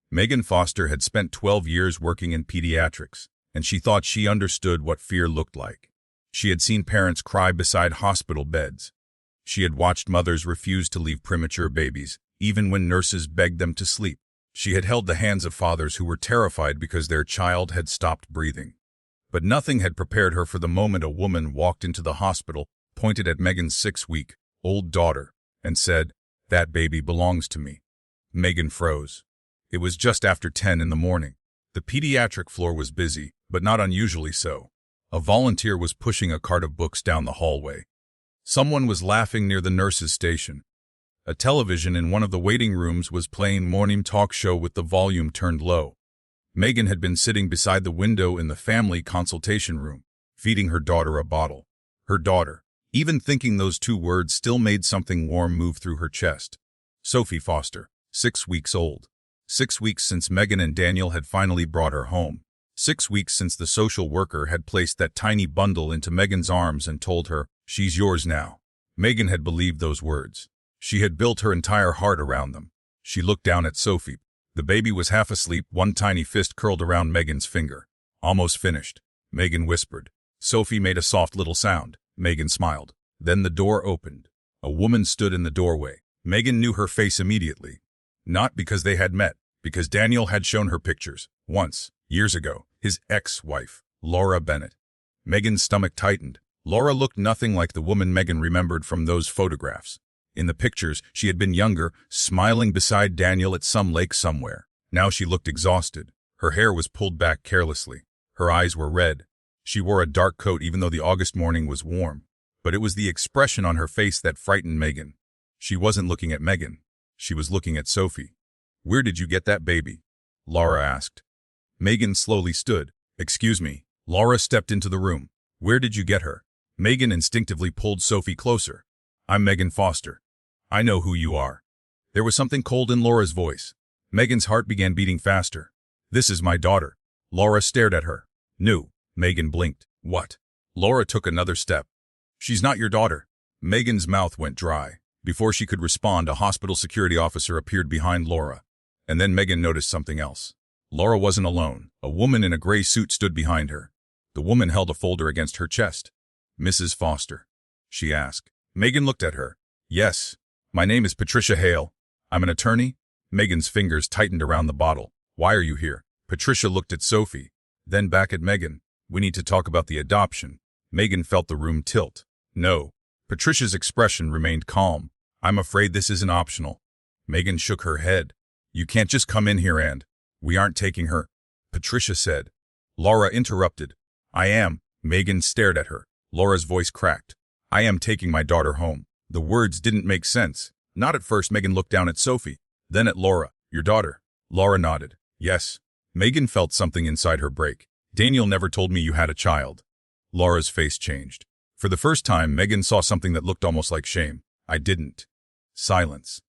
Megan Foster had spent 12 years working in pediatrics, and she thought she understood what fear looked like. She had seen parents cry beside hospital beds. She had watched mothers refuse to leave premature babies, even when nurses begged them to sleep. She had held the hands of fathers who were terrified because their child had stopped breathing. But nothing had prepared her for the moment a woman walked into the hospital, pointed at Megan's 6-week-old daughter, and said, "That baby belongs to me." Megan froze. It was just after 10 in the morning. The pediatric floor was busy, but not unusually so. A volunteer was pushing a cart of books down the hallway. Someone was laughing near the nurse's station. A television in one of the waiting rooms was playing morning talk show with the volume turned low. Megan had been sitting beside the window in the family consultation room, feeding her daughter a bottle. Her daughter. Even thinking those two words still made something warm move through her chest. Sophie Foster, 6 weeks old. 6 weeks since Megan and Daniel had finally brought her home. 6 weeks since the social worker had placed that tiny bundle into Megan's arms and told her, "She's yours now." Megan had believed those words. She had built her entire heart around them. She looked down at Sophie. The baby was half asleep, one tiny fist curled around Megan's finger. "Almost finished," Megan whispered. Sophie made a soft little sound. Megan smiled. Then the door opened. A woman stood in the doorway. Megan knew her face immediately. Not because they had met, because Daniel had shown her pictures, once, years ago, his ex-wife, Laura Bennett. Megan's stomach tightened. Laura looked nothing like the woman Megan remembered from those photographs. In the pictures, she had been younger, smiling beside Daniel at some lake somewhere. Now she looked exhausted. Her hair was pulled back carelessly. Her eyes were red. She wore a dark coat even though the August morning was warm. But it was the expression on her face that frightened Megan. She wasn't looking at Megan. She was looking at Sophie. "Where did you get that baby?" Laura asked. Megan slowly stood. "Excuse me." Laura stepped into the room. "Where did you get her?" Megan instinctively pulled Sophie closer. "I'm Megan Foster. I know who you are." There was something cold in Laura's voice. Megan's heart began beating faster. "This is my daughter." Laura stared at her. "No." Megan blinked. "What?" Laura took another step. "She's not your daughter." Megan's mouth went dry. Before she could respond, a hospital security officer appeared behind Laura. And then Megan noticed something else. Laura wasn't alone. A woman in a gray suit stood behind her. The woman held a folder against her chest. "Mrs. Foster?" she asked. Megan looked at her. "Yes. My name is Patricia Hale. I'm an attorney." Megan's fingers tightened around the bottle. "Why are you here?" Patricia looked at Sophie, then back at Megan. "We need to talk about the adoption." Megan felt the room tilt. "No." Patricia's expression remained calm. "I'm afraid this isn't optional." Megan shook her head. "You can't just come in here and—" "We aren't taking her," Patricia said. Laura interrupted. "I am." Megan stared at her. Laura's voice cracked. "I am taking my daughter home." The words didn't make sense. Not at first. Megan looked down at Sophie, then at Laura. "Your daughter?" Laura nodded. "Yes." Megan felt something inside her break. "Daniel never told me you had a child." Laura's face changed. For the first time, Megan saw something that looked almost like shame. "I didn't." Silence.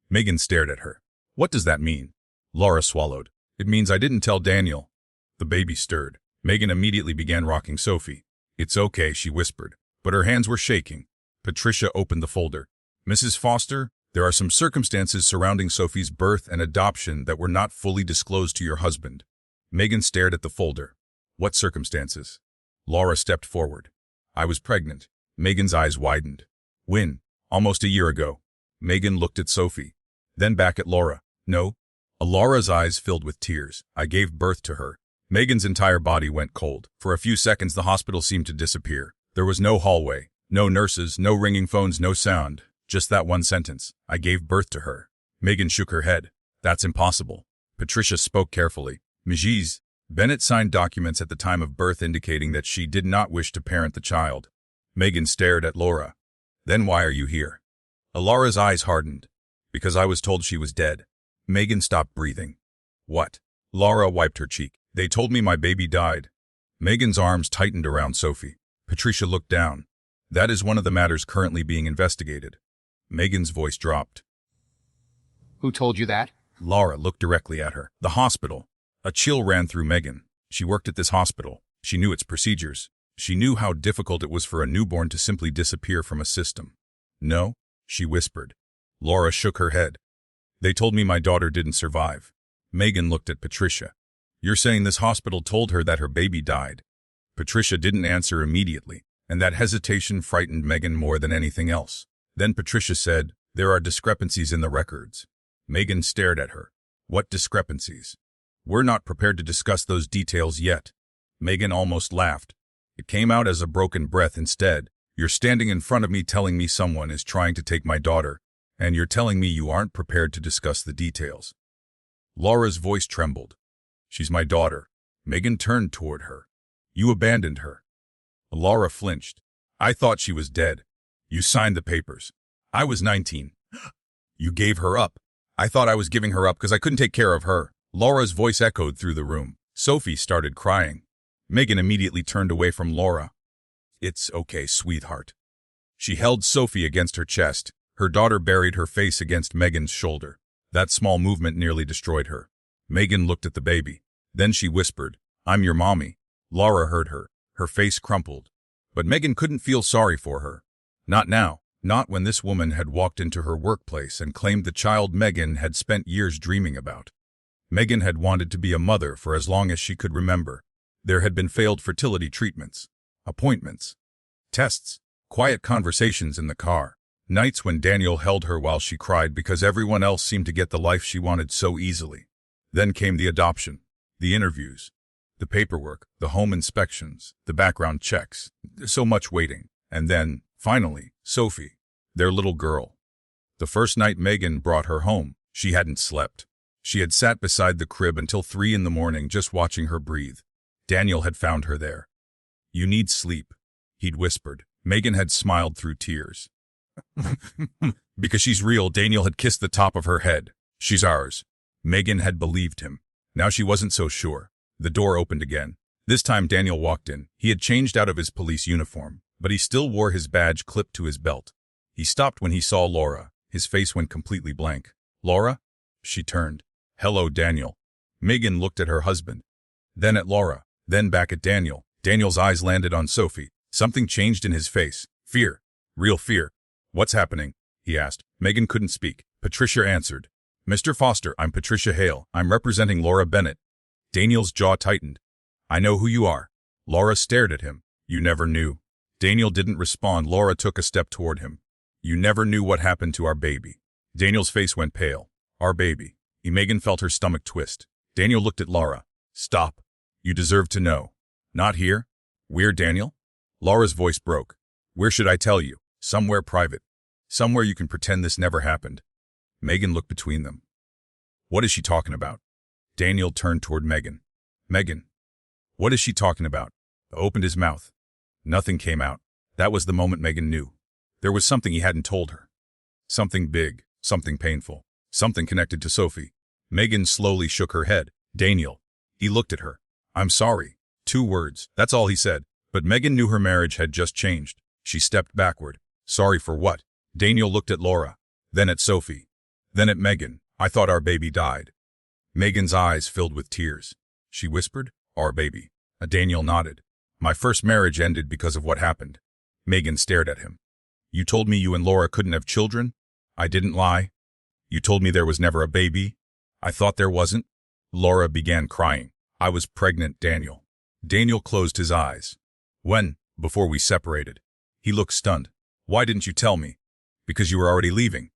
Megan stared at her. "What does that mean?" Laura swallowed. "It means I didn't tell Daniel." The baby stirred. Megan immediately began rocking Sophie. "It's okay," she whispered, but her hands were shaking. Patricia opened the folder. "Mrs. Foster, there are some circumstances surrounding Sophie's birth and adoption that were not fully disclosed to your husband." Megan stared at the folder. "What circumstances?" Laura stepped forward. "I was pregnant." Megan's eyes widened. "When?" "Almost a year ago." Megan looked at Sophie, then back at Laura. "No." Laura's eyes filled with tears. "I gave birth to her." Megan's entire body went cold. For a few seconds, the hospital seemed to disappear. There was no hallway, no nurses, no ringing phones, no sound. Just that one sentence. "I gave birth to her." Megan shook her head. "That's impossible." Patricia spoke carefully. "Mrs. Bennett signed documents at the time of birth indicating that she did not wish to parent the child." Megan stared at Laura. "Then why are you here?" Laura's eyes hardened. "Because I was told she was dead." Megan stopped breathing. "What?" Laura wiped her cheek. "They told me my baby died." Megan's arms tightened around Sophie. Patricia looked down. "That is one of the matters currently being investigated." Megan's voice dropped. "Who told you that?" Laura looked directly at her. "The hospital." A chill ran through Megan. She worked at this hospital. She knew its procedures. She knew how difficult it was for a newborn to simply disappear from a system. "No," she whispered. Laura shook her head. "They told me my daughter didn't survive." Megan looked at Patricia. You're saying this hospital told her that her baby died? Patricia didn't answer immediately, and that hesitation frightened Megan more than anything else. Then Patricia said, there are discrepancies in the records. Megan stared at her. What discrepancies? We're not prepared to discuss those details yet. Megan almost laughed. It came out as a broken breath instead. You're standing in front of me telling me someone is trying to take my daughter, and you're telling me you aren't prepared to discuss the details. Laura's voice trembled. She's my daughter. Megan turned toward her. You abandoned her. Laura flinched. I thought she was dead. You signed the papers. I was 19. You gave her up. I thought I was giving her up because I couldn't take care of her. Laura's voice echoed through the room. Sophie started crying. Megan immediately turned away from Laura. It's okay, sweetheart. She held Sophie against her chest. Her daughter buried her face against Megan's shoulder. That small movement nearly destroyed her. Megan looked at the baby. Then she whispered, I'm your mommy. Laura heard her. Her face crumpled. But Megan couldn't feel sorry for her. Not now. Not when this woman had walked into her workplace and claimed the child Megan had spent years dreaming about. Megan had wanted to be a mother for as long as she could remember. There had been failed fertility treatments, appointments, tests, quiet conversations in the car, nights when Daniel held her while she cried because everyone else seemed to get the life she wanted so easily. Then came the adoption, the interviews, the paperwork, the home inspections, the background checks, so much waiting. And then, finally, Sophie, their little girl. The first night Megan brought her home, she hadn't slept. She had sat beside the crib until 3 a.m. just watching her breathe. Daniel had found her there. You need sleep, he'd whispered. Megan had smiled through tears. Because she's real, Daniel had kissed the top of her head. She's ours. Megan had believed him. Now she wasn't so sure. The door opened again. This time Daniel walked in. He had changed out of his police uniform, but he still wore his badge clipped to his belt. He stopped when he saw Laura. His face went completely blank. Laura? She turned. Hello, Daniel. Megan looked at her husband. Then at Laura. Then back at Daniel. Daniel's eyes landed on Sophie. Something changed in his face. Fear. Real fear. What's happening? He asked. Megan couldn't speak. Patricia answered. Mr. Foster, I'm Patricia Hale. I'm representing Laura Bennett. Daniel's jaw tightened. I know who you are. Laura stared at him. You never knew. Daniel didn't respond. Laura took a step toward him. You never knew what happened to our baby. Daniel's face went pale. Our baby. Megan felt her stomach twist. Daniel looked at Laura. Stop. You deserve to know. Not here? Where, Daniel? Laura's voice broke. Where should I tell you? Somewhere private. Somewhere you can pretend this never happened. Megan looked between them. What is she talking about? Daniel turned toward Megan. Megan. What is she talking about? Opened his mouth. Nothing came out. That was the moment Megan knew. There was something he hadn't told her. Something big, something painful, something connected to Sophie. Megan slowly shook her head. Daniel. He looked at her. I'm sorry. 2 words. That's all he said. But Megan knew her marriage had just changed. She stepped backward. Sorry for what? Daniel looked at Laura. Then at Sophie. Then at Megan. I thought our baby died. Megan's eyes filled with tears. She whispered, our baby. Daniel nodded. My first marriage ended because of what happened. Megan stared at him. You told me you and Laura couldn't have children? I didn't lie. You told me there was never a baby? I thought there wasn't. Laura began crying. I was pregnant, Daniel. Daniel closed his eyes. When? Before we separated. He looked stunned. Why didn't you tell me? Because you were already leaving.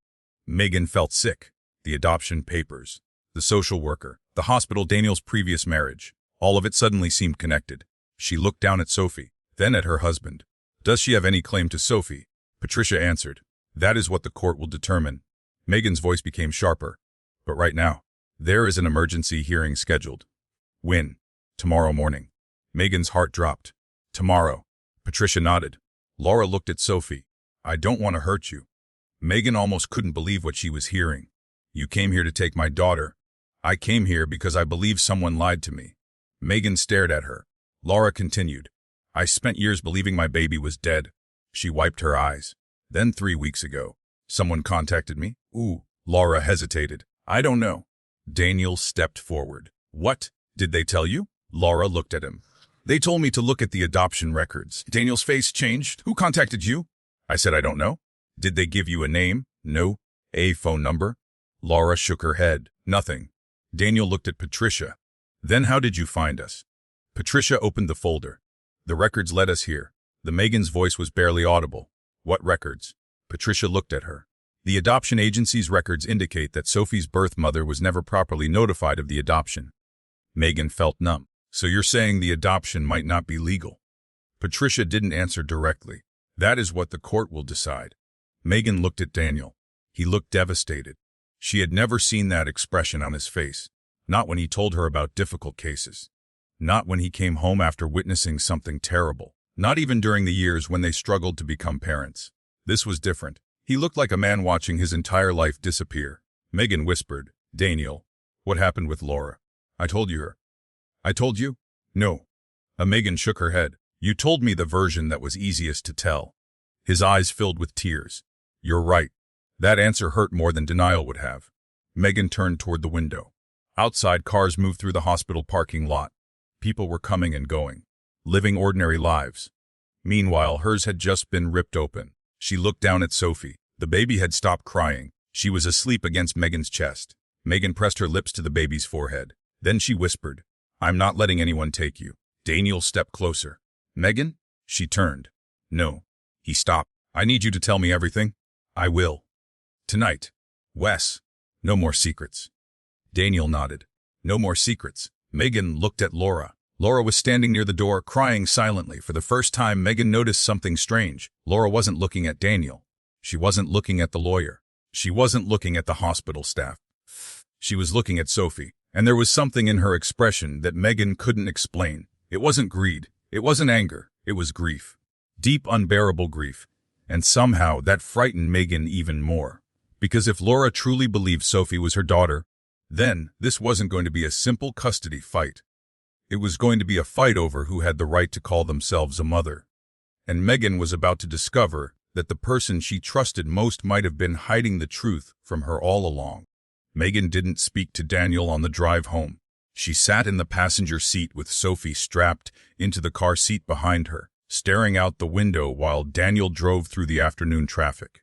Megan felt sick. The adoption papers. The social worker. The hospital, Daniel's previous marriage. All of it suddenly seemed connected. She looked down at Sophie, then at her husband. Does she have any claim to Sophie? Patricia answered. That is what the court will determine. Megan's voice became sharper. But right now, there is an emergency hearing scheduled. When? Tomorrow morning. Megan's heart dropped. Tomorrow. Patricia nodded. Laura looked at Sophie. I don't want to hurt you. Megan almost couldn't believe what she was hearing. You came here to take my daughter. I came here because I believe someone lied to me. Megan stared at her. Laura continued. I spent years believing my baby was dead. She wiped her eyes. Then 3 weeks ago, someone contacted me. Ooh, Laura hesitated. I don't know. Daniel stepped forward. What? Did they tell you? Laura looked at him. They told me to look at the adoption records. Daniel's face changed. Who contacted you? I said I don't know. Did they give you a name? No. A phone number? Laura shook her head. Nothing. Daniel looked at Patricia. Then how did you find us? Patricia opened the folder. The records led us here. The Megan's voice was barely audible. What records? Patricia looked at her. The adoption agency's records indicate that Sophie's birth mother was never properly notified of the adoption. Megan felt numb. So you're saying the adoption might not be legal? Patricia didn't answer directly. That is what the court will decide. Megan looked at Daniel. He looked devastated. She had never seen that expression on his face. Not when he told her about difficult cases. Not when he came home after witnessing something terrible. Not even during the years when they struggled to become parents. This was different. He looked like a man watching his entire life disappear. Megan whispered, Daniel, what happened with Laura? I told you her. I told you? No. Megan shook her head. You told me the version that was easiest to tell. His eyes filled with tears. You're right. That answer hurt more than denial would have. Megan turned toward the window. Outside, cars moved through the hospital parking lot. People were coming and going, living ordinary lives. Meanwhile, hers had just been ripped open. She looked down at Sophie. The baby had stopped crying. She was asleep against Megan's chest. Megan pressed her lips to the baby's forehead. Then she whispered, I'm not letting anyone take you. Daniel stepped closer. Megan? She turned. No. He stopped. I need you to tell me everything. I will. Tonight. Wes. No more secrets. Daniel nodded. No more secrets. Megan looked at Laura. Laura was standing near the door, crying silently. For the first time, Megan noticed something strange. Laura wasn't looking at Daniel. She wasn't looking at the lawyer. She wasn't looking at the hospital staff. She was looking at Sophie, and there was something in her expression that Megan couldn't explain. It wasn't greed. It wasn't anger. It was grief. Deep, unbearable grief. And somehow that frightened Megan even more. Because if Laura truly believed Sophie was her daughter, then this wasn't going to be a simple custody fight. It was going to be a fight over who had the right to call themselves a mother. And Megan was about to discover that the person she trusted most might have been hiding the truth from her all along. Megan didn't speak to Daniel on the drive home. She sat in the passenger seat with Sophie strapped into the car seat behind her, staring out the window while Daniel drove through the afternoon traffic.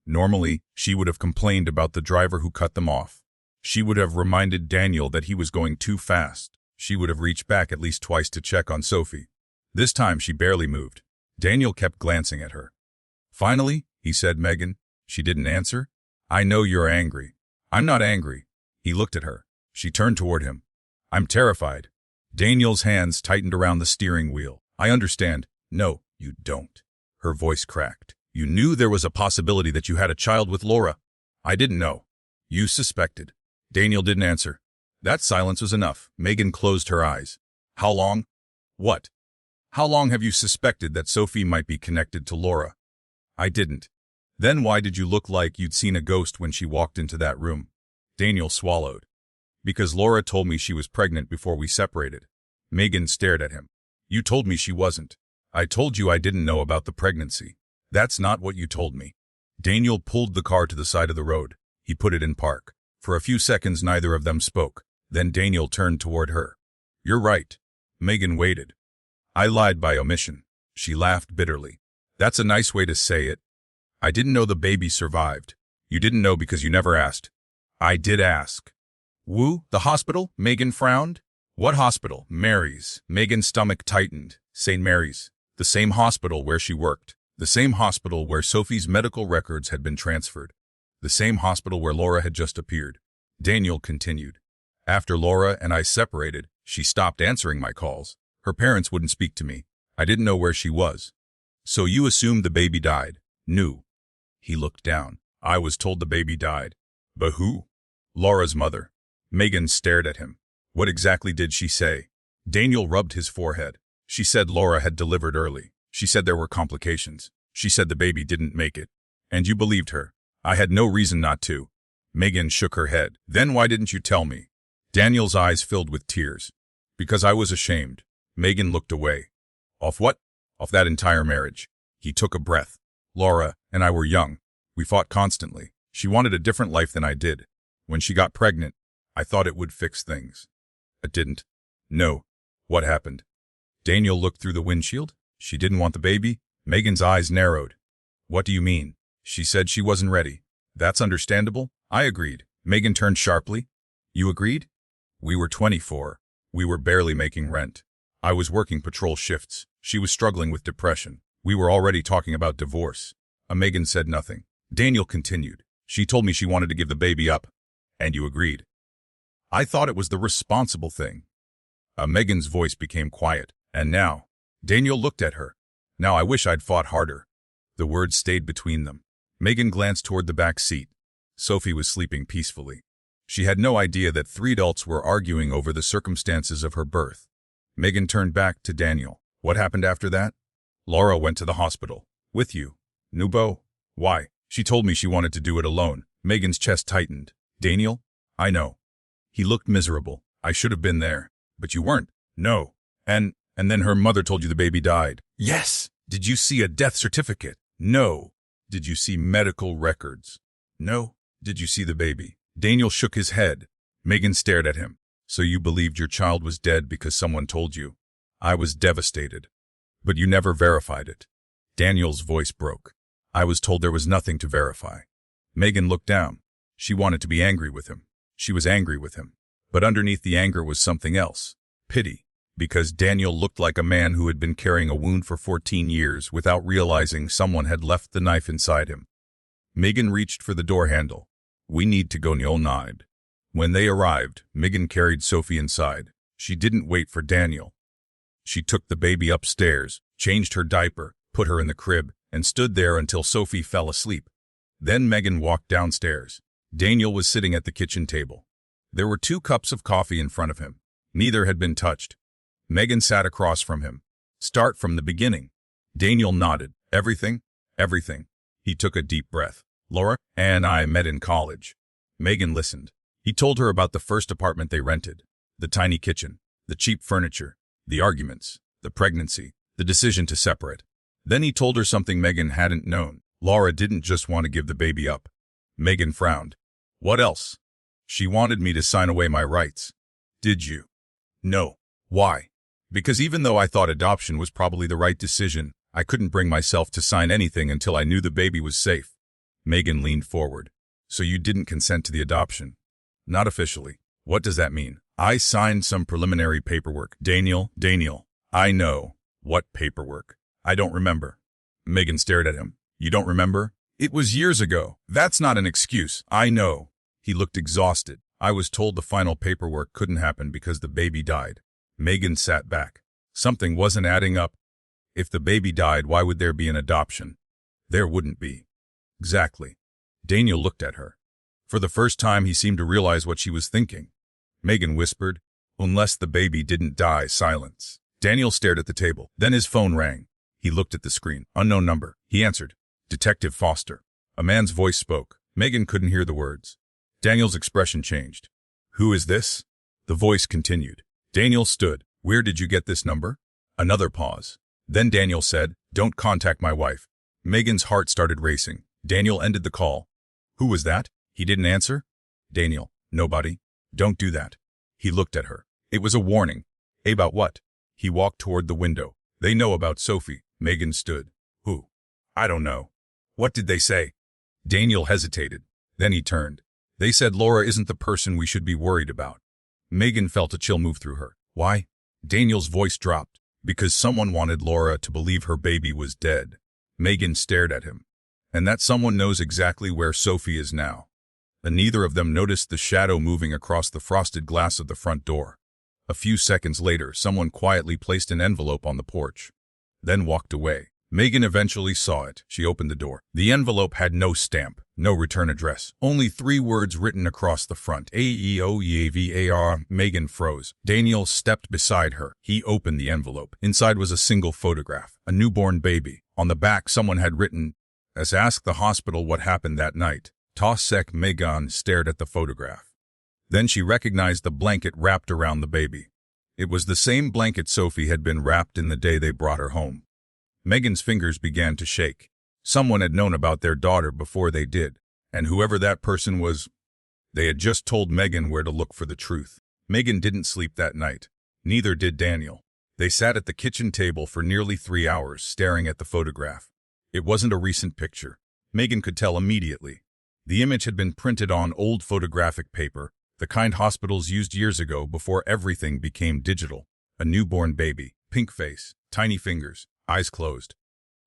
Normally, she would have complained about the driver who cut them off. She would have reminded Daniel that he was going too fast. She would have reached back at least twice to check on Sophie. This time she barely moved. Daniel kept glancing at her. Finally, he said, Megan. She didn't answer. I know you're angry. I'm not angry. He looked at her. She turned toward him. I'm terrified. Daniel's hands tightened around the steering wheel. I understand. No, you don't. Her voice cracked. You knew there was a possibility that you had a child with Laura. I didn't know. You suspected. Daniel didn't answer. That silence was enough. Megan closed her eyes. How long? What? How long have you suspected that Sophie might be connected to Laura? I didn't. Then why did you look like you'd seen a ghost when she walked into that room? Daniel swallowed. Because Laura told me she was pregnant before we separated. Megan stared at him. You told me she wasn't. I told you I didn't know about the pregnancy. That's not what you told me. Daniel pulled the car to the side of the road. He put it in park. For a few seconds, neither of them spoke. Then Daniel turned toward her. You're right. Megan waited. I lied by omission. She laughed bitterly. That's a nice way to say it. I didn't know the baby survived. You didn't know because you never asked. I did ask. Woo, the hospital? Megan frowned. What hospital? Mary's. Megan's stomach tightened. St. Mary's. The same hospital where she worked. The same hospital where Sophie's medical records had been transferred. The same hospital where Laura had just appeared. Daniel continued. After Laura and I separated, she stopped answering my calls. Her parents wouldn't speak to me. I didn't know where she was. So you assumed the baby died. Knew. He looked down. I was told the baby died. But who? Laura's mother. Megan stared at him. What exactly did she say? Daniel rubbed his forehead. She said Laura had delivered early. She said there were complications. She said the baby didn't make it. And you believed her. I had no reason not to. Megan shook her head. Then why didn't you tell me? Daniel's eyes filled with tears. Because I was ashamed. Megan looked away. Off what? Off that entire marriage. He took a breath. Laura and I were young. We fought constantly. She wanted a different life than I did. When she got pregnant, I thought it would fix things. It didn't. No. What happened? Daniel looked through the windshield. She didn't want the baby? Megan's eyes narrowed. What do you mean? She said she wasn't ready. That's understandable. I agreed. Megan turned sharply. You agreed? We were 24. We were barely making rent. I was working patrol shifts. She was struggling with depression. We were already talking about divorce. Megan said nothing. Daniel continued. She told me she wanted to give the baby up. And you agreed. I thought it was the responsible thing. Megan's voice became quiet. And now? Daniel looked at her. Now I wish I'd fought harder. The words stayed between them. Megan glanced toward the back seat. Sophie was sleeping peacefully. She had no idea that 3 adults were arguing over the circumstances of her birth. Megan turned back to Daniel. What happened after that? Laura went to the hospital. With you. Nubo? Why? She told me she wanted to do it alone. Megan's chest tightened. Daniel? I know. He looked miserable. I should have been there. But you weren't. No. And then her mother told you the baby died. Yes. Did you see a death certificate? No. Did you see medical records? No. Did you see the baby? Daniel shook his head. Megan stared at him. So you believed your child was dead because someone told you? I was devastated. But you never verified it. Daniel's voice broke. I was told there was nothing to verify. Megan looked down. She wanted to be angry with him. She was angry with him. But underneath the anger was something else. Pity. Because Daniel looked like a man who had been carrying a wound for 14 years without realizing someone had left the knife inside him. Megan reached for the door handle. We need to go, Neil nodded. When they arrived, Megan carried Sophie inside. She didn't wait for Daniel. She took the baby upstairs, changed her diaper, put her in the crib, and stood there until Sophie fell asleep. Then Megan walked downstairs. Daniel was sitting at the kitchen table. There were 2 cups of coffee in front of him. Neither had been touched. Megan sat across from him. Start from the beginning. Daniel nodded. Everything? Everything. He took a deep breath. Laura and I met in college. Megan listened. He told her about the first apartment they rented, the tiny kitchen, the cheap furniture, the arguments, the pregnancy, the decision to separate. Then he told her something Megan hadn't known. Laura didn't just want to give the baby up. Megan frowned. What else? She wanted me to sign away my rights. Did you? No. Why? Because even though I thought adoption was probably the right decision, I couldn't bring myself to sign anything until I knew the baby was safe. Megan leaned forward. So you didn't consent to the adoption? Not officially. What does that mean? I signed some preliminary paperwork. Daniel, I know. What paperwork? I don't remember. Megan stared at him. You don't remember? It was years ago. That's not an excuse. I know. He looked exhausted. I was told the final paperwork couldn't happen because the baby died. Megan sat back. Something wasn't adding up. If the baby died, why would there be an adoption? There wouldn't be. Exactly. Daniel looked at her. For the first time, he seemed to realize what she was thinking. Megan whispered, unless the baby didn't die. Silence. Daniel stared at the table. Then his phone rang. He looked at the screen. Unknown number. He answered. Detective Foster. A man's voice spoke. Megan couldn't hear the words. Daniel's expression changed. Who is this? The voice continued. Daniel stood. Where did you get this number? Another pause. Then Daniel said, don't contact my wife. Megan's heart started racing. Daniel ended the call. Who was that? He didn't answer? Daniel. Nobody. Don't do that. He looked at her. It was a warning. About what? He walked toward the window. They know about Sophie. Megan stood. Who? I don't know. What did they say? Daniel hesitated. Then he turned. They said Laura isn't the person we should be worried about. Megan felt a chill move through her. Why? Daniel's voice dropped. Because someone wanted Laura to believe her baby was dead. Megan stared at him. And that someone knows exactly where Sophie is now. And neither of them noticed the shadow moving across the frosted glass of the front door. A few seconds later, someone quietly placed an envelope on the porch. Then walked away. Megan eventually saw it. She opened the door. The envelope had no stamp, no return address. Only 3 words written across the front. AEOEAVAR. Megan froze. Daniel stepped beside her. He opened the envelope. Inside was a single photograph. A newborn baby. On the back, someone had written, as asked the hospital what happened that night. Tosek. Megan stared at the photograph. Then she recognized the blanket wrapped around the baby. It was the same blanket Sophie had been wrapped in the day they brought her home. Megan's fingers began to shake. Someone had known about their daughter before they did, and whoever that person was, they had just told Megan where to look for the truth. Megan didn't sleep that night. Neither did Daniel. They sat at the kitchen table for nearly 3 hours, staring at the photograph. It wasn't a recent picture. Megan could tell immediately. The image had been printed on old photographic paper, The kind hospitals used years ago before everything became digital. A newborn baby, pink face, tiny fingers, eyes closed.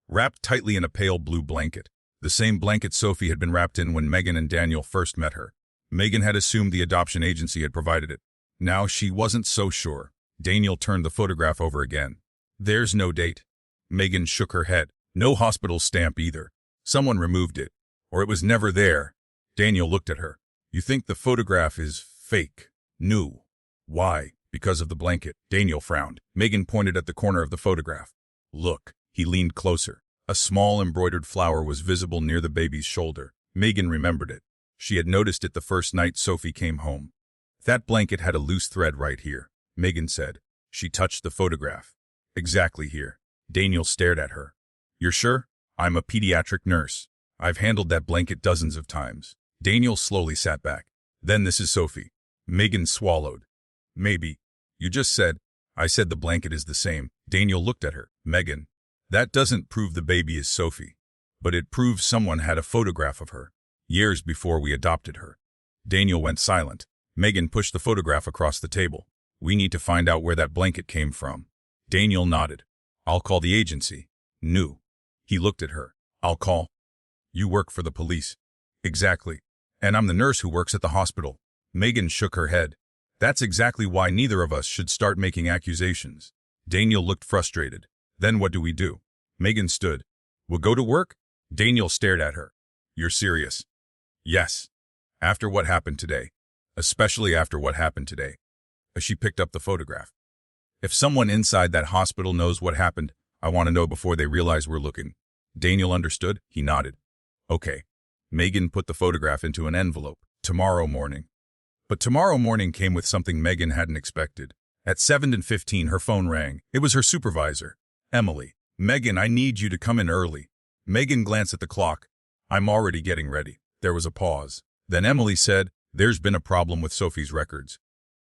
Wrapped tightly in a pale blue blanket. The same blanket Sophie had been wrapped in when Megan and Daniel first met her. Megan had assumed the adoption agency had provided it. Now she wasn't so sure. Daniel turned the photograph over again. There's no date. Megan shook her head. No hospital stamp either. Someone removed it. Or it was never there. Daniel looked at her. You think the photograph is fake? New. Why? Because of the blanket. Daniel frowned. Megan pointed at the corner of the photograph. Look. He leaned closer. A small embroidered flower was visible near the baby's shoulder. Megan remembered it. She had noticed it the first night Sophie came home. That blanket had a loose thread right here, Megan said. She touched the photograph. Exactly here. Daniel stared at her. You're sure? I'm a pediatric nurse. I've handled that blanket dozens of times. Daniel slowly sat back. Then this is Sophie. Megan swallowed. Maybe. You just said. I said the blanket is the same. Daniel looked at her. Megan. That doesn't prove the baby is Sophie. But it proves someone had a photograph of her. Years before we adopted her. Daniel went silent. Megan pushed the photograph across the table. We need to find out where that blanket came from. Daniel nodded. I'll call the agency. New. He looked at her. I'll call. You work for the police. Exactly. And I'm the nurse who works at the hospital. Megan shook her head. That's exactly why neither of us should start making accusations. Daniel looked frustrated. Then what do we do? Megan stood. We'll go to work? Daniel stared at her. You're serious? Yes. After what happened today. Especially after what happened today. She picked up the photograph. If someone inside that hospital knows what happened, I want to know before they realize we're looking. Daniel understood. He nodded. Okay. Megan put the photograph into an envelope. Tomorrow morning. But tomorrow morning came with something Megan hadn't expected. At 7:15, her phone rang. It was her supervisor. Emily. Megan, I need you to come in early. Megan glanced at the clock. I'm already getting ready. There was a pause. Then Emily said, there's been a problem with Sophie's records.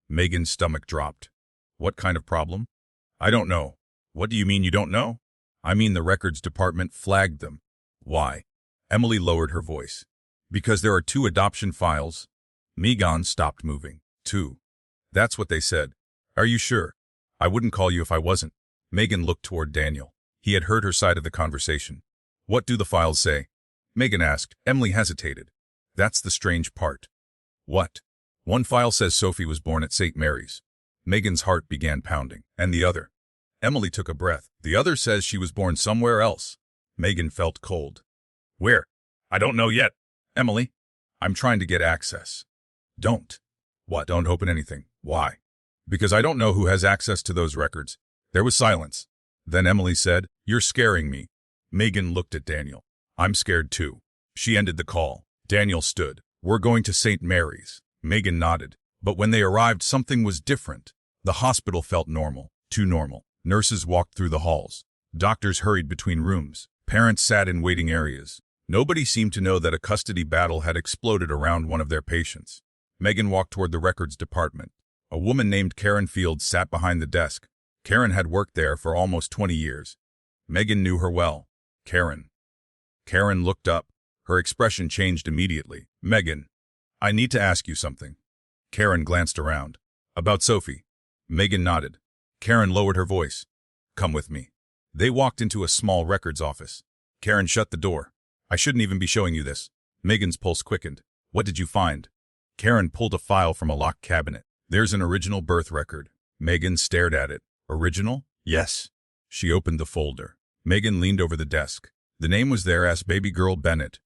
Megan's stomach dropped. What kind of problem? I don't know. What do you mean you don't know? I mean the records department flagged them. Why? Emily lowered her voice. Because there are 2 adoption files. Megan stopped moving. 2. That's what they said. Are you sure? I wouldn't call you if I wasn't. Megan looked toward Daniel. He had heard her side of the conversation. What do the files say? Megan asked. Emily hesitated. That's the strange part. What? One file says Sophie was born at St. Mary's. Megan's heart began pounding. And the other? Emily took a breath. The other says she was born somewhere else. Megan felt cold. Where? I don't know yet. Emily, I'm trying to get access. Don't. What? Don't open anything. Why? Because I don't know who has access to those records. There was silence. Then Emily said, You're scaring me. Megan looked at Daniel. I'm scared too. She ended the call. Daniel stood. We're going to St. Mary's. Megan nodded. But when they arrived, something was different. The hospital felt normal. Too normal. Nurses walked through the halls. Doctors hurried between rooms. Parents sat in waiting areas. Nobody seemed to know that a custody battle had exploded around one of their patients. Megan walked toward the records department. A woman named Karen Fields sat behind the desk. Karen had worked there for almost 20 years. Megan knew her well. Karen. Karen looked up. Her expression changed immediately. Megan, I need to ask you something. Karen glanced around. About Sophie. Megan nodded. Karen lowered her voice. Come with me. They walked into a small records office. Karen shut the door. I shouldn't even be showing you this. Megan's pulse quickened. What did you find? Karen pulled a file from a locked cabinet. There's an original birth record. Megan stared at it. Original? Yes. She opened the folder. Megan leaned over the desk. The name was there as baby girl Bennett.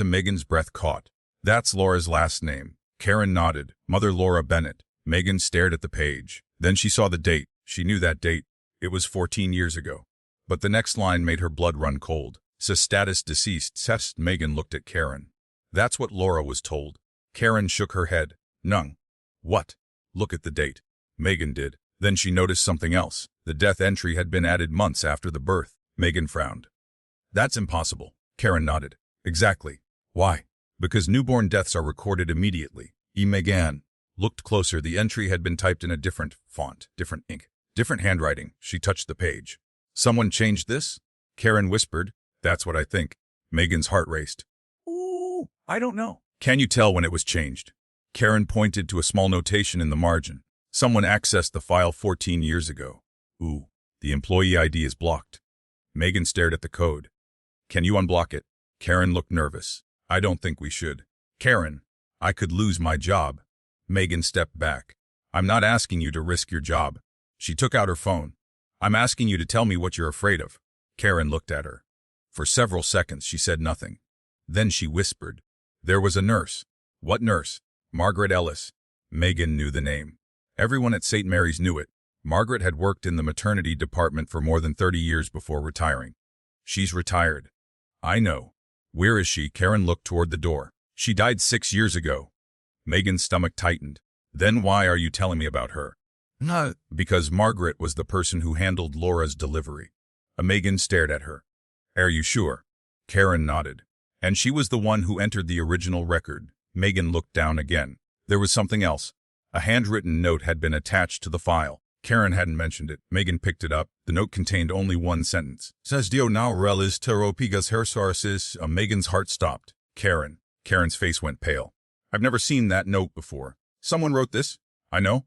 Megan's breath caught. That's Laura's last name. Karen nodded. Mother Laura Bennett. Megan stared at the page. Then she saw the date. She knew that date. It was 14 years ago. But the next line made her blood run cold. Status deceased. Megan looked at Karen. That's what Laura was told. Karen shook her head. Nung. What? Look at the date. Megan did. Then she noticed something else. The death entry had been added months after the birth. Megan frowned. That's impossible. Karen nodded. Exactly. Why? Because newborn deaths are recorded immediately. Megan looked closer. The entry had been typed in a different font, different ink, different handwriting. She touched the page. Someone changed this? Karen whispered. That's what I think. Megan's heart raced. Ooh, I don't know. Can you tell when it was changed? Karen pointed to a small notation in the margin. Someone accessed the file 14 years ago. Ooh, the employee ID is blocked. Megan stared at the code. Can you unblock it? Karen looked nervous. I don't think we should. Karen, I could lose my job. Megan stepped back. I'm not asking you to risk your job. She took out her phone. I'm asking you to tell me what you're afraid of. Karen looked at her. For several seconds she said nothing. Then she whispered. There was a nurse. What nurse? Margaret Ellis. Megan knew the name. Everyone at St. Mary's knew it. Margaret had worked in the maternity department for more than 30 years before retiring. She's retired. I know. Where is she? Karen looked toward the door. She died 6 years ago. Megan's stomach tightened. Then why are you telling me about her? No. Because Margaret was the person who handled Laura's delivery. Megan stared at her. Are you sure? Karen nodded. And she was the one who entered the original record. Megan looked down again. There was something else. A handwritten note had been attached to the file. Karen hadn't mentioned it. Megan picked it up. The note contained only one sentence. Says Dio now relis teropigas hersources. Megan's heart stopped. Karen. Karen's face went pale. I've never seen that note before. Someone wrote this? I know.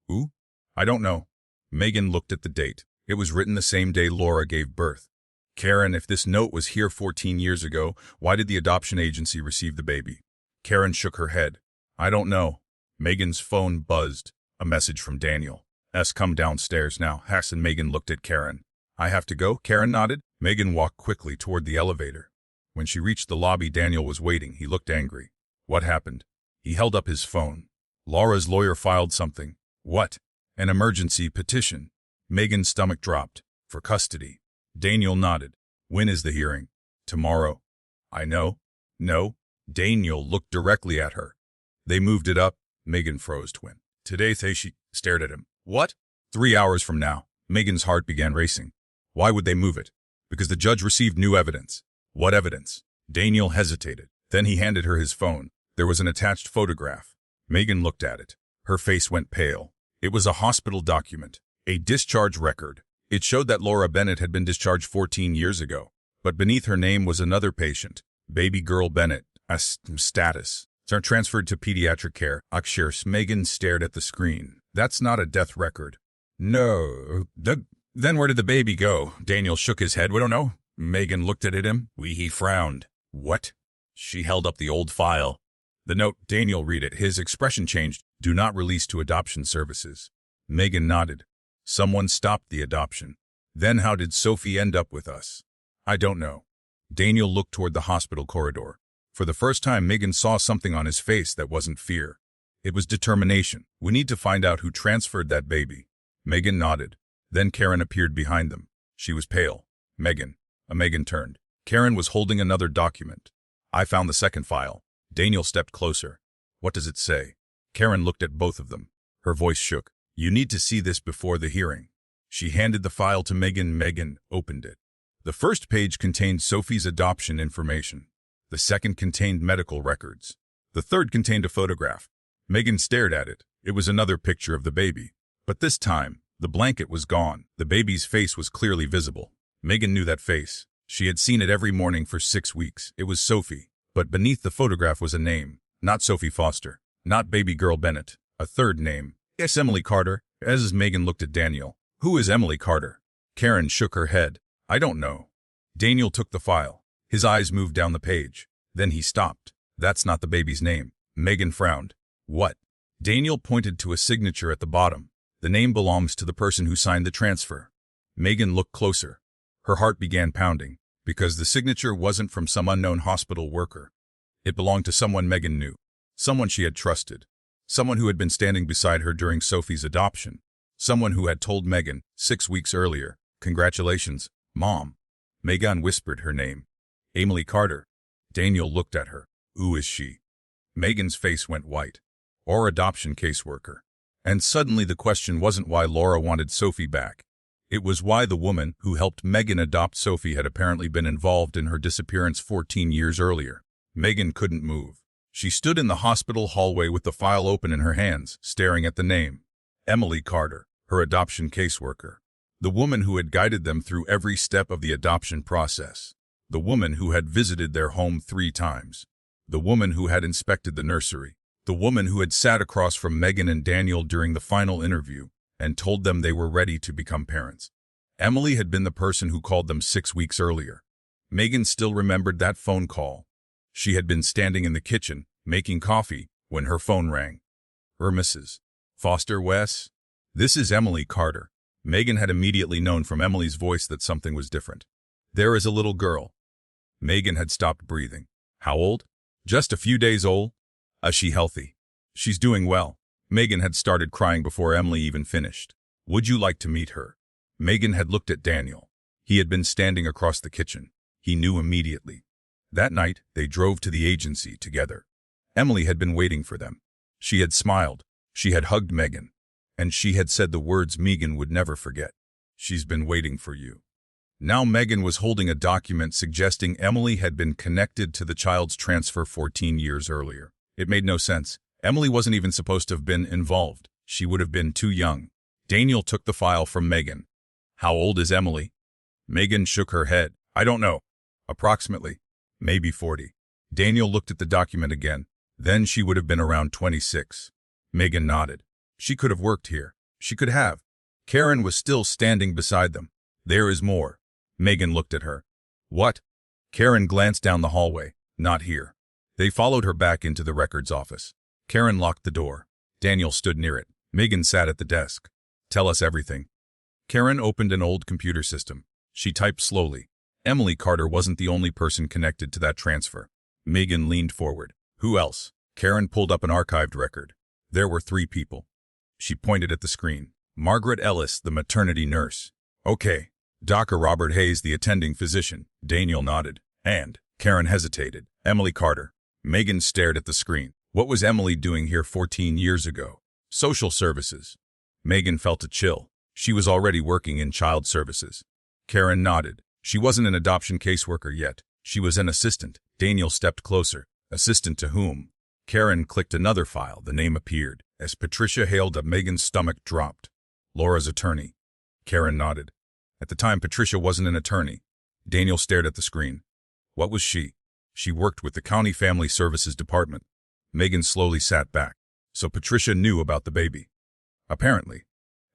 Who? I don't know. Megan looked at the date. It was written the same day Laura gave birth. Karen, if this note was here 14 years ago, why did the adoption agency receive the baby? Karen shook her head. I don't know. Megan's phone buzzed. A message from Daniel. Come downstairs now. And Megan looked at Karen. I have to go? Karen nodded. Megan walked quickly toward the elevator. When she reached the lobby, Daniel was waiting. He looked angry. What happened? He held up his phone. Laura's lawyer filed something. What? An emergency petition. Megan's stomach dropped. For custody. Daniel nodded. When is the hearing? Tomorrow. I know. No. Daniel looked directly at her. They moved it up. Megan froze. When? Today, she stared at him. What? 3 hours from now. Megan's heart began racing. Why would they move it? Because the judge received new evidence. What evidence? Daniel hesitated. Then he handed her his phone. There was an attached photograph. Megan looked at it. Her face went pale. It was a hospital document. A discharge record. It showed that Laura Bennett had been discharged 14 years ago. But beneath her name was another patient. Baby girl Bennett. Status. Transferred to pediatric care. Akshirs. Megan stared at the screen. That's not a death record. No. Then where did the baby go? Daniel shook his head. We don't know. Megan looked at him. He frowned. What? She held up the old file. The note. Daniel read it. His expression changed. Do not release to adoption services. Megan nodded. Someone stopped the adoption. Then how did Sophie end up with us? I don't know. Daniel looked toward the hospital corridor. For the first time, Megan saw something on his face that wasn't fear. It was determination. We need to find out who transferred that baby. Megan nodded. Then Karen appeared behind them. She was pale. Megan. Megan turned. Karen was holding another document. I found the second file. Daniel stepped closer. What does it say? Karen looked at both of them. Her voice shook. You need to see this before the hearing. She handed the file to Megan. Megan opened it. The first page contained Sophie's adoption information. The second contained medical records. The third contained a photograph. Megan stared at it. It was another picture of the baby. But this time, the blanket was gone. The baby's face was clearly visible. Megan knew that face. She had seen it every morning for 6 weeks. It was Sophie. But beneath the photograph was a name. Not Sophie Foster. Not baby girl Bennett. A third name. Yes, Emily Carter. As Megan looked at Daniel. Who is Emily Carter? Karen shook her head. I don't know. Daniel took the file. His eyes moved down the page. Then he stopped. That's not the baby's name. Megan frowned. What? Daniel pointed to a signature at the bottom. The name belongs to the person who signed the transfer. Megan looked closer. Her heart began pounding, because the signature wasn't from some unknown hospital worker. It belonged to someone Megan knew. Someone she had trusted. Someone who had been standing beside her during Sophie's adoption. Someone who had told Megan, 6 weeks earlier, Congratulations, Mom. Megan whispered her name. Emily Carter. Daniel looked at her. Who is she? Megan's face went white. Or adoption caseworker. And suddenly the question wasn't why Laura wanted Sophie back. It was why the woman who helped Megan adopt Sophie had apparently been involved in her disappearance 14 years earlier. Megan couldn't move. She stood in the hospital hallway with the file open in her hands, staring at the name. Emily Carter, her adoption caseworker. The woman who had guided them through every step of the adoption process. The woman who had visited their home 3 times. The woman who had inspected the nursery. The woman who had sat across from Megan and Daniel during the final interview and told them they were ready to become parents. Emily had been the person who called them 6 weeks earlier. Megan still remembered that phone call. She had been standing in the kitchen, making coffee, when her phone rang. Mrs. Foster Wes? This is Emily Carter. Megan had immediately known from Emily's voice that something was different. There is a little girl. Megan had stopped breathing. How old? Just a few days old. Is she healthy? She's doing well. Megan had started crying before Emily even finished. Would you like to meet her? Megan had looked at Daniel. He had been standing across the kitchen. He knew immediately. That night, they drove to the agency together. Emily had been waiting for them. She had smiled. She had hugged Megan. And she had said the words Megan would never forget. She's been waiting for you. Now Megan was holding a document suggesting Emily had been connected to the child's transfer 14 years earlier. It made no sense. Emily wasn't even supposed to have been involved. She would have been too young. Daniel took the file from Megan. How old is Emily? Megan shook her head. I don't know. Approximately. Maybe 40. Daniel looked at the document again. Then she would have been around 26. Megan nodded. She could have worked here. She could have. Karen was still standing beside them. There is more. Megan looked at her. What? Karen glanced down the hallway. Not here. They followed her back into the records office. Karen locked the door. Daniel stood near it. Megan sat at the desk. Tell us everything. Karen opened an old computer system. She typed slowly. Emily Carter wasn't the only person connected to that transfer. Megan leaned forward. Who else? Karen pulled up an archived record. There were 3 people. She pointed at the screen. Margaret Ellis, the maternity nurse. Okay. Dr. Robert Hayes, the attending physician. Daniel nodded. And Karen hesitated. Emily Carter. Megan stared at the screen. What was Emily doing here 14 years ago? Social services. Megan felt a chill. She was already working in child services. Karen nodded. She wasn't an adoption caseworker yet. She was an assistant. Daniel stepped closer. Assistant to whom? Karen clicked another file. The name appeared. As Patricia hailed up, Megan's stomach dropped. Laura's attorney. Karen nodded. At the time, Patricia wasn't an attorney. Daniel stared at the screen. What was she? She worked with the County Family Services Department. Megan slowly sat back. So Patricia knew about the baby. Apparently.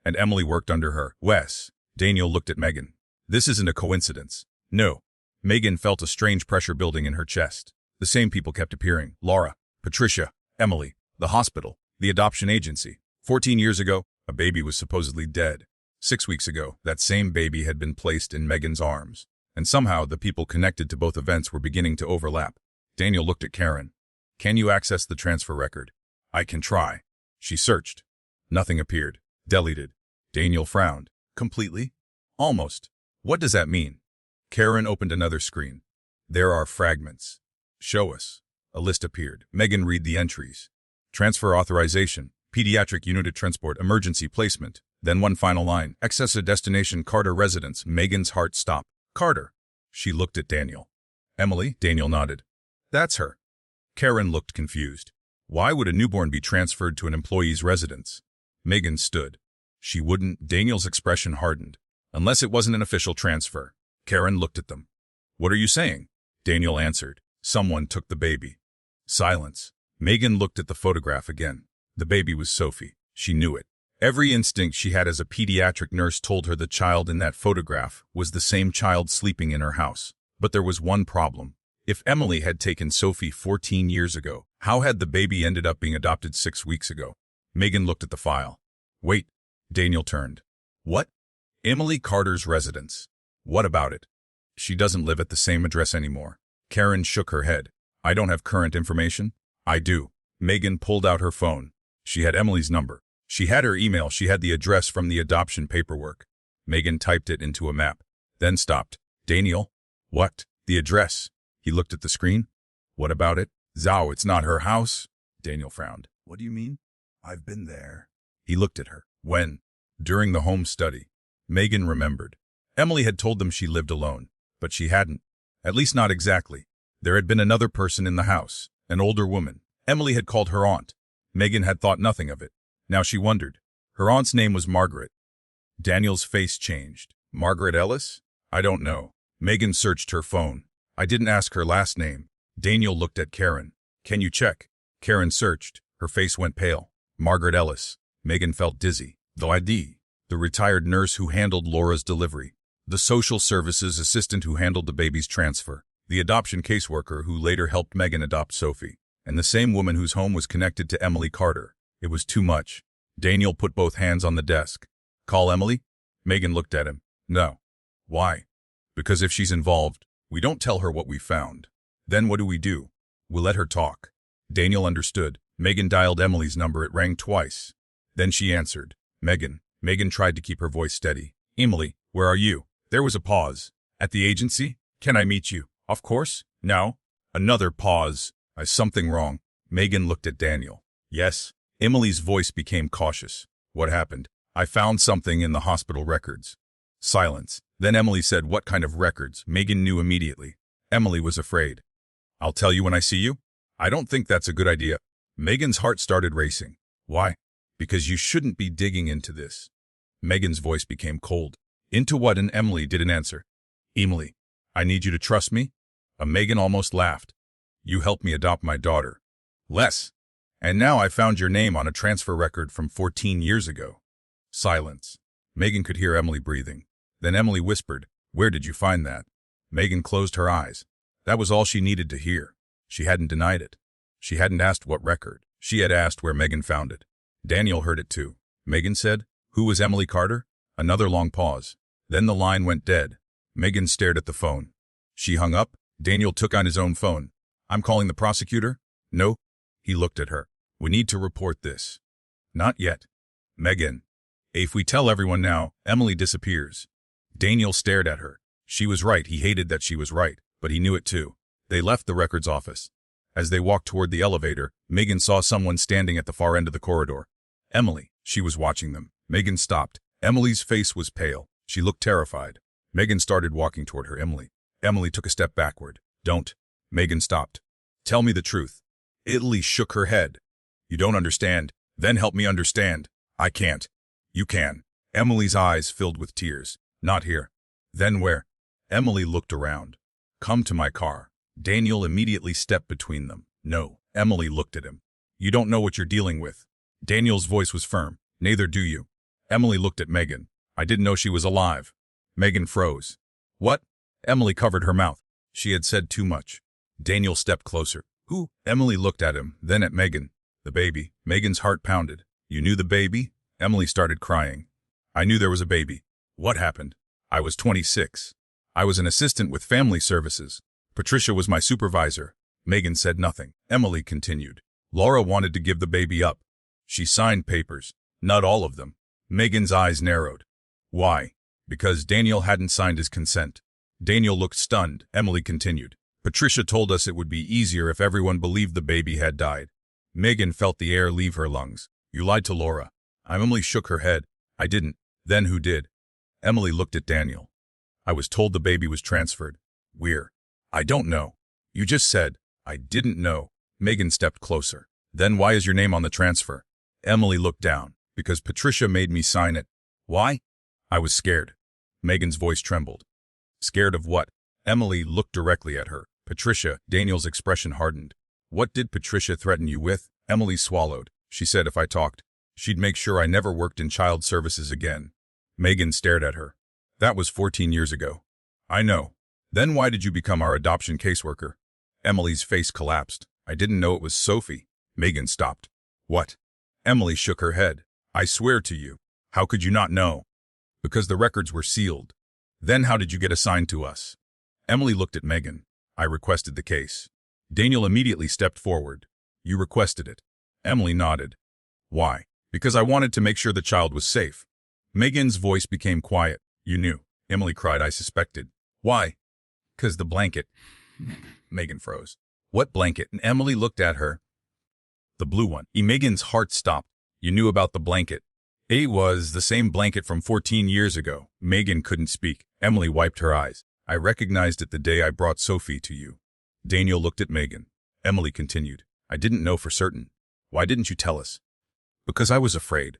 And Emily worked under her. Wes. Daniel looked at Megan. This isn't a coincidence. No. Megan felt a strange pressure building in her chest. The same people kept appearing. Laura, Patricia, Emily, the hospital, the adoption agency. 14 years ago, a baby was supposedly dead. 6 weeks ago, that same baby had been placed in Megan's arms. And somehow the people connected to both events were beginning to overlap. Daniel looked at Karen. Can you access the transfer record? I can try. She searched. Nothing appeared. Deleted. Daniel frowned. Completely? Almost. What does that mean? Karen opened another screen. There are fragments. Show us. A list appeared. Megan read the entries. Transfer authorization. Pediatric unit transport emergency placement. Then one final line. Access to destination Carter residence. Megan's heart stopped. Carter. She looked at Daniel. Emily? Daniel nodded. That's her. Karen looked confused. Why would a newborn be transferred to an employee's residence? Megan stood. She wouldn't. Daniel's expression hardened. Unless it wasn't an official transfer. Karen looked at them. What are you saying? Daniel answered. Someone took the baby. Silence. Megan looked at the photograph again. The baby was Sophie. She knew it. Every instinct she had as a pediatric nurse told her the child in that photograph was the same child sleeping in her house. But there was one problem. If Emily had taken Sophie 14 years ago, how had the baby ended up being adopted 6 weeks ago? Megan looked at the file. Wait. Daniel turned. What? Emily Carter's residence. What about it? She doesn't live at the same address anymore. Karen shook her head. I don't have current information. I do. Megan pulled out her phone. She had Emily's number. She had her email. She had the address from the adoption paperwork. Megan typed it into a map, then stopped. Daniel? What? The address. He looked at the screen. What about it? Zhao, it's not her house. Daniel frowned. What do you mean? I've been there. He looked at her. When? During the home study. Megan remembered. Emily had told them she lived alone, but she hadn't. At least not exactly. There had been another person in the house, an older woman. Emily had called her aunt. Megan had thought nothing of it. Now she wondered. Her aunt's name was Margaret. Daniel's face changed. Margaret Ellis? I don't know. Megan searched her phone. I didn't ask her last name. Daniel looked at Karen. Can you check? Karen searched. Her face went pale. Margaret Ellis. Megan felt dizzy. The ID. The retired nurse who handled Laura's delivery. The social services assistant who handled the baby's transfer. The adoption caseworker who later helped Megan adopt Sophie. And the same woman whose home was connected to Emily Carter. It was too much. Daniel put both hands on the desk. Call Emily? Megan looked at him. No. Why? Because if she's involved, we don't tell her what we found. Then what do? We'll let her talk. Daniel understood. Megan dialed Emily's number. It rang twice. Then she answered. Megan. Megan tried to keep her voice steady. Emily, where are you? There was a pause. At the agency? Can I meet you? Of course. Now? Another pause. Is something wrong? Megan looked at Daniel. Yes. Emily's voice became cautious. What happened? I found something in the hospital records. Silence. Then Emily said, what kind of records? Megan knew immediately. Emily was afraid. I'll tell you when I see you. I don't think that's a good idea. Megan's heart started racing. Why? Because you shouldn't be digging into this. Megan's voice became cold. Into what? And Emily didn't answer. Emily, I need you to trust me. Megan almost laughed. You helped me adopt my daughter. Les. And now I found your name on a transfer record from 14 years ago. Silence. Megan could hear Emily breathing. Then Emily whispered, where did you find that? Megan closed her eyes. That was all she needed to hear. She hadn't denied it. She hadn't asked what record. She had asked where Megan found it. Daniel heard it too. Megan said, who was Emily Carter? Another long pause. Then the line went dead. Megan stared at the phone. She hung up. Daniel took on his own phone. I'm calling the prosecutor? No. He looked at her. We need to report this. Not yet. Megan. If we tell everyone now, Emily disappears. Daniel stared at her. She was right. He hated that she was right, but he knew it too. They left the records office. As they walked toward the elevator, Megan saw someone standing at the far end of the corridor. Emily. She was watching them. Megan stopped. Emily's face was pale. She looked terrified. Megan started walking toward her. Emily took a step backward. Don't. Megan stopped. Tell me the truth. Emily shook her head. You don't understand. Then help me understand. I can't. You can. Emily's eyes filled with tears. Not here. Then where? Emily looked around. Come to my car. Daniel immediately stepped between them. No. Emily looked at him. You don't know what you're dealing with. Daniel's voice was firm. Neither do you. Emily looked at Megan. I didn't know she was alive. Megan froze. What? Emily covered her mouth. She had said too much. Daniel stepped closer. Who? Emily looked at him, then at Megan. The baby. Megan's heart pounded. You knew the baby? Emily started crying. I knew there was a baby. What happened? I was 26. I was an assistant with family services. Patricia was my supervisor. Megan said nothing. Emily continued. Laura wanted to give the baby up. She signed papers. Not all of them. Megan's eyes narrowed. Why? Because Daniel hadn't signed his consent. Daniel looked stunned. Emily continued. Patricia told us it would be easier if everyone believed the baby had died. Megan felt the air leave her lungs. You lied to Laura. Emily shook her head. I didn't. Then who did? Emily looked at Daniel. I was told the baby was transferred. Where? I don't know. You just said. I didn't know. Megan stepped closer. Then why is your name on the transfer? Emily looked down. Because Patricia made me sign it. Why? I was scared. Megan's voice trembled. Scared of what? Emily looked directly at her. Patricia. Daniel's expression hardened. What did Patricia threaten you with? Emily swallowed. She said if I talked, she'd make sure I never worked in child services again. Megan stared at her. That was 14 years ago. I know. Then why did you become our adoption caseworker? Emily's face collapsed. I didn't know it was Sophie. Megan stopped. What? Emily shook her head. I swear to you. How could you not know? Because the records were sealed. Then how did you get assigned to us? Emily looked at Megan. I requested the case. Daniel immediately stepped forward. You requested it. Emily nodded. Why? Because I wanted to make sure the child was safe. Megan's voice became quiet. You knew. Emily cried. I suspected. Why? 'Cause the blanket. Megan froze. What blanket? And Emily looked at her. The blue one. Megan's heart stopped. You knew about the blanket. It was the same blanket from 14 years ago. Megan couldn't speak. Emily wiped her eyes. I recognized it the day I brought Sophie to you. Daniel looked at Megan. Emily continued. I didn't know for certain. Why didn't you tell us? Because I was afraid.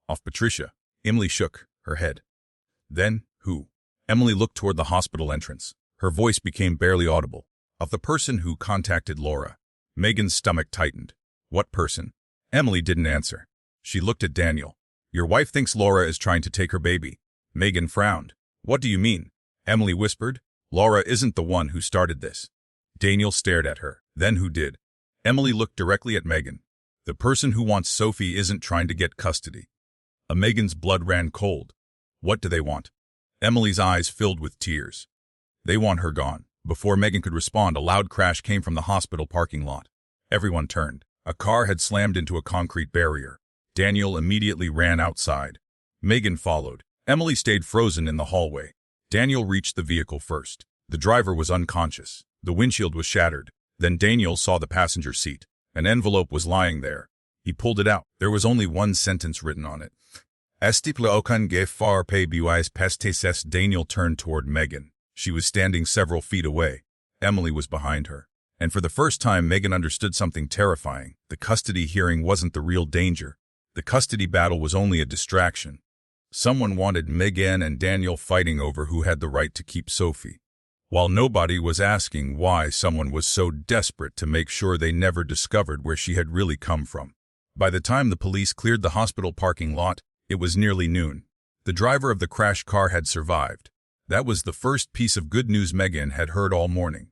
Of Patricia. Emily shook her head. Then, who? Emily looked toward the hospital entrance. Her voice became barely audible. Of the person who contacted Laura. Megan's stomach tightened. What person? Emily didn't answer. She looked at Daniel. Your wife thinks Laura is trying to take her baby. Megan frowned. What do you mean? Emily whispered. Laura isn't the one who started this. Daniel stared at her. Then who did? Emily looked directly at Megan. The person who wants Sophie isn't trying to get custody. Megan's blood ran cold. What do they want? Emily's eyes filled with tears. They want her gone. Before Megan could respond, a loud crash came from the hospital parking lot. Everyone turned. A car had slammed into a concrete barrier. Daniel immediately ran outside. Megan followed. Emily stayed frozen in the hallway. Daniel reached the vehicle first. The driver was unconscious. The windshield was shattered. Then Daniel saw the passenger seat. An envelope was lying there. He pulled it out. There was only one sentence written on it. Estiple okan ge far pe buis pestes. Daniel turned toward Megan. She was standing several feet away. Emily was behind her. And for the first time, Megan understood something terrifying. The custody hearing wasn't the real danger. The custody battle was only a distraction. Someone wanted Megan and Daniel fighting over who had the right to keep Sophie, while nobody was asking why someone was so desperate to make sure they never discovered where she had really come from. By the time the police cleared the hospital parking lot, it was nearly noon. The driver of the crashed car had survived. That was the first piece of good news Megan had heard all morning.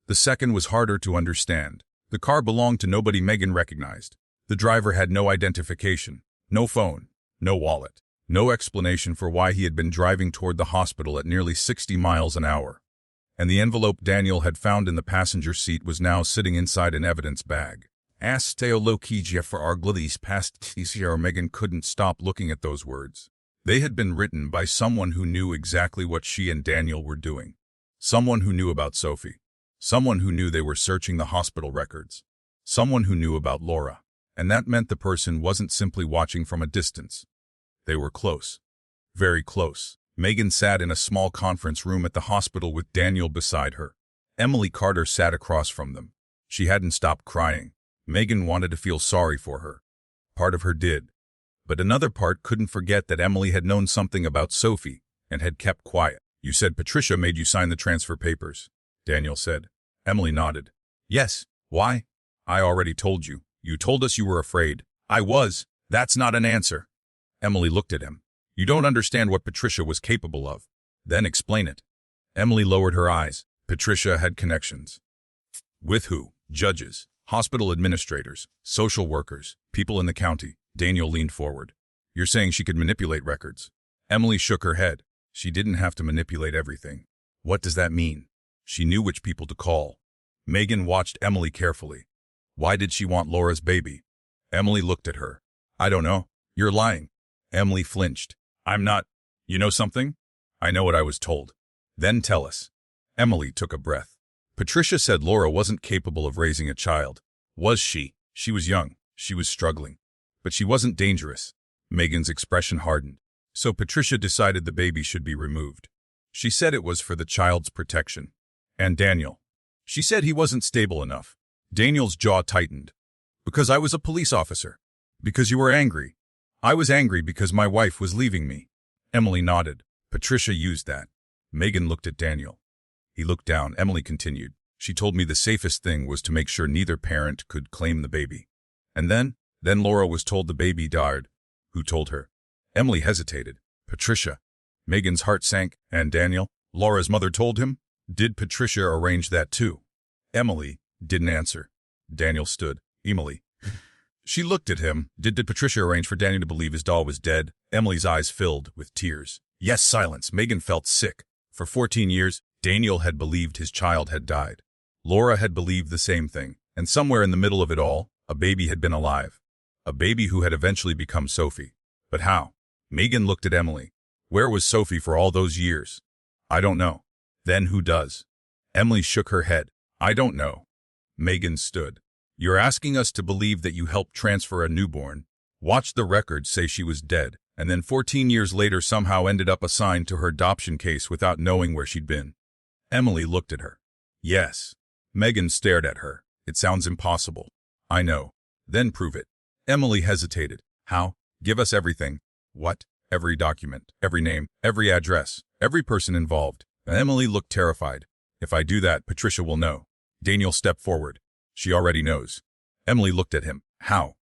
The second was harder to understand. The car belonged to nobody Megan recognized. The driver had no identification, no phone, no wallet, no explanation for why he had been driving toward the hospital at nearly 60 miles an hour. And the envelope Daniel had found in the passenger seat was now sitting inside an evidence bag. Asteolokija for Arglithis past TCR. Megan couldn't stop looking at those words. They had been written by someone who knew exactly what she and Daniel were doing. Someone who knew about Sophie. Someone who knew they were searching the hospital records. Someone who knew about Laura. And that meant the person wasn't simply watching from a distance. They were close. Very close. Megan sat in a small conference room at the hospital with Daniel beside her. Emily Carter sat across from them. She hadn't stopped crying. Megan wanted to feel sorry for her. Part of her did. But another part couldn't forget that Emily had known something about Sophie and had kept quiet. You said Patricia made you sign the transfer papers, Daniel said. Emily nodded. Yes. Why? I already told you. You told us you were afraid. I was. That's not an answer. Emily looked at him. You don't understand what Patricia was capable of. Then explain it. Emily lowered her eyes. Patricia had connections. With who? Judges, hospital administrators, social workers, people in the county. Daniel leaned forward. You're saying she could manipulate records? Emily shook her head. She didn't have to manipulate everything. What does that mean? She knew which people to call. Megan watched Emily carefully. Why did she want Laura's baby? Emily looked at her. I don't know. You're lying. Emily flinched. I'm not. You know something? I know what I was told. Then tell us. Emily took a breath. Patricia said Laura wasn't capable of raising a child. Was she? She was young. She was struggling. But she wasn't dangerous. Megan's expression hardened. So Patricia decided the baby should be removed. She said it was for the child's protection. And Daniel. She said he wasn't stable enough. Daniel's jaw tightened. Because I was a police officer. Because you were angry. I was angry because my wife was leaving me. Emily nodded. Patricia used that. Megan looked at Daniel. He looked down. Emily continued. She told me the safest thing was to make sure neither parent could claim the baby. And then Laura was told the baby died. Who told her? Emily hesitated. Patricia. Megan's heart sank. And Daniel? Laura's mother told him? Did Patricia arrange that too? Emily didn't answer. Daniel stood. Emily. She looked at him. Did Patricia arrange for Daniel to believe his doll was dead? Emily's eyes filled with tears. Yes, silence. Megan felt sick. For 14 years, Daniel had believed his child had died. Laura had believed the same thing. And somewhere in the middle of it all, a baby had been alive. A baby who had eventually become Sophie. But how? Megan looked at Emily. Where was Sophie for all those years? I don't know. Then who does? Emily shook her head. I don't know. Megan stood. You're asking us to believe that you helped transfer a newborn, watched the records say she was dead, and then 14 years later somehow ended up assigned to her adoption case without knowing where she'd been. Emily looked at her. Yes. Megan stared at her. It sounds impossible. I know. Then prove it. Emily hesitated. How? Give us everything. What? Every document, every name, every address, every person involved. Emily looked terrified. If I do that, Patricia will know. Daniel stepped forward. She already knows. Emily looked at him. How?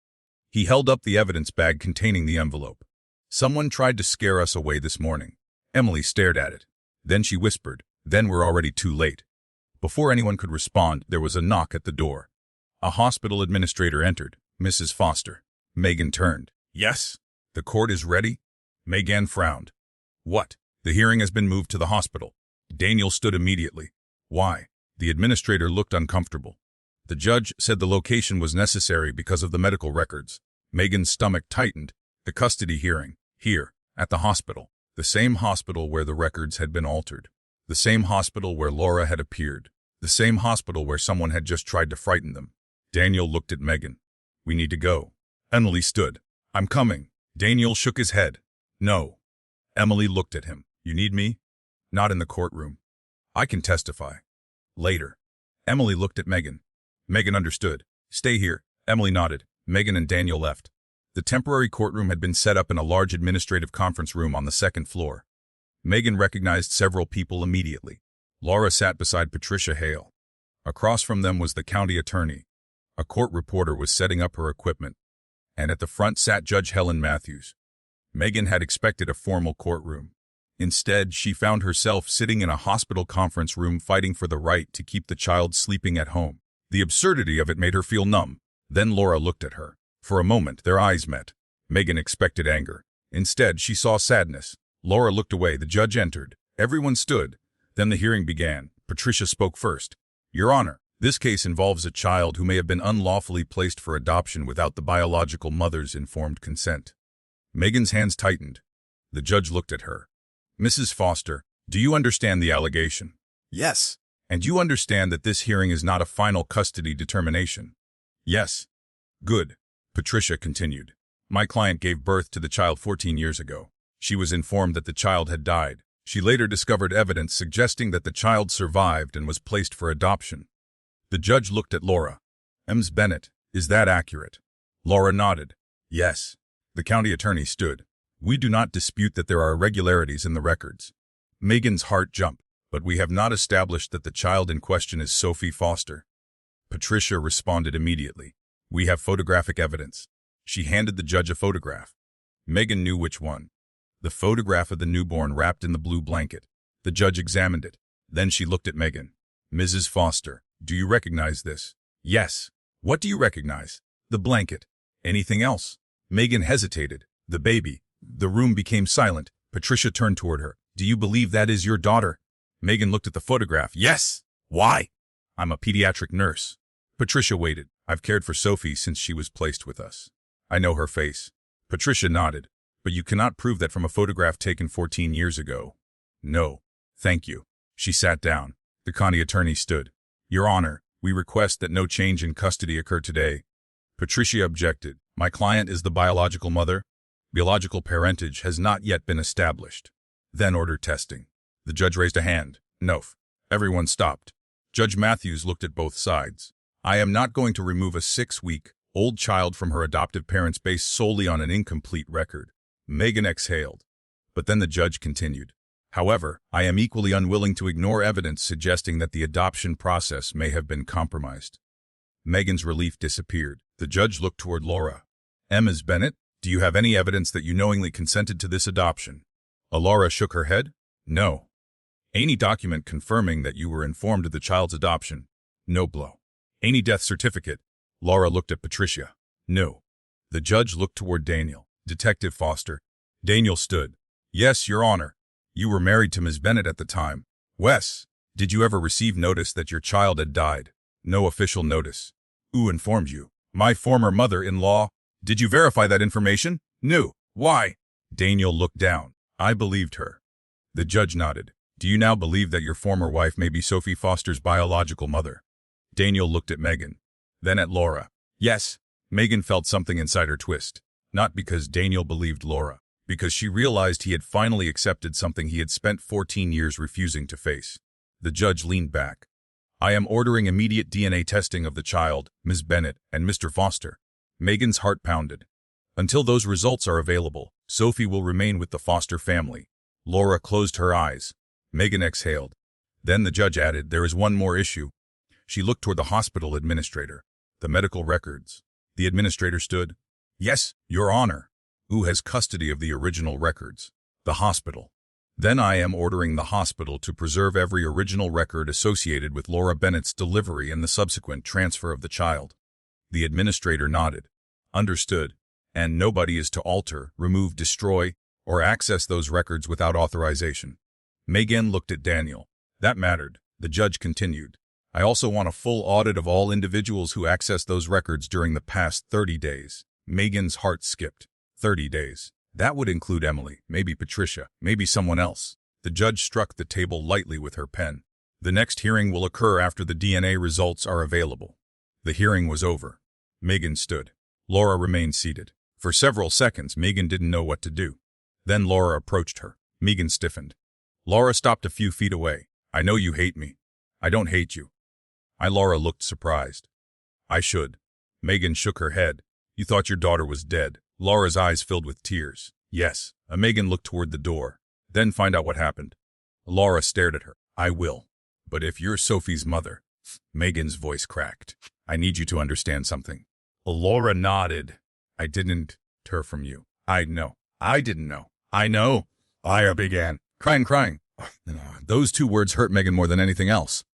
He held up the evidence bag containing the envelope. Someone tried to scare us away this morning. Emily stared at it. Then she whispered, "Then we're already too late." Before anyone could respond, there was a knock at the door. A hospital administrator entered. "Mrs. Foster." Megan turned. "Yes." "The court is ready?" Megan frowned. "What?" "The hearing has been moved to the hospital." Daniel stood immediately. "Why?" The administrator looked uncomfortable. "The judge said the location was necessary because of the medical records." Megan's stomach tightened. "The custody hearing. Here, at the hospital. The same hospital where the records had been altered. The same hospital where Laura had appeared. The same hospital where someone had just tried to frighten them." Daniel looked at Megan. "We need to go." Emily stood. "I'm coming." Daniel shook his head. "No." Emily looked at him. "You need me?" "Not in the courtroom. I can testify. Later." Emily looked at Megan. Megan understood. "Stay here." Emily nodded. Megan and Daniel left. The temporary courtroom had been set up in a large administrative conference room on the second floor. Megan recognized several people immediately. Laura sat beside Patricia Hale. Across from them was the county attorney. A court reporter was setting up her equipment. And at the front sat Judge Helen Matthews. Megan had expected a formal courtroom. Instead, she found herself sitting in a hospital conference room fighting for the right to keep the child sleeping at home. The absurdity of it made her feel numb. Then Laura looked at her. For a moment, their eyes met. Megan expected anger. Instead, she saw sadness. Laura looked away. The judge entered. Everyone stood. Then the hearing began. Patricia spoke first. "Your Honor, this case involves a child who may have been unlawfully placed for adoption without the biological mother's informed consent." Megan's hands tightened. The judge looked at her. "Mrs. Foster, do you understand the allegation?" Yes. "And you understand that this hearing is not a final custody determination?" "Yes." "Good." Patricia continued. "My client gave birth to the child 14 years ago. She was informed that the child had died. She later discovered evidence suggesting that the child survived and was placed for adoption." The judge looked at Laura. "Ms. Bennett, is that accurate?" Laura nodded. "Yes." The county attorney stood. "We do not dispute that there are irregularities in the records." Megan's heart jumped. "But we have not established that the child in question is Sophie Foster." Patricia responded immediately. "We have photographic evidence." She handed the judge a photograph. Megan knew which one. The photograph of the newborn wrapped in the blue blanket. The judge examined it. Then she looked at Megan. "Mrs. Foster, do you recognize this?" "Yes." "What do you recognize?" "The blanket." "Anything else?" Megan hesitated. "The baby." The room became silent. Patricia turned toward her. "Do you believe that is your daughter?" Megan looked at the photograph. "Yes." "Why?" "I'm a pediatric nurse." Patricia waited. "I've cared for Sophie since she was placed with us. I know her face." Patricia nodded. "But you cannot prove that from a photograph taken 14 years ago." "No." "Thank you." She sat down. The county attorney stood. "Your Honor, we request that no change in custody occur today." Patricia objected. "My client is the biological mother. Biological parentage has not yet been established." Then ordered testing. The judge raised a hand. "No." Everyone stopped. Judge Matthews looked at both sides. "I am not going to remove a 6-week-old child from her adoptive parents based solely on an incomplete record." Megan exhaled. But then the judge continued. "However, I am equally unwilling to ignore evidence suggesting that the adoption process may have been compromised." Megan's relief disappeared. The judge looked toward Laura. "Ms. Bennett, do you have any evidence that you knowingly consented to this adoption?" Laura shook her head. "No." "Any document confirming that you were informed of the child's adoption?" "No." Blow. "Any death certificate?" Laura looked at Patricia. "No." The judge looked toward Daniel. "Detective Foster." Daniel stood. "Yes, Your Honor. You were married to Ms. Bennett at the time." "Wes, did you ever receive notice that your child had died?" "No official notice." "Who informed you?" "My former mother-in-law." "Did you verify that information?" "No." "Why?" Daniel looked down. "I believed her." The judge nodded. "Do you now believe that your former wife may be Sophie Foster's biological mother?" Daniel looked at Megan. Then at Laura. "Yes." Megan felt something inside her twist. Not because Daniel believed Laura. Because she realized he had finally accepted something he had spent 14 years refusing to face. The judge leaned back. "I am ordering immediate DNA testing of the child, Ms. Bennett, and Mr. Foster." Megan's heart pounded. "Until those results are available, Sophie will remain with the Foster family." Laura closed her eyes. Megan exhaled. Then the judge added, "There is one more issue." She looked toward the hospital administrator. "The medical records." The administrator stood. Yes, Your Honor. Who has custody of the original records? The hospital. Then I am ordering the hospital to preserve every original record associated with Laura Bennett's delivery and the subsequent transfer of the child. The administrator nodded. Understood. And nobody is to alter, remove, destroy, or access those records without authorization. Megan looked at Daniel. That mattered. The judge continued. I also want a full audit of all individuals who accessed those records during the past 30 days. Megan's heart skipped. 30 days. That would include Emily, maybe Patricia, maybe someone else. The judge struck the table lightly with her pen. The next hearing will occur after the DNA results are available. The hearing was over. Megan stood. Laura remained seated. For several seconds, Megan didn't know what to do. Then Laura approached her. Megan stiffened. Laura stopped a few feet away. I know you hate me. I don't hate you. Laura looked surprised. I should. Megan shook her head. You thought your daughter was dead. Laura's eyes filled with tears. Yes. Megan looked toward the door. Then find out what happened. Laura stared at her. I will. But if you're Sophie's mother... Megan's voice cracked. I need you to understand something. Laura nodded. I didn't hear from you. I know. I didn't know. I know. I began crying. Those two words hurt Megan more than anything else.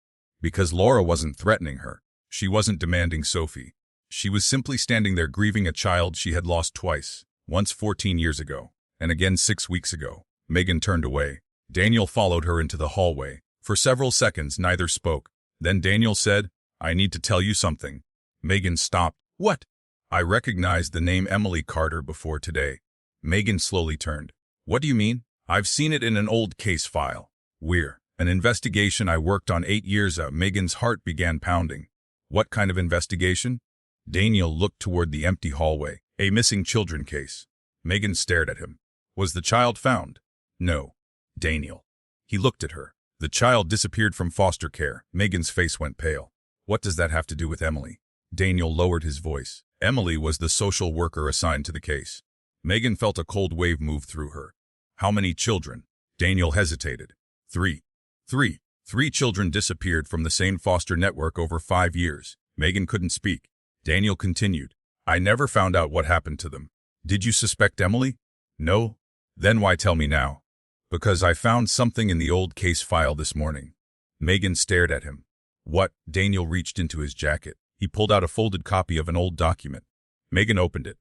Because Laura wasn't threatening her. She wasn't demanding Sophie. She was simply standing there grieving a child she had lost twice. Once 14 years ago, and again 6 weeks ago. Megan turned away. Daniel followed her into the hallway. For several seconds, neither spoke. Then Daniel said, I need to tell you something. Megan stopped. What? I recognized the name Emily Carter before today. Megan slowly turned. What do you mean? I've seen it in an old case file. We're an investigation I worked on 8 years ago. Megan's heart began pounding. What kind of investigation? Daniel looked toward the empty hallway. A missing children case. Megan stared at him. Was the child found? No. Daniel. He looked at her. The child disappeared from foster care. Megan's face went pale. What does that have to do with Emily? Daniel lowered his voice. Emily was the social worker assigned to the case. Megan felt a cold wave move through her. How many children? Daniel hesitated. 3. 3. 3 children disappeared from the same foster network over 5 years. Megan couldn't speak. Daniel continued. I never found out what happened to them. Did you suspect Emily? No. Then why tell me now? Because I found something in the old case file this morning. Megan stared at him. What? Daniel reached into his jacket. He pulled out a folded copy of an old document. Megan opened it.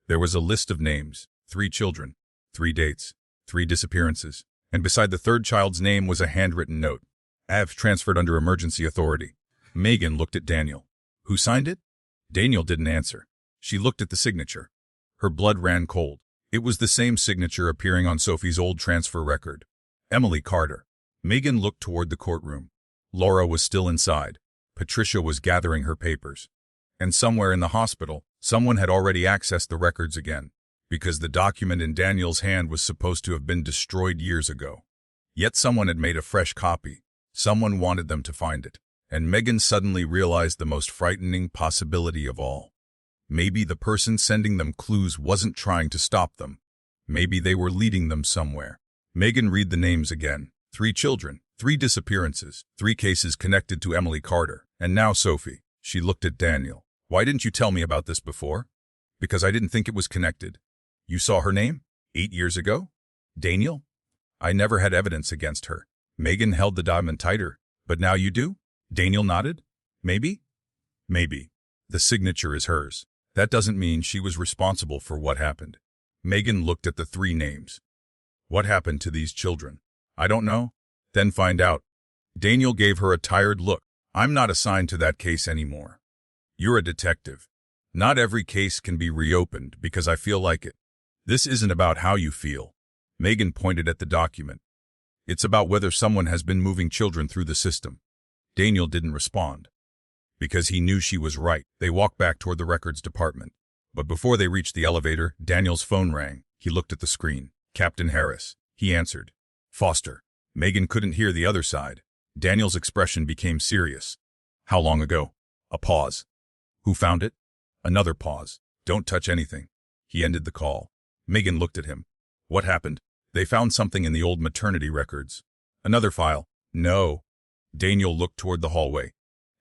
There was a list of names, 3 children, 3 dates, 3 disappearances, and beside the third child's name was a handwritten note. Av transferred under emergency authority. Megan looked at Daniel. Who signed it? Daniel didn't answer. She looked at the signature. Her blood ran cold. It was the same signature appearing on Sophie's old transfer record. Emily Carter. Megan looked toward the courtroom. Laura was still inside. Patricia was gathering her papers. And somewhere in the hospital, someone had already accessed the records again, because the document in Daniel's hand was supposed to have been destroyed years ago. Yet someone had made a fresh copy. Someone wanted them to find it. And Megan suddenly realized the most frightening possibility of all. Maybe the person sending them clues wasn't trying to stop them. Maybe they were leading them somewhere. Megan read the names again. 3 children, 3 disappearances, 3 cases connected to Emily Carter, and now Sophie. She looked at Daniel. Why didn't you tell me about this before? Because I didn't think it was connected. You saw her name? 8 years ago? Daniel? I never had evidence against her. Megan held the document tighter. But now you do? Daniel nodded. Maybe? Maybe. The signature is hers. That doesn't mean she was responsible for what happened. Megan looked at the 3 names. What happened to these children? I don't know. Then find out. Daniel gave her a tired look. I'm not assigned to that case anymore. You're a detective. Not every case can be reopened because I feel like it. This isn't about how you feel. Megan pointed at the document. It's about whether someone has been moving children through the system. Daniel didn't respond. Because he knew she was right, they walked back toward the records department. But before they reached the elevator, Daniel's phone rang. He looked at the screen. Captain Harris. He answered. Foster. Megan couldn't hear the other side. Daniel's expression became serious. How long ago? A pause. Who found it? Another pause. Don't touch anything. He ended the call. Megan looked at him. What happened? They found something in the old maternity records. Another file. No. Daniel looked toward the hallway.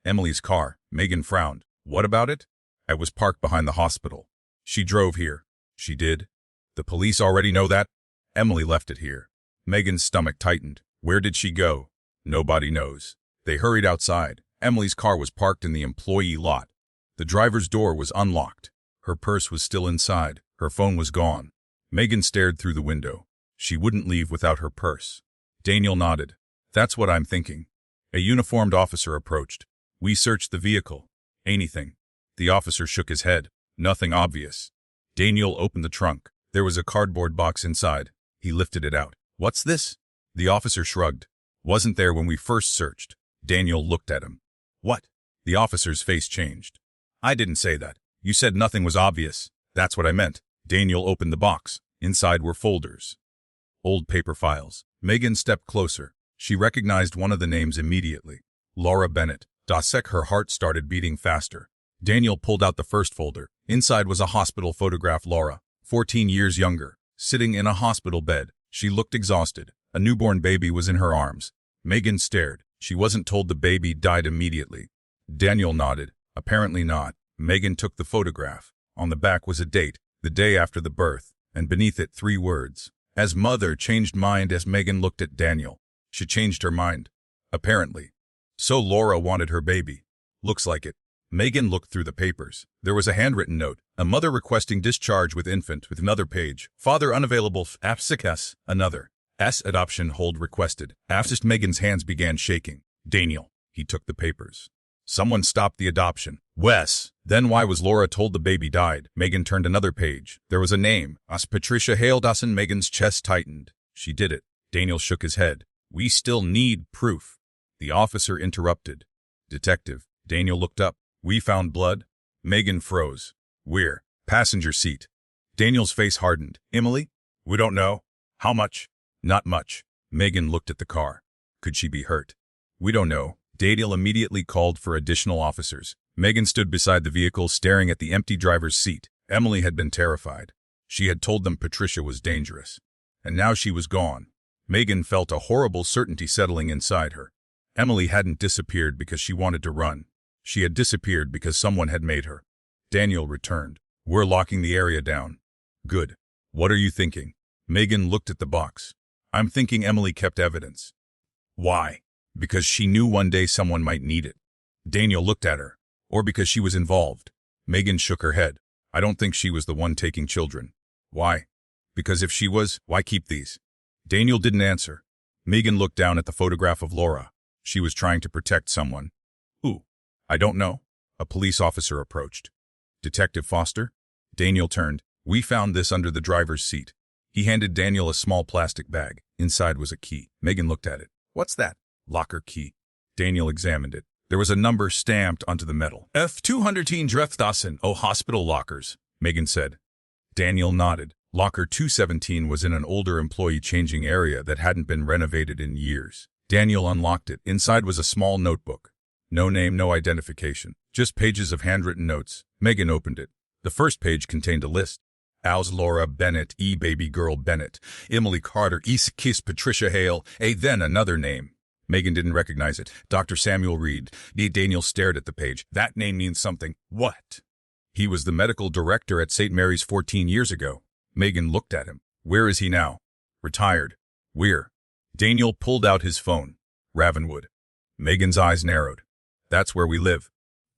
Emily's car. Megan frowned. What about it? I was parked behind the hospital. She drove here. She did. The police already know that? Emily left it here. Megan's stomach tightened. Where did she go? Nobody knows. They hurried outside. Emily's car was parked in the employee lot. The driver's door was unlocked. Her purse was still inside. Her phone was gone. Megan stared through the window. She wouldn't leave without her purse. Daniel nodded. That's what I'm thinking. A uniformed officer approached. We searched the vehicle. Anything? The officer shook his head. Nothing obvious. Daniel opened the trunk. There was a cardboard box inside. He lifted it out. What's this? The officer shrugged. Wasn't there when we first searched. Daniel looked at him. What? The officer's face changed. I didn't say that. You said nothing was obvious. That's what I meant. Daniel opened the box. Inside were folders. Old paper files. Megan stepped closer. She recognized one of the names immediately. Laura Bennett. Her heart started beating faster. Daniel pulled out the first folder. Inside was a hospital photograph. Laura, 14 years younger, sitting in a hospital bed. She looked exhausted. A newborn baby was in her arms. Megan stared. She wasn't told the baby died immediately. Daniel nodded. Apparently not. Megan took the photograph. On the back was a date, the day after the birth, and beneath it 3 words. As mother changed mind. As Megan looked at Daniel, she changed her mind. Apparently. So Laura wanted her baby. Looks like it. Megan looked through the papers. There was a handwritten note. A mother requesting discharge with infant. With another page. Father unavailable. Afsikas. Another. Adoption hold requested. After Megan's hands began shaking. Daniel. He took the papers. Someone stopped the adoption. Wes. Then why was Laura told the baby died? Megan turned another page. There was a name. Patricia Hale Dawson. Megan's chest tightened. She did it. Daniel shook his head. We still need proof. The officer interrupted. Detective. Daniel looked up. We found blood. Megan froze. We're. Passenger seat. Daniel's face hardened. Emily? We don't know. How much? Not much. Megan looked at the car. Could she be hurt? We don't know. Daniel immediately called for additional officers. Megan stood beside the vehicle staring at the empty driver's seat. Emily had been terrified. She had told them Patricia was dangerous. And now she was gone. Megan felt a horrible certainty settling inside her. Emily hadn't disappeared because she wanted to run. She had disappeared because someone had made her. Daniel returned. We're locking the area down. Good. What are you thinking? Megan looked at the box. I'm thinking Emily kept evidence. Why? Because she knew one day someone might need it. Daniel looked at her. Or because she was involved. Megan shook her head. I don't think she was the one taking children. Why? Because if she was, why keep these? Daniel didn't answer. Megan looked down at the photograph of Laura. She was trying to protect someone. Who? I don't know. A police officer approached. Detective Foster? Daniel turned. We found this under the driver's seat. He handed Daniel a small plastic bag. Inside was a key. Megan looked at it. What's that? Locker key. Daniel examined it. There was a number stamped onto the metal. F213 Dreftassen, hospital lockers, Megan said. Daniel nodded. Locker 217 was in an older employee changing area that hadn't been renovated in years. Daniel unlocked it. Inside was a small notebook. No name, no identification. Just pages of handwritten notes. Megan opened it. The first page contained a list. Al's Laura Bennett, baby girl Bennett, Emily Carter, Kiss Patricia Hale, then another name. Megan didn't recognize it. Dr. Samuel Reed. Daniel stared at the page. That name means something. What? He was the medical director at St. Mary's 14 years ago. Megan looked at him. Where is he now? Retired. Where? Daniel pulled out his phone. Ravenwood. Megan's eyes narrowed. That's where we live.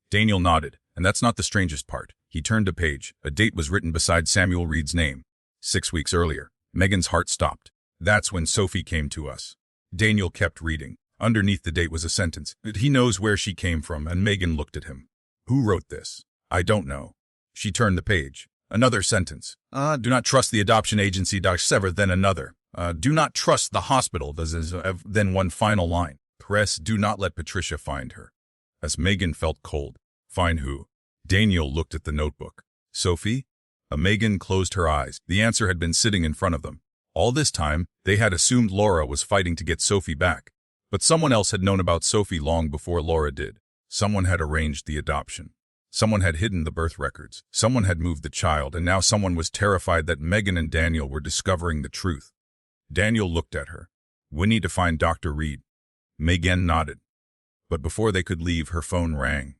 Daniel nodded, and that's not the strangest part. He turned a page. A date was written beside Samuel Reed's name. 6 weeks earlier. Megan's heart stopped. That's when Sophie came to us. Daniel kept reading. Underneath the date was a sentence. He knows where she came from, and Megan looked at him. Who wrote this? I don't know. She turned the page. Another sentence. Do not trust the adoption agency. Sever. Then another. Do not trust the hospital. Then one final line. Press. Do not let Patricia find her. As Megan felt cold. Find who? Daniel looked at the notebook. Sophie? Megan closed her eyes. The answer had been sitting in front of them. All this time, they had assumed Laura was fighting to get Sophie back. But someone else had known about Sophie long before Laura did. Someone had arranged the adoption. Someone had hidden the birth records. Someone had moved the child, and now someone was terrified that Megan and Daniel were discovering the truth. Daniel looked at her. We need to find Dr. Reed. Megan nodded. But before they could leave, her phone rang.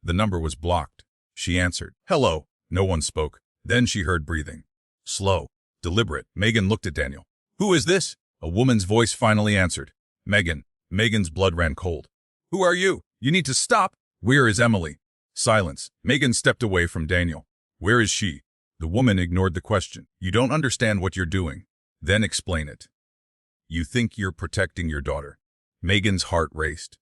The number was blocked. She answered. Hello. No one spoke. Then she heard breathing. Slow, deliberate. Megan looked at Daniel. "Who is this?" A woman's voice finally answered. "Megan." Megan's blood ran cold. "Who are you? You need to stop." "Where is Emily?" Silence. Megan stepped away from Daniel. "Where is she?" The woman ignored the question. "You don't understand what you're doing." "Then explain it." "You think you're protecting your daughter." Megan's heart raced.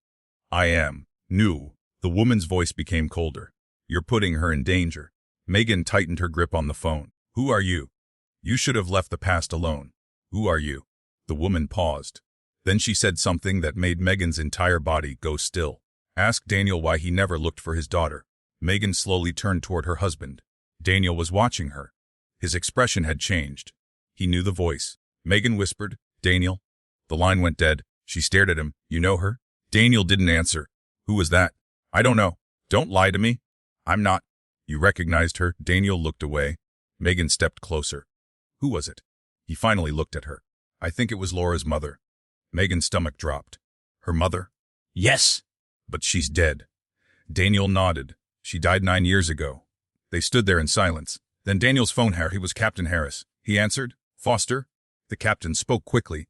"I am." "No." The woman's voice became colder. "You're putting her in danger." Megan tightened her grip on the phone. "Who are you?" "You should have left the past alone." "Who are you?" The woman paused. Then she said something that made Megan's entire body go still. "Ask Daniel why he never looked for his daughter." Megan slowly turned toward her husband. Daniel was watching her. His expression had changed. He knew the voice. Megan whispered, "Daniel." The line went dead. She stared at him. "You know her?" Daniel didn't answer. "Who was that?" "I don't know." "Don't lie to me." "I'm not." "You recognized her?" Daniel looked away. Megan stepped closer. "Who was it?" He finally looked at her. "I think it was Laura's mother." Megan's stomach dropped. "Her mother?" Yes. "But she's dead." Daniel nodded. "She died 9 years ago." They stood there in silence. Then Daniel's phone rang. He was Captain Harris. He answered. "Foster?" The captain spoke quickly.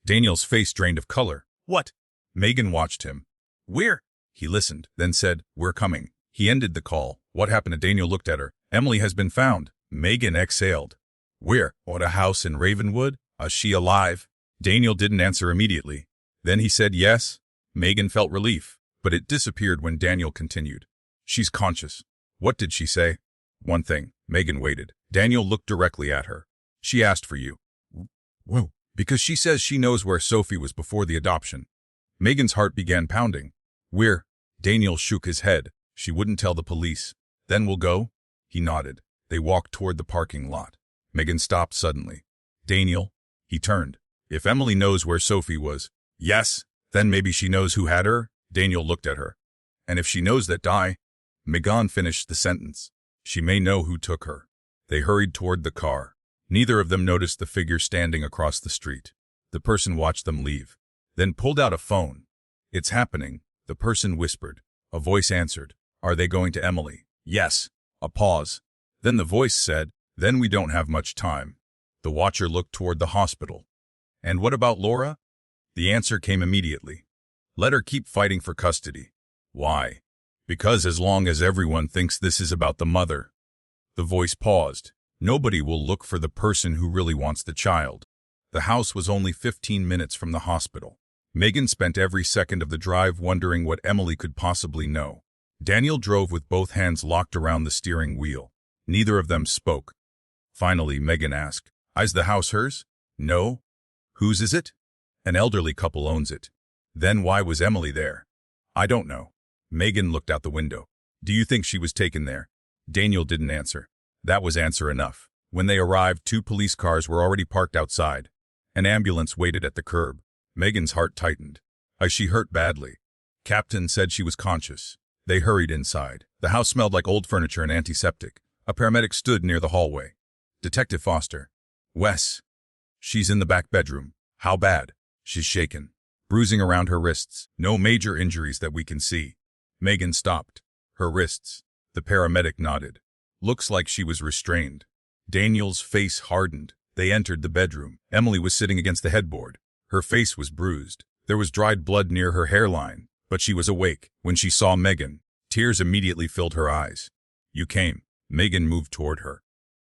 Daniel's face drained of color. "What?" Megan watched him. "Where?" He listened, then said, "We're coming." He ended the call. "What happened?" Daniel looked at her. "Emily has been found." Megan exhaled. "Where?" "At a house in Ravenwood." "Is she alive?" Daniel didn't answer immediately. Then he said yes. Megan felt relief, but it disappeared when Daniel continued. "She's conscious." "What did she say?" "One thing." Megan waited. Daniel looked directly at her. "She asked for you." "Whoa." "Because she says she knows where Sophie was before the adoption." Megan's heart began pounding. "Where?" Daniel shook his head. "She wouldn't tell the police." "Then we'll go?" He nodded. They walked toward the parking lot. Megan stopped suddenly. "Daniel." He turned. "If Emily knows where Sophie was." "Yes." "Then maybe she knows who had her?" Daniel looked at her. "And if she knows that Megan finished the sentence. "She may know who took her." They hurried toward the car. Neither of them noticed the figure standing across the street. The person watched them leave, then pulled out a phone. "It's happening," the person whispered. A voice answered. "Are they going to Emily?" "Yes." A pause. Then the voice said, "Then we don't have much time." The watcher looked toward the hospital. "And what about Laura?" The answer came immediately. "Let her keep fighting for custody." "Why?" "Because as long as everyone thinks this is about the mother." The voice paused. "Nobody will look for the person who really wants the child." The house was only 15 minutes from the hospital. Megan spent every second of the drive wondering what Emily could possibly know. Daniel drove with both hands locked around the steering wheel. Neither of them spoke. Finally, Megan asked, "Is the house hers?" "No." "Whose is it?" "An elderly couple owns it." "Then why was Emily there?" "I don't know." Megan looked out the window. "Do you think she was taken there?" Daniel didn't answer. That was answer enough. When they arrived, 2 police cars were already parked outside. An ambulance waited at the curb. Megan's heart tightened. "Is she hurt badly?" Captain said she was conscious. They hurried inside. The house smelled like old furniture and antiseptic. A paramedic stood near the hallway. "Detective Foster." "Wes." "She's in the back bedroom." "How bad?" "She's shaken. Bruising around her wrists. No major injuries that we can see." Megan stopped. "Her wrists." The paramedic nodded. "Looks like she was restrained." Daniel's face hardened. They entered the bedroom. Emily was sitting against the headboard. Her face was bruised. There was dried blood near her hairline, but she was awake. When she saw Megan, tears immediately filled her eyes. "You came." Megan moved toward her.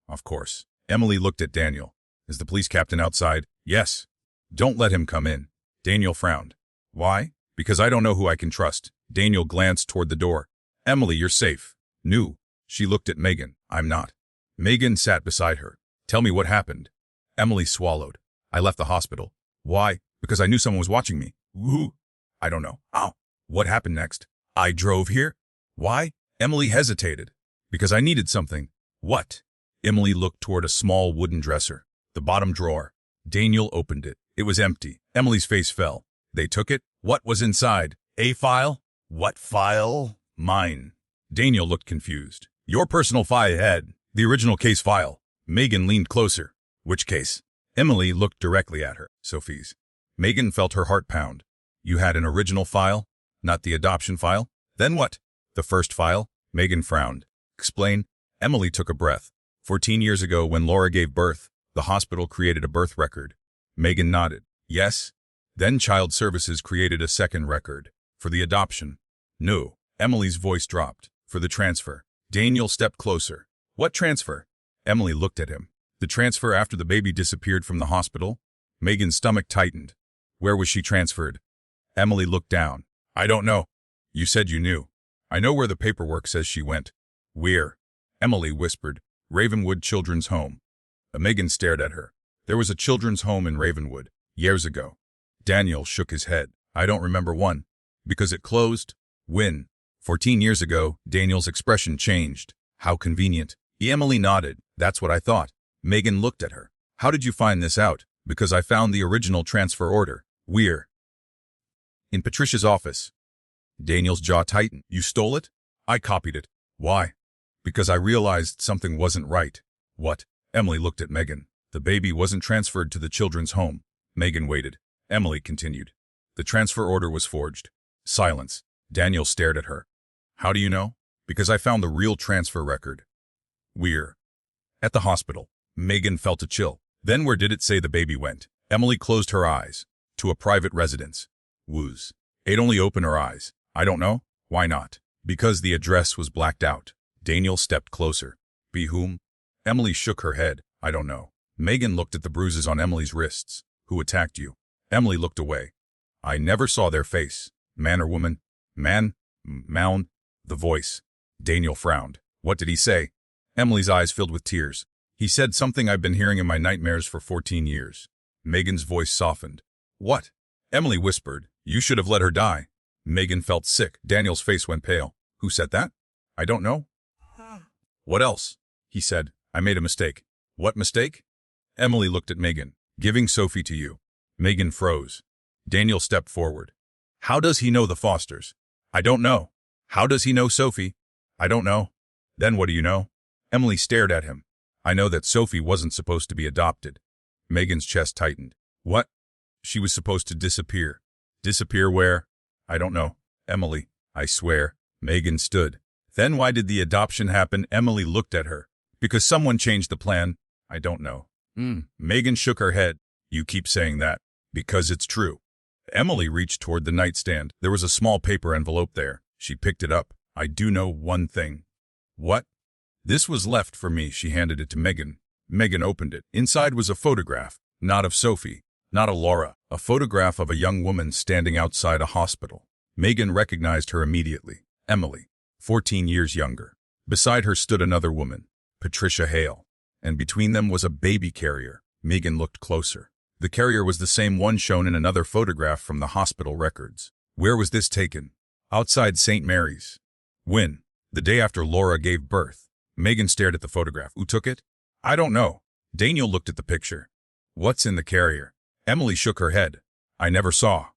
"Of course." Emily looked at Daniel. "Is the police captain outside?" "Yes." "Don't let him come in." Daniel frowned. "Why?" "Because I don't know who I can trust." Daniel glanced toward the door. "Emily, you're safe." "No." She looked at Megan. "I'm not." Megan sat beside her. "Tell me what happened." Emily swallowed. "I left the hospital." "Why?" "Because I knew someone was watching me." "Who?" "I don't know." "Ow." "What happened next?" "I drove here." "Why?" Emily hesitated. "Because I needed something." "What?" Emily looked toward a small wooden dresser. "The bottom drawer." Daniel opened it. It was empty. Emily's face fell. "They took it?" "What was inside?" "A file." "What file?" "Mine." Daniel looked confused. "Your personal file had the original case file." Megan leaned closer. "Which case?" Emily looked directly at her. "Sophie's." Megan felt her heart pound. "You had an original file? Not the adoption file?" "Then what?" "The first file." Megan frowned. "Explain." Emily took a breath. 14 years ago, when Laura gave birth, the hospital created a birth record. Megan nodded. Yes. Then Child Services created a second record. For the adoption. No. Emily's voice dropped. For the transfer. Daniel stepped closer. What transfer? Emily looked at him. The transfer after the baby disappeared from the hospital? Megan's stomach tightened. Where was she transferred? Emily looked down. I don't know. You said you knew. I know where the paperwork says she went. Where? Emily whispered. Ravenwood Children's Home. Megan stared at her. There was a children's home in Ravenwood, years ago. Daniel shook his head. I don't remember one. Because it closed? When? 14 years ago. Daniel's expression changed. How convenient. Emily nodded. That's what I thought. Megan looked at her. How did you find this out? Because I found the original transfer order. Where? In Patricia's office. Daniel's jaw tightened. You stole it? I copied it. Why? Because I realized something wasn't right. What? Emily looked at Megan. The baby wasn't transferred to the children's home. Megan waited. Emily continued. The transfer order was forged. Silence. Daniel stared at her. How do you know? Because I found the real transfer record. Where? At the hospital. Megan felt a chill. Then where did it say the baby went? Emily closed her eyes. To a private residence. Woos. They'd only open her eyes. I don't know. Why not? Because the address was blacked out. Daniel stepped closer. Be whom? Emily shook her head. I don't know. Megan looked at the bruises on Emily's wrists. Who attacked you? Emily looked away. I never saw their face. Man or woman? Man? Mound? The voice. Daniel frowned. What did he say? Emily's eyes filled with tears. He said something I've been hearing in my nightmares for 14 years. Megan's voice softened. What? Emily whispered. You should have let her die. Megan felt sick. Daniel's face went pale. Who said that? I don't know. What else? He said. I made a mistake. What mistake? Emily looked at Megan. Giving Sophie to you. Megan froze. Daniel stepped forward. How does he know the Fosters? I don't know. How does he know Sophie? I don't know. Then what do you know? Emily stared at him. I know that Sophie wasn't supposed to be adopted. Megan's chest tightened. What? She was supposed to disappear. Disappear where? I don't know. Emily, I swear. Megan stood. Then why did the adoption happen? Emily looked at her. Because someone changed the plan. I don't know. Megan shook her head. You keep saying that. Because it's true. Emily reached toward the nightstand. There was a small paper envelope there. She picked it up. I do know one thing. What? This was left for me. She handed it to Megan. Megan opened it. Inside was a photograph. Not of Sophie. Not of Laura. A photograph of a young woman standing outside a hospital. Megan recognized her immediately. Emily. 14 years younger. Beside her stood another woman. Patricia Hale. And between them was a baby carrier. Megan looked closer. The carrier was the same one shown in another photograph from the hospital records. Where was this taken? Outside St. Mary's. When? The day after Laura gave birth. Megan stared at the photograph. Who took it? I don't know. Daniel looked at the picture. What's in the carrier? Emily shook her head. I never saw.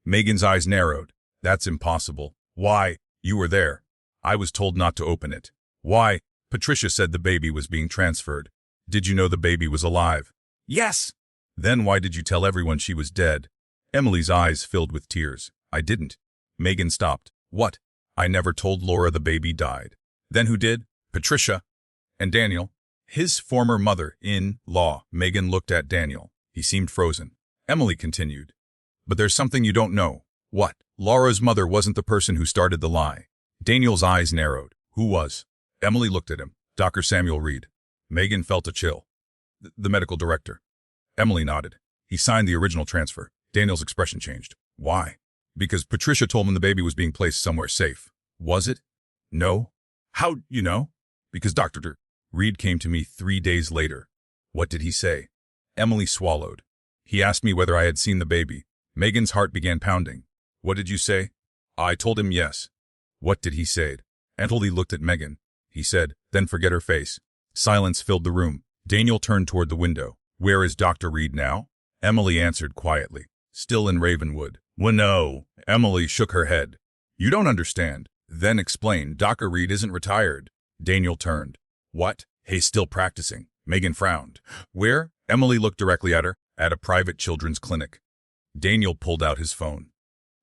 Megan's eyes narrowed. That's impossible. Why? You were there. I was told not to open it. Why? Patricia said the baby was being transferred. Did you know the baby was alive? Yes. Then why did you tell everyone she was dead? Emily's eyes filled with tears. I didn't. Megan stopped. What? I never told Laura the baby died. Then who did? Patricia. And Daniel? His former mother-in-law. Megan looked at Daniel. He seemed frozen. Emily continued. But there's something you don't know. What? Laura's mother wasn't the person who started the lie. Daniel's eyes narrowed. Who was? Emily looked at him. Dr. Samuel Reed. Megan felt a chill. The medical director. Emily nodded. He signed the original transfer. Daniel's expression changed. Why? Because Patricia told him the baby was being placed somewhere safe. Was it? No. How you know? Because Dr. Reed came to me 3 days later. What did he say? Emily swallowed. He asked me whether I had seen the baby. Megan's heart began pounding. What did you say? I told him yes. What did he say? Emily looked at Megan. He said, then forget her face. Silence filled the room. Daniel turned toward the window. Where is Dr. Reed now? Emily answered quietly. Still in Ravenwood. Well, no. Emily shook her head. You don't understand. Then explain. Dr. Reed isn't retired. Daniel turned. What? He's still practicing. Megan frowned. Where? Emily looked directly at her. At a private children's clinic. Daniel pulled out his phone.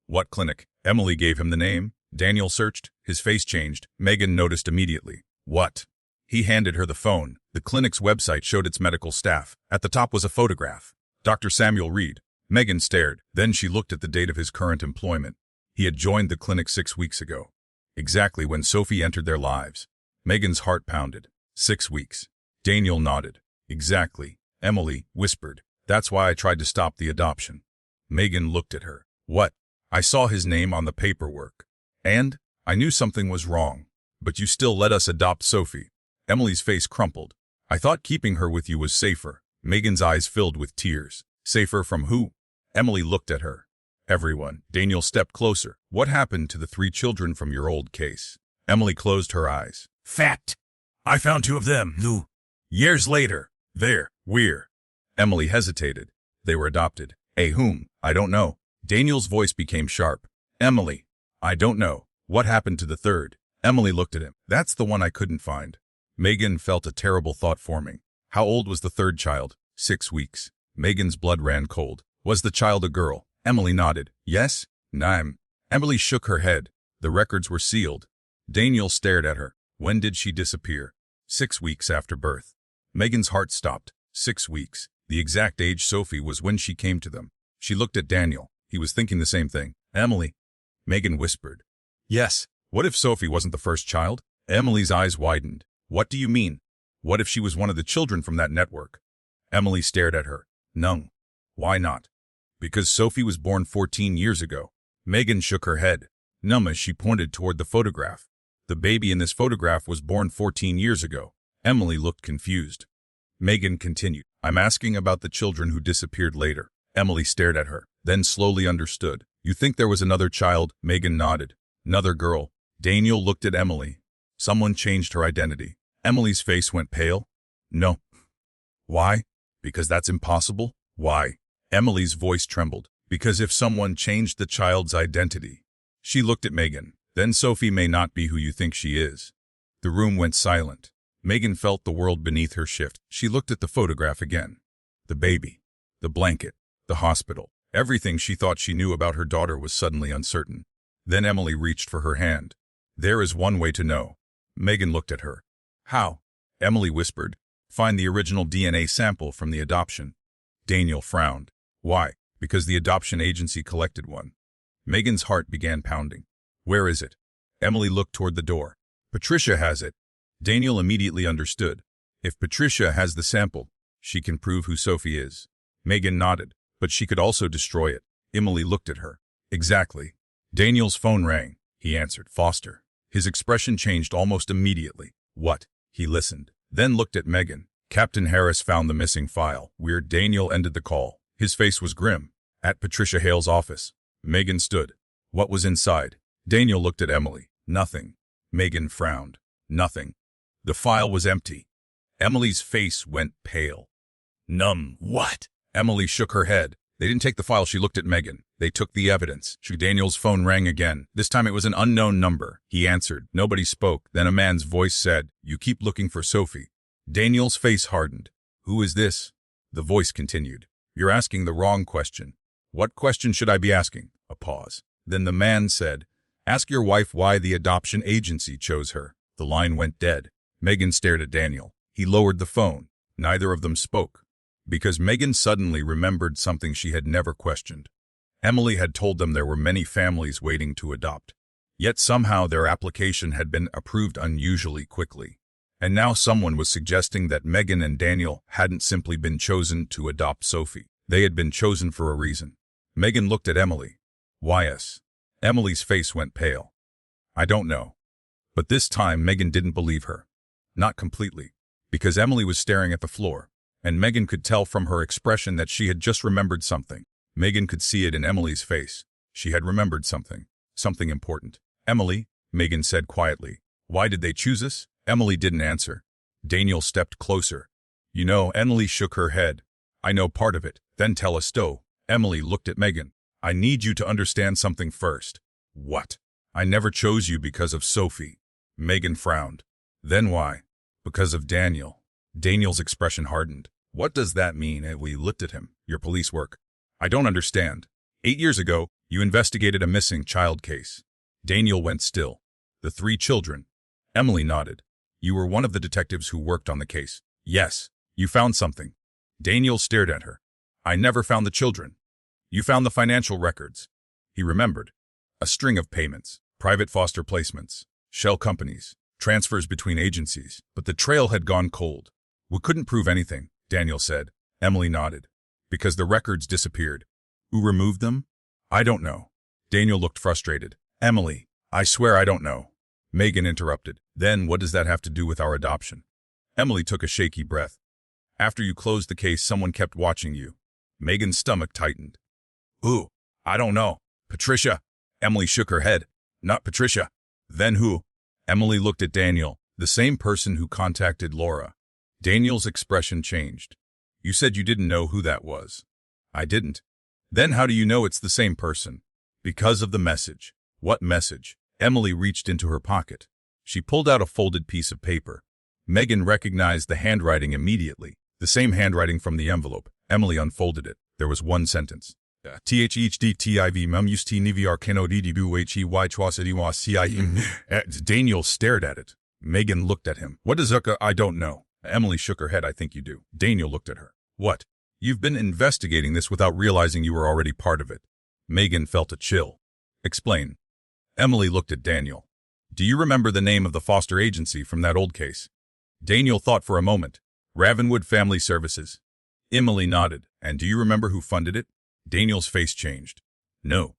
What clinic? Emily gave him the name. Daniel searched. His face changed. Megan noticed immediately. What? He handed her the phone. The clinic's website showed its medical staff. At the top was a photograph. Dr. Samuel Reed. Megan stared. Then she looked at the date of his current employment. He had joined the clinic 6 weeks ago, exactly when Sophie entered their lives. Megan's heart pounded. 6 weeks. Daniel nodded. Exactly. Emily whispered. That's why I tried to stop the adoption. Megan looked at her. What? I saw his name on the paperwork. And? I knew something was wrong. But you still let us adopt Sophie. Emily's face crumpled. I thought keeping her with you was safer. Megan's eyes filled with tears. Safer from who? Emily looked at her. Everyone. Daniel stepped closer. What happened to the 3 children from your old case? Emily closed her eyes. Fact. I found 2 of them, Lou. Years later. Where? Emily hesitated. They were adopted. Whom? I don't know. Daniel's voice became sharp. Emily. I don't know. What happened to the 3rd? Emily looked at him. That's the one I couldn't find. Megan felt a terrible thought forming. How old was the 3rd child? 6 weeks. Megan's blood ran cold. Was the child a girl? Emily nodded. Yes? Naim. Emily shook her head. The records were sealed. Daniel stared at her. When did she disappear? 6 weeks after birth. Megan's heart stopped. 6 weeks. The exact age Sophie was when she came to them. She looked at Daniel. He was thinking the same thing. Emily. Megan whispered. Yes. What if Sophie wasn't the first child? Emily's eyes widened. What do you mean? What if she was one of the children from that network? Emily stared at her. No. Why not? Because Sophie was born 14 years ago. Megan shook her head. Numb as she pointed toward the photograph. The baby in this photograph was born 14 years ago. Emily looked confused. Megan continued. I'm asking about the children who disappeared later. Emily stared at her, then slowly understood. You think there was another child? Megan nodded. Another girl. Daniel looked at Emily. Someone changed her identity. Emily's face went pale. No. Why? Because that's impossible? Why? Emily's voice trembled. Because if someone changed the child's identity. She looked at Megan. Then Sophie may not be who you think she is. The room went silent. Megan felt the world beneath her shift. She looked at the photograph again. The baby. The blanket. The hospital. Everything she thought she knew about her daughter was suddenly uncertain. Then Emily reached for her hand. There is one way to know. Megan looked at her. How? Emily whispered. Find the original DNA sample from the adoption. Daniel frowned. Why? Because the adoption agency collected one. Megan's heart began pounding. Where is it? Emily looked toward the door. Patricia has it. Daniel immediately understood. If Patricia has the sample, she can prove who Sophie is. Megan nodded, but she could also destroy it. Emily looked at her. Exactly. Daniel's phone rang. He answered. Foster. His expression changed almost immediately. What? He listened, then looked at Megan. Captain Harris found the missing file. Weird. Daniel ended the call. His face was grim. At Patricia Hale's office. Megan stood. What was inside? Daniel looked at Emily. Nothing. Megan frowned. Nothing. The file was empty. Emily's face went pale. Numb. What? Emily shook her head. They didn't take the file. She looked at Megan. They took the evidence. Daniel's phone rang again. This time it was an unknown number. He answered. Nobody spoke. Then a man's voice said, You keep looking for Sophie. Daniel's face hardened. Who is this? The voice continued. You're asking the wrong question. What question should I be asking? A pause. Then the man said, Ask your wife why the adoption agency chose her. The line went dead. Megan stared at Daniel. He lowered the phone. Neither of them spoke. Because Megan suddenly remembered something she had never questioned. Emily had told them there were many families waiting to adopt. Yet somehow their application had been approved unusually quickly. And now someone was suggesting that Megan and Daniel hadn't simply been chosen to adopt Sophie. They had been chosen for a reason. Megan looked at Emily. Why us? Emily's face went pale. I don't know. But this time Megan didn't believe her. Not completely. Because Emily was staring at the floor. And Megan could tell from her expression that she had just remembered something. Megan could see it in Emily's face. She had remembered something. Something important. Emily, Megan said quietly. Why did they choose us? Emily didn't answer. Daniel stepped closer. You know, Emily shook her head. I know part of it. Then tell us so. Emily looked at Megan. I need you to understand something first. What? I never chose you because of Sophie. Megan frowned. Then why? Because of Daniel. Daniel's expression hardened. What does that mean? We looked at him. Your police work. I don't understand. 8 years ago, you investigated a missing child case. Daniel went still. The 3 children. Emily nodded. You were one of the detectives who worked on the case. Yes. You found something. Daniel stared at her. I never found the children. You found the financial records. He remembered. A string of payments, private foster placements, shell companies, transfers between agencies, but the trail had gone cold. We couldn't prove anything, Daniel said. Emily nodded. Because the records disappeared. Who removed them? I don't know. Daniel looked frustrated. Emily, I swear I don't know. Megan interrupted. Then what does that have to do with our adoption? Emily took a shaky breath. After you closed the case, someone kept watching you. Megan's stomach tightened. Who? I don't know. Patricia. Emily shook her head. Not Patricia. Then who? Emily looked at Daniel, the same person who contacted Laura. Daniel's expression changed. You said you didn't know who that was. I didn't. Then how do you know it's the same person? Because of the message. What message? Emily reached into her pocket. She pulled out a folded piece of paper. Megan recognized the handwriting immediately. The same handwriting from the envelope. Emily unfolded it. There was one sentence. Daniel stared at it. Megan looked at him. What is I don't know. Emily shook her head. I think you do. Daniel looked at her. What? You've been investigating this without realizing you were already part of it. Megan felt a chill. Explain. Emily looked at Daniel. Do you remember the name of the foster agency from that old case? Daniel thought for a moment. Ravenwood Family Services. Emily nodded. And do you remember who funded it? Daniel's face changed. No.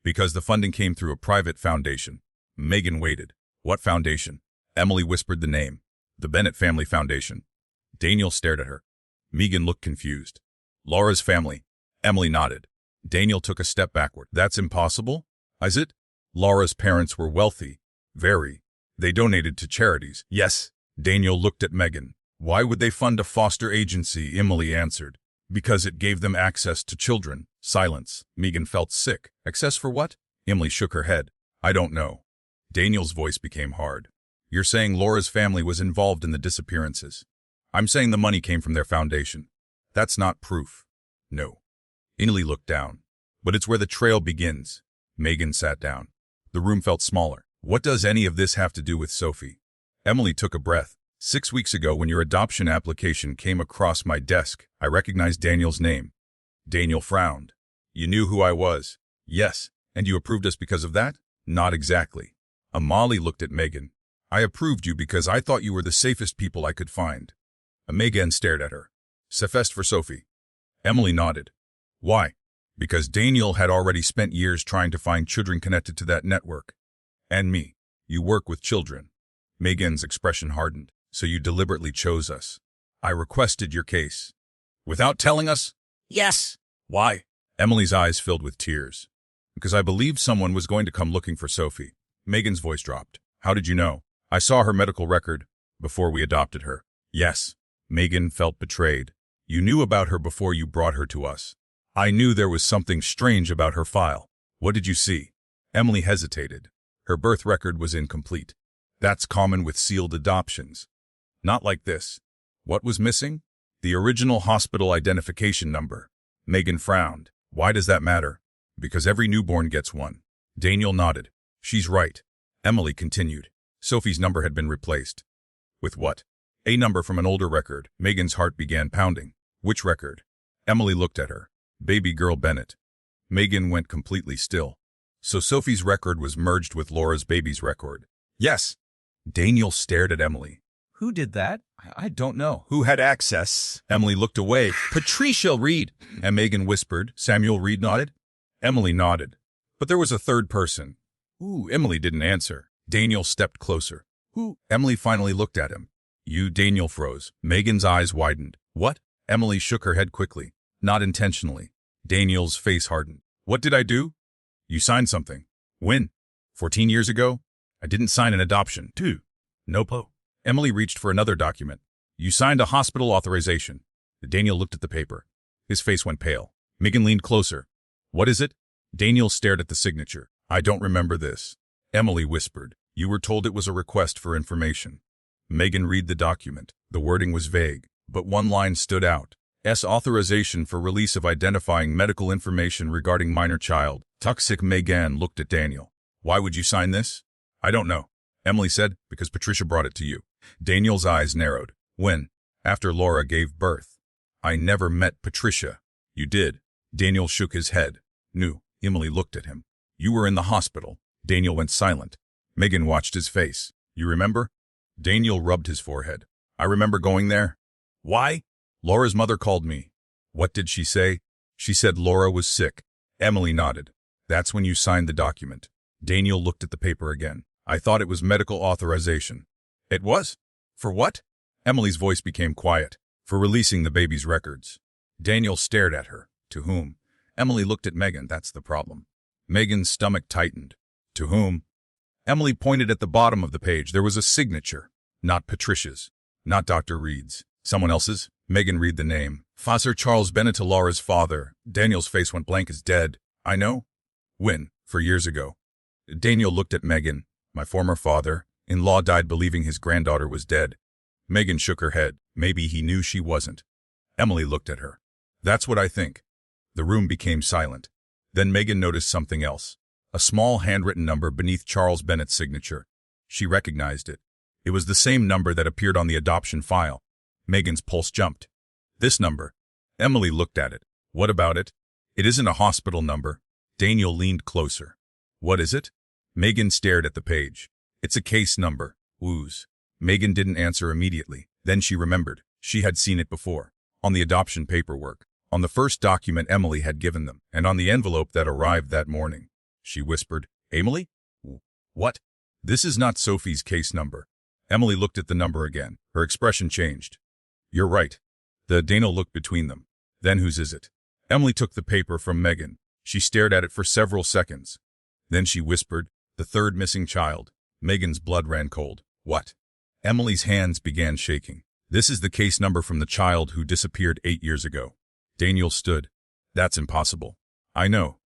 Because the funding came through a private foundation. Megan waited. What foundation? Emily whispered the name. The Bennett Family Foundation. Daniel stared at her. Megan looked confused. Laura's family. Emily nodded. Daniel took a step backward. That's impossible? Is it? Laura's parents were wealthy. Very. They donated to charities. Yes. Daniel looked at Megan. Why would they fund a foster agency? Emily answered. Because it gave them access to children. Silence. Megan felt sick. Access for what? Emily shook her head. I don't know. Daniel's voice became hard. You're saying Laura's family was involved in the disappearances. I'm saying the money came from their foundation. That's not proof. No. Emily looked down. But it's where the trail begins. Megan sat down. The room felt smaller. What does any of this have to do with Sophie? Emily took a breath. 6 weeks ago, when your adoption application came across my desk, I recognized Daniel's name. Daniel frowned. You knew who I was? Yes. And you approved us because of that? Not exactly. Amali looked at Megan. I approved you because I thought you were the safest people I could find. Megan stared at her. Safest for Sophie. Emily nodded. Why? Because Daniel had already spent years trying to find children connected to that network. And me. You work with children. Megan's expression hardened. So you deliberately chose us. I requested your case. Without telling us? Yes. Why? Emily's eyes filled with tears. Because I believed someone was going to come looking for Sophie. Megan's voice dropped. How did you know? I saw her medical record before we adopted her. Yes. Megan felt betrayed. You knew about her before you brought her to us. I knew there was something strange about her file. What did you see? Emily hesitated. Her birth record was incomplete. That's common with sealed adoptions. Not like this. What was missing? The original hospital identification number. Megan frowned. Why does that matter? Because every newborn gets one. Daniel nodded. She's right. Emily continued. Sophie's number had been replaced. With what? A number from an older record. Megan's heart began pounding. Which record? Emily looked at her. Baby girl Bennett. Megan went completely still. So Sophie's record was merged with Laura's baby's record. Yes. Daniel stared at Emily. Who did that? I don't know. Who had access? Emily looked away. Patricia Reed. And Megan whispered. Samuel Reed nodded. Emily nodded. But there was a third person. Ooh, Emily didn't answer. Daniel stepped closer. Who? Emily finally looked at him. You, Daniel froze. Megan's eyes widened. What? Emily shook her head quickly. Not intentionally. Daniel's face hardened. What did I do? You signed something. When? 14 years ago? I didn't sign an adoption. Nope. Emily reached for another document. You signed a hospital authorization. Daniel looked at the paper. His face went pale. Megan leaned closer. What is it? Daniel stared at the signature. I don't remember this. Emily whispered. You were told it was a request for information. Megan read the document. The wording was vague, but one line stood out. S. Authorization for release of identifying medical information regarding minor child. Toxic. Megan looked at Daniel. Why would you sign this? I don't know. Emily said, because Patricia brought it to you. Daniel's eyes narrowed. When? After Laura gave birth. I never met Patricia. You did. Daniel shook his head. No. Emily looked at him. You were in the hospital. Daniel went silent. Megan watched his face. You remember? Daniel rubbed his forehead. I remember going there. Why? Laura's mother called me. What did she say? She said Laura was sick. Emily nodded. That's when you signed the document. Daniel looked at the paper again. I thought it was medical authorization. It was? For what? Emily's voice became quiet. For releasing the baby's records. Daniel stared at her. To whom? Emily looked at Megan. That's the problem. Megan's stomach tightened. To whom? Emily pointed at the bottom of the page. There was a signature. Not Patricia's. Not Dr. Reed's. Someone else's? Megan read the name. Father Charles Bennett, Laura's father. Daniel's face went blank as dead. I know. When? 4 years ago. Daniel looked at Megan. My former father-in-law died believing his granddaughter was dead. Megan shook her head. Maybe he knew she wasn't. Emily looked at her. That's what I think. The room became silent. Then Megan noticed something else. A small handwritten number beneath Charles Bennett's signature. She recognized it. It was the same number that appeared on the adoption file. Megan's pulse jumped. This number. Emily looked at it. What about it? It isn't a hospital number. Daniel leaned closer. What is it? Megan stared at the page. It's a case number. Whose? Megan didn't answer immediately. Then she remembered. She had seen it before. On the adoption paperwork. On the first document Emily had given them. And on the envelope that arrived that morning. She whispered, Emily? What? This is not Sophie's case number. Emily looked at the number again. Her expression changed. You're right. Daniel looked between them. Then whose is it? Emily took the paper from Megan. She stared at it for several seconds. Then she whispered, the third missing child. Megan's blood ran cold. What? Emily's hands began shaking. This is the case number from the child who disappeared 8 years ago. Daniel stood. That's impossible. I know.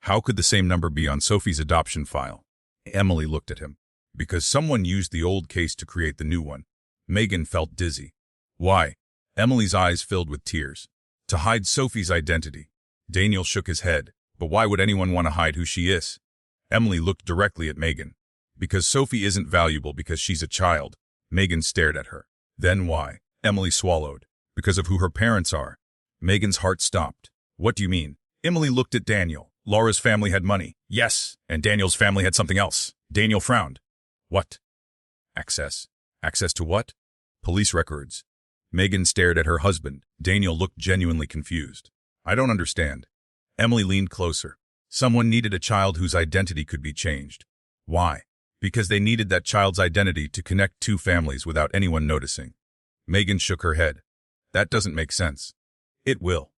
How could the same number be on Sophie's adoption file? Emily looked at him. Because someone used the old case to create the new one. Megan felt dizzy. Why? Emily's eyes filled with tears. To hide Sophie's identity. Daniel shook his head. But why would anyone want to hide who she is? Emily looked directly at Megan. Because Sophie isn't valuable because she's a child. Megan stared at her. Then why? Emily swallowed. Because of who her parents are. Megan's heart stopped. What do you mean? Emily looked at Daniel. Laura's family had money. Yes, and Daniel's family had something else. Daniel frowned. What? Access. Access to what? Police records. Megan stared at her husband. Daniel looked genuinely confused. I don't understand. Emily leaned closer. Someone needed a child whose identity could be changed. Why? Because they needed that child's identity to connect two families without anyone noticing. Megan shook her head. That doesn't make sense. It will.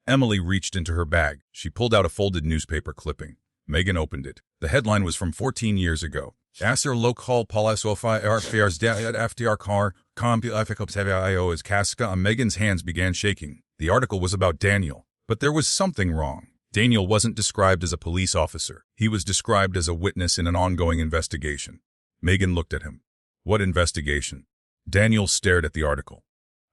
Emily reached into her bag. She pulled out a folded newspaper clipping. Megan opened it. The headline was from 14 years ago. Asser lokal palasofi affairs FDR car compuifikops is Casca. Megan's hands began shaking. The article was about Daniel. But there was something wrong. Daniel wasn't described as a police officer. He was described as a witness in an ongoing investigation. Megan looked at him. What investigation? Daniel stared at the article.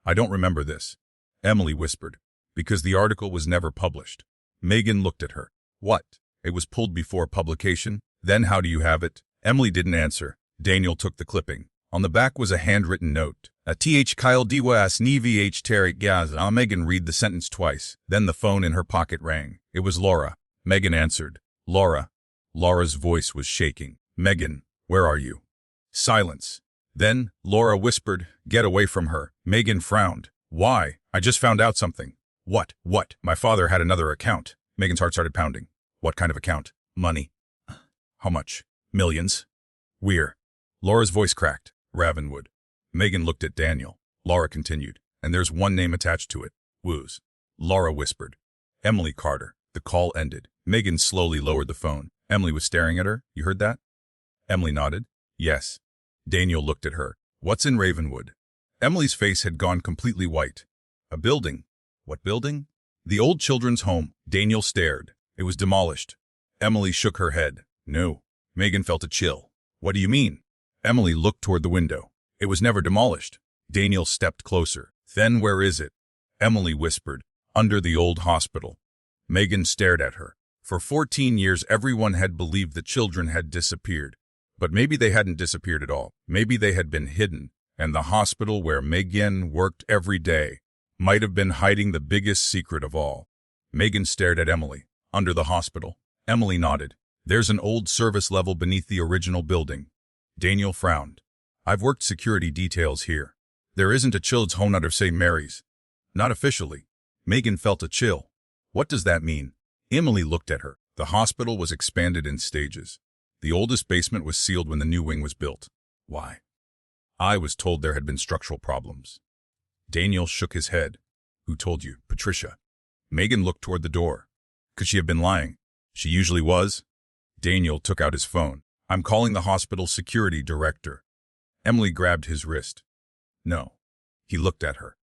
I don't remember this. Emily whispered. Because the article was never published. Megan looked at her. What? It was pulled before publication? Then how do you have it? Emily didn't answer. Daniel took the clipping. On the back was a handwritten note. A Kyle Dwas ni vh Tarek Gaz. Megan read the sentence twice. Then the phone in her pocket rang. It was Laura. Megan answered. Laura. Laura's voice was shaking. Megan, where are you? Silence. Then, Laura whispered, get away from her. Megan frowned. Why? I just found out something. What? What? My father had another account. Megan's heart started pounding. What kind of account? Money. How much? Millions. We're. Laura's voice cracked. Ravenwood. Megan looked at Daniel. Laura continued. And there's one name attached to it. Woos. Laura whispered. Emily Carter. The call ended. Megan slowly lowered the phone. Emily was staring at her. You heard that? Emily nodded. Yes. Daniel looked at her. What's in Ravenwood? Emily's face had gone completely white. A building. What building? The old children's home. Daniel stared. It was demolished. Emily shook her head. No. Megan felt a chill. What do you mean? Emily looked toward the window. It was never demolished. Daniel stepped closer. Then where is it? Emily whispered. Under the old hospital. Megan stared at her. For 14 years everyone had believed the children had disappeared. But maybe they hadn't disappeared at all. Maybe they had been hidden, and the hospital where Megan worked every day might have been hiding the biggest secret of all. Megan stared at Emily. Under the hospital. Emily nodded. There's an old service level beneath the original building. Daniel frowned. I've worked security details here. There isn't a child's home out of St. Mary's. Not officially. Megan felt a chill. What does that mean? Emily looked at her. The hospital was expanded in stages. The oldest basement was sealed when the new wing was built. Why? I was told there had been structural problems. Daniel shook his head. Who told you? Patricia. Megan looked toward the door. Could she have been lying? She usually was. Daniel took out his phone. I'm calling the hospital security director. Emily grabbed his wrist. No. He looked at her.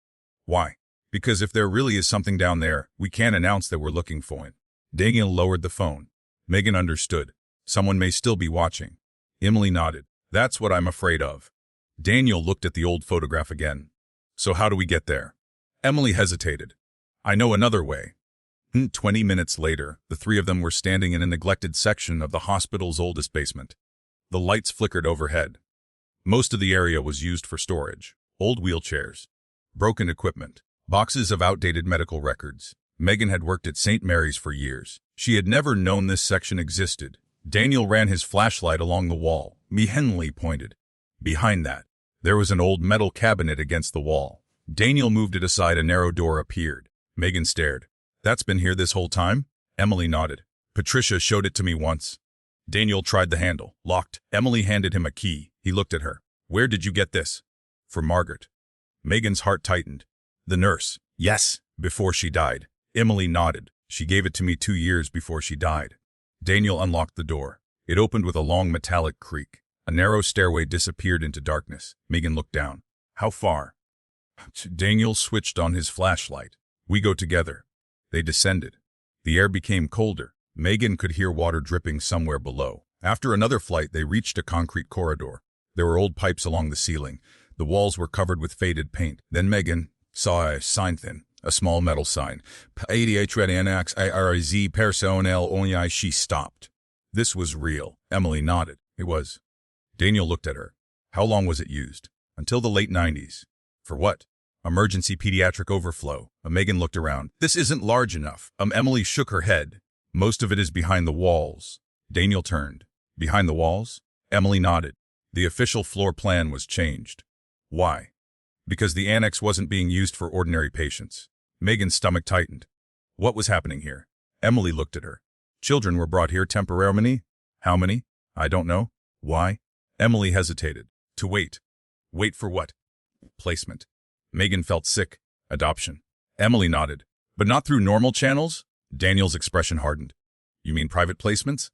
Why? Because if there really is something down there, we can't announce that we're looking for it. Daniel lowered the phone. Megan understood. Someone may still be watching. Emily nodded. That's what I'm afraid of. Daniel looked at the old photograph again. So how do we get there? Emily hesitated. I know another way. 20 minutes later, the three of them were standing in a neglected section of the hospital's oldest basement. The lights flickered overhead. Most of the area was used for storage. Old wheelchairs, broken equipment, boxes of outdated medical records. Megan had worked at St. Mary's for years. She had never known this section existed. Daniel ran his flashlight along the wall. Henley pointed. Behind that, there was an old metal cabinet against the wall. Daniel moved it aside. A narrow door appeared. Megan stared. That's been here this whole time? Emily nodded. Patricia showed it to me once. Daniel tried the handle. Locked. Emily handed him a key. He looked at her. Where did you get this? From Margaret. Megan's heart tightened. The nurse. Yes. Before she died. Emily nodded. She gave it to me 2 years before she died. Daniel unlocked the door. It opened with a long metallic creak. A narrow stairway disappeared into darkness. Megan looked down. How far? Daniel switched on his flashlight. We go together. They descended. The air became colder. Megan could hear water dripping somewhere below. After another flight, they reached a concrete corridor. There were old pipes along the ceiling. The walls were covered with faded paint. Then Megan saw a sign thin, a small metal sign. ADH personnel only. She stopped. This was real. Emily nodded. It was. Daniel looked at her. How long was it used? Until the late 90s. For what? Emergency pediatric overflow. Megan looked around. This isn't large enough. Emily shook her head. Most of it is behind the walls. Daniel turned. Behind the walls? Emily nodded. The official floor plan was changed. Why? Because the annex wasn't being used for ordinary patients. Megan's stomach tightened. What was happening here? Emily looked at her. Children were brought here temporarily. How many? I don't know. Why? Emily hesitated. To wait. Wait for what? Placement. Megan felt sick. Adoption. Emily nodded. But not through normal channels? Daniel's expression hardened. You mean private placements?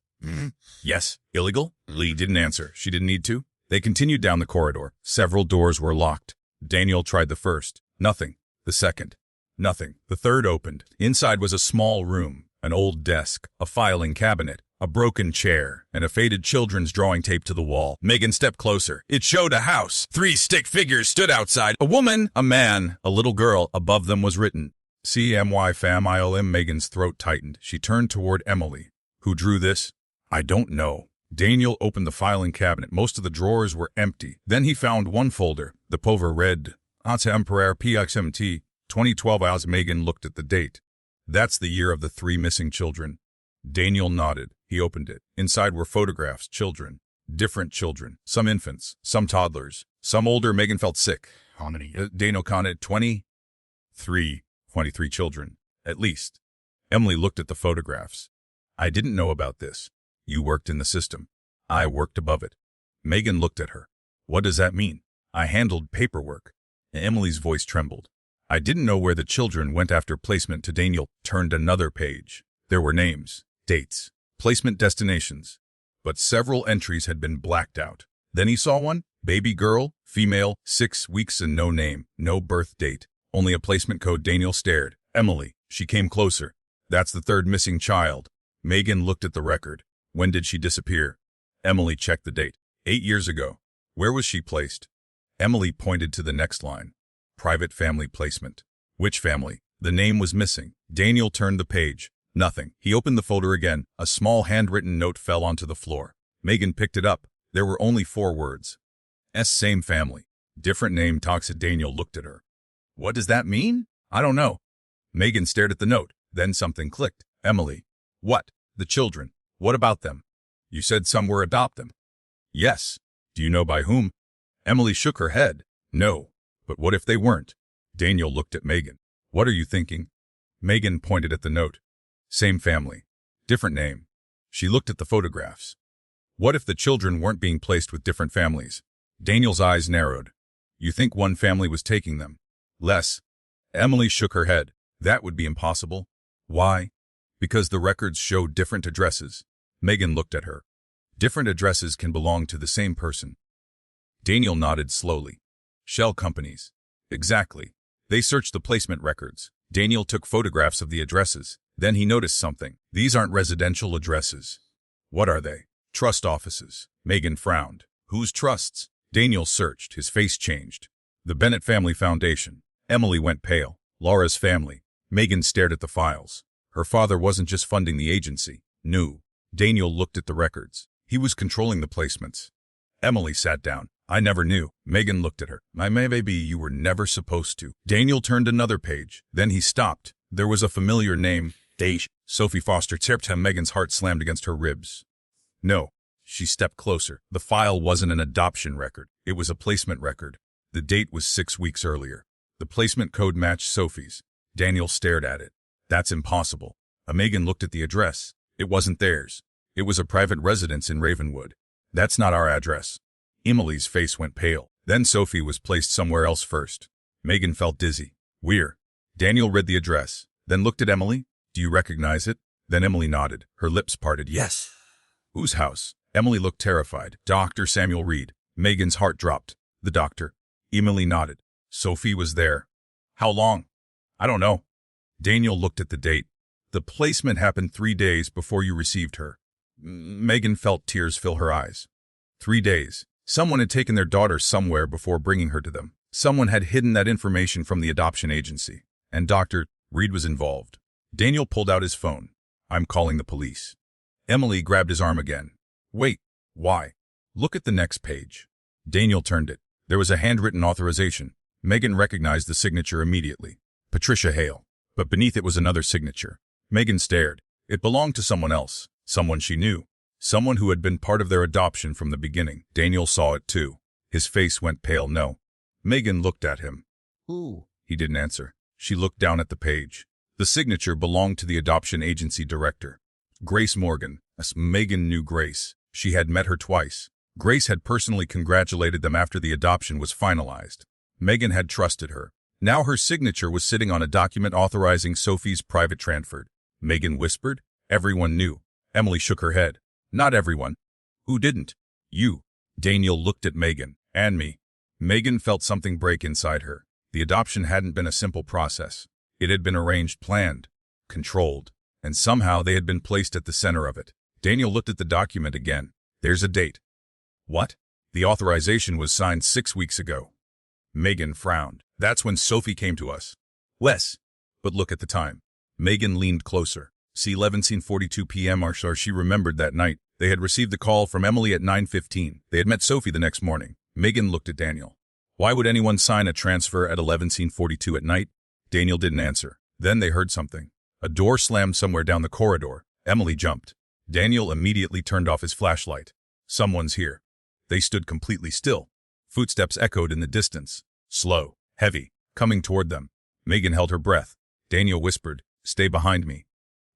Yes. Illegal? Lee didn't answer. She didn't need to. They continued down the corridor. Several doors were locked. Daniel tried the first. Nothing. The second. Nothing. The third opened. Inside was a small room, an old desk, a filing cabinet, a broken chair, and a faded children's drawing taped to the wall. Megan stepped closer. It showed a house. 3 stick figures stood outside. A woman, a man, a little girl. Above them was written, CMY FAMILM. Megan's throat tightened. She turned toward Emily. Who drew this? I don't know. Daniel opened the filing cabinet. Most of the drawers were empty. Then he found one folder. The Pover read, Emperor PXMT, 2012 hours. Megan looked at the date. That's the year of the 3 missing children. Daniel nodded. He opened it. Inside were photographs, children. Different children. Some infants, some toddlers, some older. Megan felt sick. How many? Daniel counted 23 children, at least. Emily looked at the photographs. I didn't know about this. You worked in the system. I worked above it. Megan looked at her. What does that mean? I handled paperwork. Emily's voice trembled. I didn't know where the children went after placement. To Daniel turned another page. There were names, dates, placement destinations, but several entries had been blacked out. Then he saw one. Baby girl, female, 6 weeks and no name, no birth date, only a placement code. Daniel stared. Emily. She came closer. That's the 3rd missing child. Megan looked at the record. When did she disappear? Emily checked the date. 8 years ago. Where was she placed? Emily pointed to the next line. Private family placement. Which family? The name was missing. Daniel turned the page. Nothing. He opened the folder again. A small handwritten note fell onto the floor. Megan picked it up. There were only 4 words. Same family. Different name. Toxic. Daniel looked at her. What does that mean? I don't know. Megan stared at the note. Then something clicked. Emily. What? The children. What about them? You said some were adopt them. Yes. Do you know by whom? Emily shook her head. No. But what if they weren't? Daniel looked at Megan. What are you thinking? Megan pointed at the note. Same family. Different name. She looked at the photographs. What if the children weren't being placed with different families? Daniel's eyes narrowed. You think one family was taking them? Less. Emily shook her head. That would be impossible. Why? Because the records showed different addresses. Megan looked at her. Different addresses can belong to the same person. Daniel nodded slowly. Shell companies. Exactly. They searched the placement records. Daniel took photographs of the addresses. Then he noticed something. These aren't residential addresses. What are they? Trust offices. Megan frowned. Whose trusts? Daniel searched. His face changed. The Bennett Family Foundation. Emily went pale. Laura's family. Megan stared at the files. Her father wasn't just funding the agency. Knew. Daniel looked at the records. He was controlling the placements. Emily sat down. I never knew. Megan looked at her. Maybe you were never supposed to. Daniel turned another page. Then he stopped. There was a familiar name. Sophie Foster. Megan's heart slammed against her ribs. No. She stepped closer. The file wasn't an adoption record. It was a placement record. The date was 6 weeks earlier. The placement code matched Sophie's. Daniel stared at it. That's impossible. Megan looked at the address. It wasn't theirs. It was a private residence in Ravenwood. That's not our address. Emily's face went pale. Then Sophie was placed somewhere else first. Megan felt dizzy. We're. Daniel read the address, then looked at Emily. Do you recognize it? Then Emily nodded. Her lips parted. Yes. Whose house? Emily looked terrified. Dr. Samuel Reed. Megan's heart dropped. The doctor. Emily nodded. Sophie was there. How long? I don't know. Daniel looked at the date. The placement happened 3 days before you received her. Megan felt tears fill her eyes. 3 days. Someone had taken their daughter somewhere before bringing her to them. Someone had hidden that information from the adoption agency. And Dr. Reed was involved. Daniel pulled out his phone. I'm calling the police. Emily grabbed his arm again. Wait. Why? Look at the next page. Daniel turned it. There was a handwritten authorization. Megan recognized the signature immediately. Patricia Hale. But beneath it was another signature. Megan stared. It belonged to someone else. Someone she knew. Someone who had been part of their adoption from the beginning. Daniel saw it too. His face went pale. No. Megan looked at him. Who? He didn't answer. She looked down at the page. The signature belonged to the adoption agency director. Grace Morgan. Megan knew Grace. She had met her twice. Grace had personally congratulated them after the adoption was finalized. Megan had trusted her. Now her signature was sitting on a document authorizing Sophie's private transfer. Megan whispered. Everyone knew. Emily shook her head. Not everyone. Who didn't? You. Daniel looked at Megan. And me. Megan felt something break inside her. The adoption hadn't been a simple process. It had been arranged, planned, controlled, and somehow they had been placed at the center of it. Daniel looked at the document again. There's a date. What? The authorization was signed 6 weeks ago. Megan frowned. That's when Sophie came to us. Wes. But look at the time. Megan leaned closer. See 11:42 p.m. or she remembered that night. They had received the call from Emily at 9:15. They had met Sophie the next morning. Megan looked at Daniel. Why would anyone sign a transfer at 11:42 at night? Daniel didn't answer. Then they heard something. A door slammed somewhere down the corridor. Emily jumped. Daniel immediately turned off his flashlight. Someone's here. They stood completely still. Footsteps echoed in the distance. Slow, heavy, coming toward them. Megan held her breath. Daniel whispered, "Stay behind me."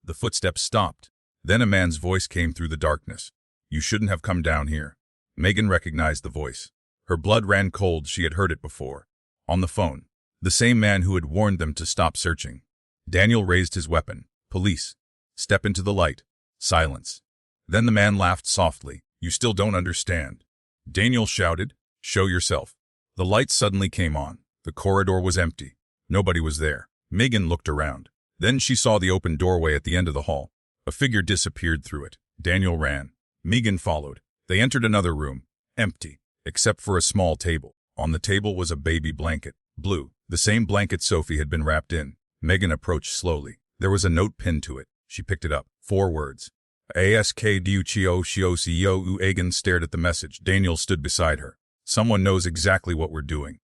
The footsteps stopped. Then a man's voice came through the darkness. "You shouldn't have come down here." Megan recognized the voice. Her blood ran cold. She had heard it before. On the phone. The same man who had warned them to stop searching. Daniel raised his weapon. "Police. Step into the light." Silence. Then the man laughed softly. "You still don't understand." Daniel shouted, "Show yourself." The light suddenly came on. The corridor was empty. Nobody was there. Megan looked around. Then she saw the open doorway at the end of the hall. A figure disappeared through it. Daniel ran. Megan followed. They entered another room. Empty, except for a small table. On the table was a baby blanket. Blue. The same blanket Sophie had been wrapped in. Megan approached slowly. There was a note pinned to it. She picked it up. 4 words. Ask Duccio Shiocio Uagan stared at the message. Daniel stood beside her. Someone knows exactly what we're doing.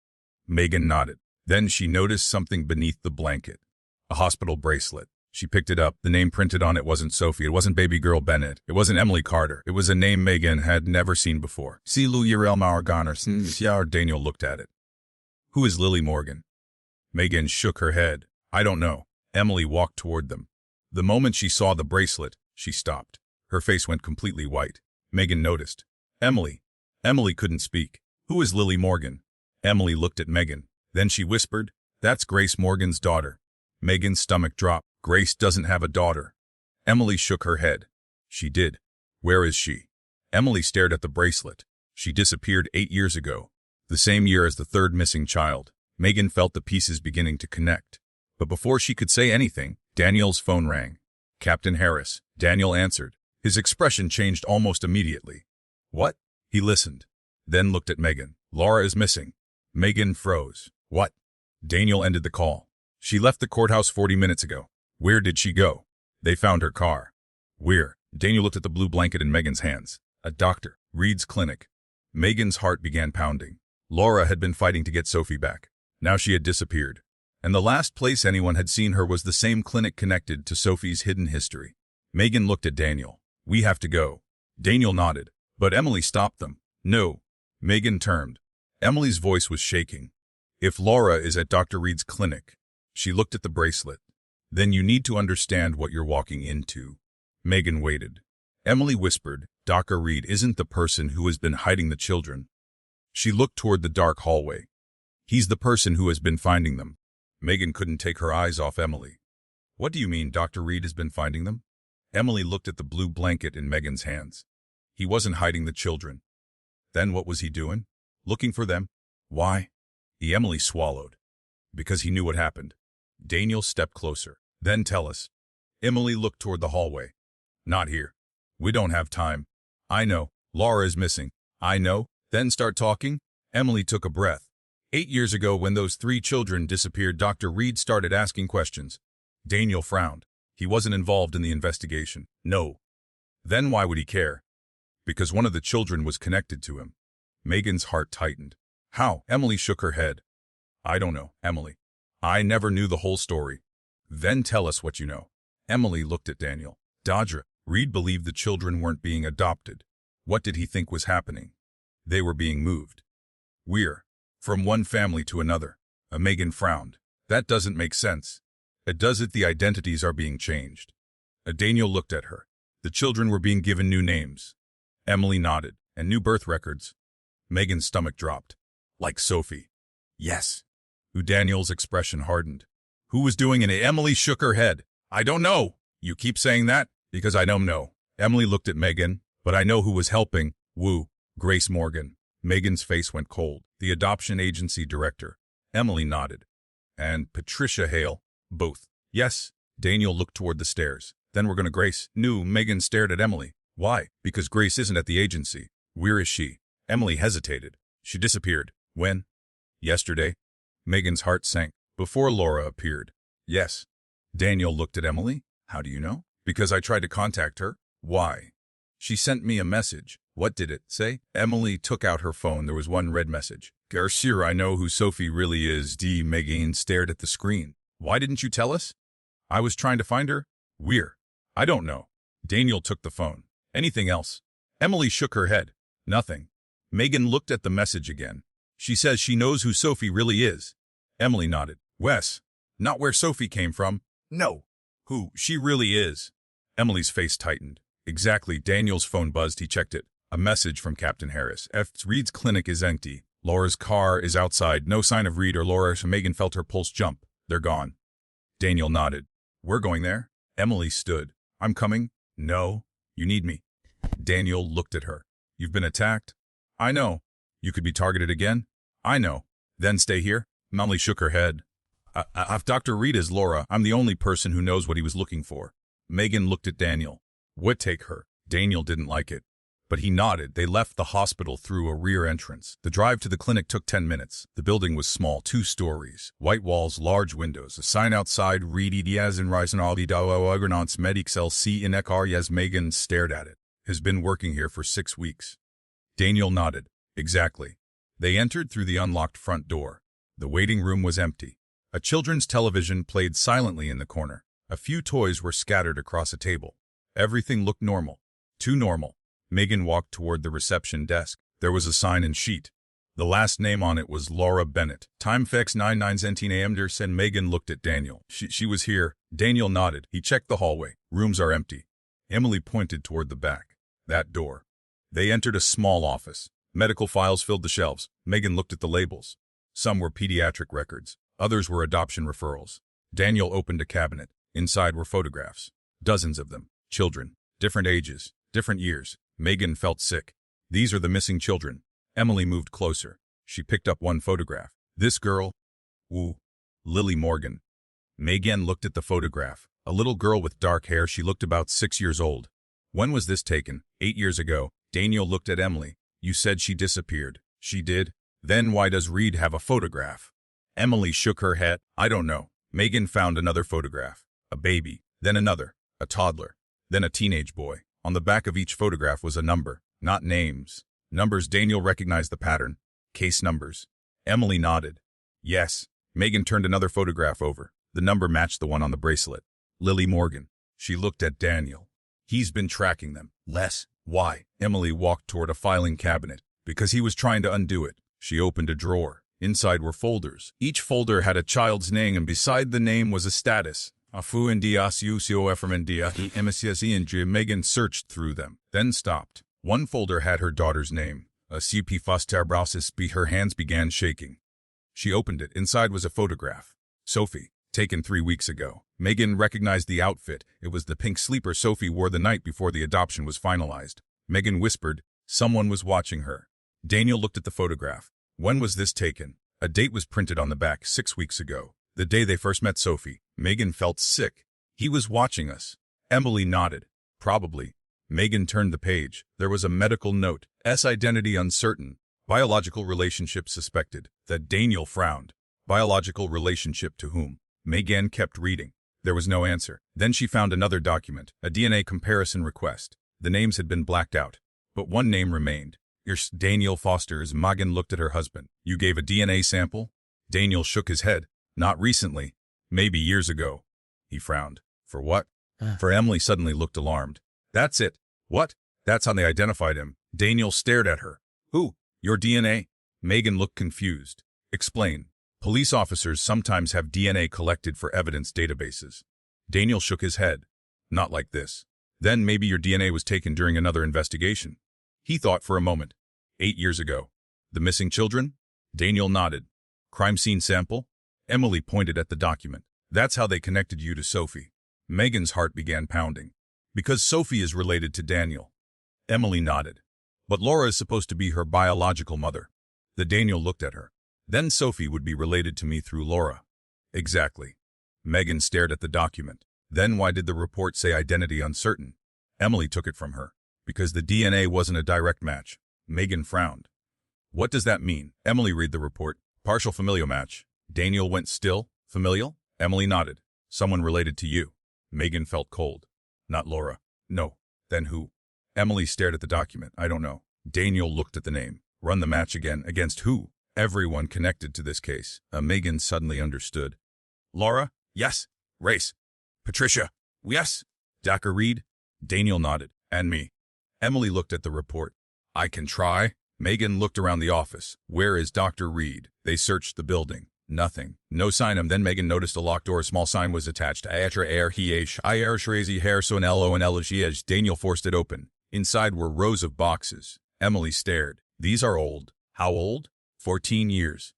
Megan nodded. Then she noticed something beneath the blanket. A hospital bracelet. She picked it up. The name printed on it wasn't Sophie. It wasn't baby girl Bennett. It wasn't Emily Carter. It was a name Megan had never seen before. Silu Yurel Maurganer. Daniel looked at it. Who is Lily Morgan? Megan shook her head. I don't know. Emily walked toward them. The moment she saw the bracelet, she stopped. Her face went completely white. Megan noticed. Emily. Emily couldn't speak. Who is Lily Morgan? Emily looked at Megan. Then she whispered, That's Grace Morgan's daughter. Megan's stomach dropped. Grace doesn't have a daughter. Emily shook her head. She did. Where is she? Emily stared at the bracelet. She disappeared 8 years ago, the same year as the third missing child. Megan felt the pieces beginning to connect. But before she could say anything, Daniel's phone rang. Captain Harris. Daniel answered. His expression changed almost immediately. What? He listened. Then looked at Megan. Laura is missing. Megan froze. What? Daniel ended the call. She left the courthouse 40 minutes ago. Where did she go? They found her car. Where? Daniel looked at the blue blanket in Megan's hands. A doctor. Reed's clinic. Megan's heart began pounding. Laura had been fighting to get Sophie back. Now she had disappeared. And the last place anyone had seen her was the same clinic connected to Sophie's hidden history. Megan looked at Daniel. We have to go. Daniel nodded. But Emily stopped them. No. Megan turned. Emily's voice was shaking. If Laura is at Dr. Reed's clinic, she looked at the bracelet. Then you need to understand what you're walking into. Megan waited. Emily whispered, Dr. Reed isn't the person who has been hiding the children. She looked toward the dark hallway. He's the person who has been finding them. Megan couldn't take her eyes off Emily. What do you mean Dr. Reed has been finding them? Emily looked at the blue blanket in Megan's hands. He wasn't hiding the children. Then what was he doing? Looking for them. Why? Emily swallowed. Because he knew what happened. Daniel stepped closer. Then tell us. Emily looked toward the hallway. Not here. We don't have time. I know. Laura is missing. I know. Then start talking. Emily took a breath. 8 years ago when those 3 children disappeared, Dr. Reed started asking questions. Daniel frowned. He wasn't involved in the investigation. No. Then why would he care? Because one of the children was connected to him. Megan's heart tightened. How? Emily shook her head. I don't know, Emily. I never knew the whole story. Then tell us what you know. Emily looked at Daniel. Dodra, Reed believed the children weren't being adopted. What did he think was happening? They were being moved. We're from one family to another. Megan frowned. That doesn't make sense. It does it. The identities are being changed. Daniel looked at her. The children were being given new names. Emily nodded. And new birth records. Megan's stomach dropped. Like Sophie. Yes. Daniel's expression hardened. Who was doing it? Emily shook her head. I don't know. You keep saying that? Because I don't know. Emily looked at Megan. But I know who was helping. Woo. Grace Morgan. Megan's face went cold. The adoption agency director. Emily nodded. And Patricia Hale. Both. Yes. Daniel looked toward the stairs. Then we're gonna Grace. Knew. Megan stared at Emily. Why? Because Grace isn't at the agency. Where is she? Emily hesitated. She disappeared. When? Yesterday. Megan's heart sank. Before Laura appeared. Yes. Daniel looked at Emily. How do you know? Because I tried to contact her. Why? She sent me a message. What did it say? Emily took out her phone. There was one red message. Garcia, I know who Sophie really is. Megan stared at the screen. Why didn't you tell us? I was trying to find her. We're. I don't know. Daniel took the phone. Anything else? Emily shook her head. Nothing. Megan looked at the message again. She says she knows who Sophie really is. Emily nodded. Wes. Not where Sophie came from. No. Who she really is. Emily's face tightened. Exactly. Daniel's phone buzzed. He checked it. A message from Captain Harris. Reed's clinic is empty. Laura's car is outside. No sign of Reed or Laura. Megan felt her pulse jump. They're gone. Daniel nodded. We're going there. Emily stood. I'm coming. No. You need me. Daniel looked at her. You've been attacked? I know. You could be targeted again? I know. Then stay here? Emily shook her head. If Dr. Reed is Laura, I'm the only person who knows what he was looking for. Megan looked at Daniel. Would take her. Daniel didn't like it. But he nodded. They left the hospital through a rear entrance. The drive to the clinic took 10 minutes. The building was small, 2 stories. White walls, large windows. A sign outside read Diaz and Risen Aldi Agronauts Medics LC in Ekariyas. Megan stared at it. Has been working here for 6 weeks. Daniel nodded. Exactly. They entered through the unlocked front door. The waiting room was empty. A children's television played silently in the corner. A few toys were scattered across a table. Everything looked normal. Too normal. Megan walked toward the reception desk. There was a sign and sheet. The last name on it was Laura Bennett. Time fex 99 am. And Megan looked at Daniel. She was here. Daniel nodded. He checked the hallway. Rooms are empty. Emily pointed toward the back. That door. They entered a small office. Medical files filled the shelves. Megan looked at the labels. Some were pediatric records. Others were adoption referrals. Daniel opened a cabinet. Inside were photographs. Dozens of them. Children. Different ages. Different years. Megan felt sick. These are the missing children. Emily moved closer. She picked up one photograph. This girl? Ooh. Lily Morgan. Megan looked at the photograph. A little girl with dark hair. She looked about 6 years old. When was this taken? 8 years ago. Daniel looked at Emily. You said she disappeared. She did? Then why does Reed have a photograph? Emily shook her head. I don't know. Megan found another photograph. A baby. Then another. A toddler. Then a teenage boy. On the back of each photograph was a number. Not names. Numbers. Daniel recognized the pattern. Case numbers. Emily nodded. Yes. Megan turned another photograph over. The number matched the one on the bracelet. Lily Morgan. She looked at Daniel. He's been tracking them. Les. Why? Emily walked toward a filing cabinet. Because he was trying to undo it. She opened a drawer. Inside were folders. Each folder had a child's name, and beside the name was a status. Afu Indias Ucofremendia MSSE and Megan searched through them, then stopped. One folder had her daughter's name. A CP Fosterbrausis. Her hands began shaking. She opened it. Inside was a photograph. Sophie, taken 3 weeks ago. Megan recognized the outfit. It was the pink sleeper Sophie wore the night before the adoption was finalized. Megan whispered, someone was watching her. Daniel looked at the photograph. When was this taken? A date was printed on the back 6 weeks ago. The day they first met Sophie. Megan felt sick. He was watching us. Emily nodded. Probably. Megan turned the page. There was a medical note. S identity uncertain. Biological relationship suspected. That Daniel frowned. Biological relationship to whom? Megan kept reading. There was no answer. Then she found another document. A DNA comparison request. The names had been blacked out. But one name remained. Daniel Foster's. Megan looked at her husband. You gave a DNA sample? Daniel shook his head. Not recently. Maybe years ago. He frowned. For what? For Emily suddenly looked alarmed. That's it. What? That's how they identified him. Daniel stared at her. Who? Your DNA? Megan looked confused. Explain. Police officers sometimes have DNA collected for evidence databases. Daniel shook his head. Not like this. Then maybe your DNA was taken during another investigation. He thought for a moment. 8 years ago. The missing children? Daniel nodded. Crime scene sample? Emily pointed at the document. That's how they connected you to Sophie. Megan's heart began pounding. Because Sophie is related to Daniel. Emily nodded. But Laura is supposed to be her biological mother. The Daniel looked at her. Then Sophie would be related to me through Laura. Exactly. Megan stared at the document. Then why did the report say identity uncertain? Emily took it from her. Because the DNA wasn't a direct match. Megan frowned. What does that mean? Emily read the report. Partial familial match. Daniel went still. Familial? Emily nodded. Someone related to you. Megan felt cold. Not Laura. No. Then who? Emily stared at the document. I don't know. Daniel looked at the name. Run the match again. Against who? Everyone connected to this case. Megan suddenly understood. Laura? Yes. Race. Patricia? Yes. Dr. Reed? Daniel nodded. And me. Emily looked at the report. I can try. Megan looked around the office. Where is Dr. Reed? They searched the building. Nothing. No sign of. Then Megan noticed a locked door. A small sign was attached. Daniel forced it open. Inside were rows of boxes. Emily stared. These are old. How old? 14 years.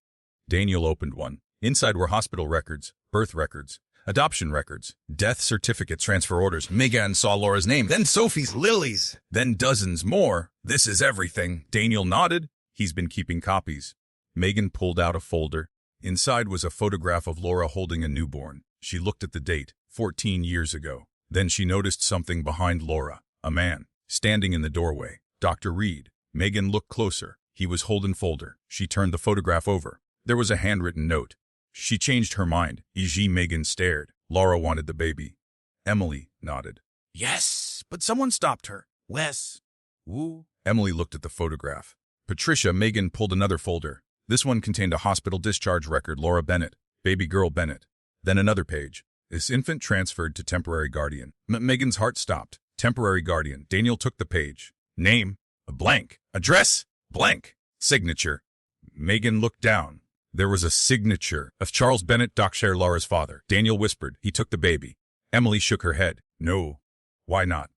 Daniel opened one. Inside were hospital records, birth records, adoption records, death certificates, transfer orders. Megan saw Laura's name, then Sophie's, Lily's, then dozens more. This is everything. Daniel nodded. He's been keeping copies. Megan pulled out a folder. Inside was a photograph of Laura holding a newborn. She looked at the date, 14 years ago. Then she noticed something behind Laura. A man, standing in the doorway. Dr. Reed. Megan looked closer. He was holding folder. She turned the photograph over. There was a handwritten note. She changed her mind. E.g. Megan stared. Laura wanted the baby. Emily nodded. Yes, but someone stopped her. Wes. Woo. Emily looked at the photograph. Patricia. Megan pulled another folder. This one contained a hospital discharge record. Laura Bennett. Baby girl Bennett. Then another page. This infant transferred to temporary guardian. Megan's heart stopped. Temporary guardian. Daniel took the page. Name. A blank. Address. Blank. Signature. Megan looked down. There was a signature of Charles Bennett, Dr. Laura's father. Daniel whispered. He took the baby. Emily shook her head. No. Why not?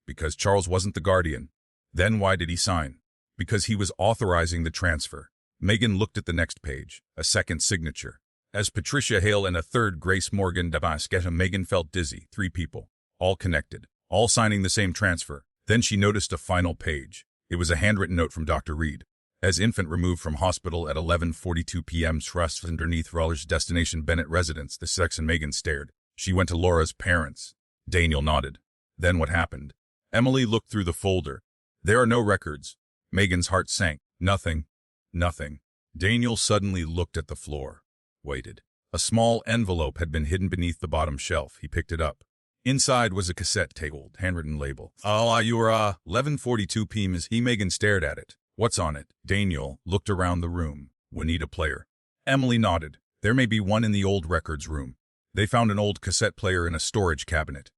Because Charles wasn't the guardian. Then why did he sign? Because he was authorizing the transfer. Megan looked at the next page. A second signature. As Patricia Hale and a third Grace Morgan Dabasqueta, Megan felt dizzy. 3 people. All connected. All signing the same transfer. Then she noticed a final page. It was a handwritten note from Dr. Reed. As infant removed from hospital at 11:42 p.m. Trust underneath Roller's destination Bennett residence. The sex and Megan stared. She went to Laura's parents. Daniel nodded. Then what happened? Emily looked through the folder. There are no records. Megan's heart sank. Nothing. Nothing. Daniel suddenly looked at the floor. Waited. A small envelope had been hidden beneath the bottom shelf. He picked it up. Inside was a cassette tape, handwritten label. You're 11:42 p.m. as Megan stared at it. What's on it? Daniel looked around the room. We need a player. Emily nodded. There may be one in the old records room. They found an old cassette player in a storage cabinet.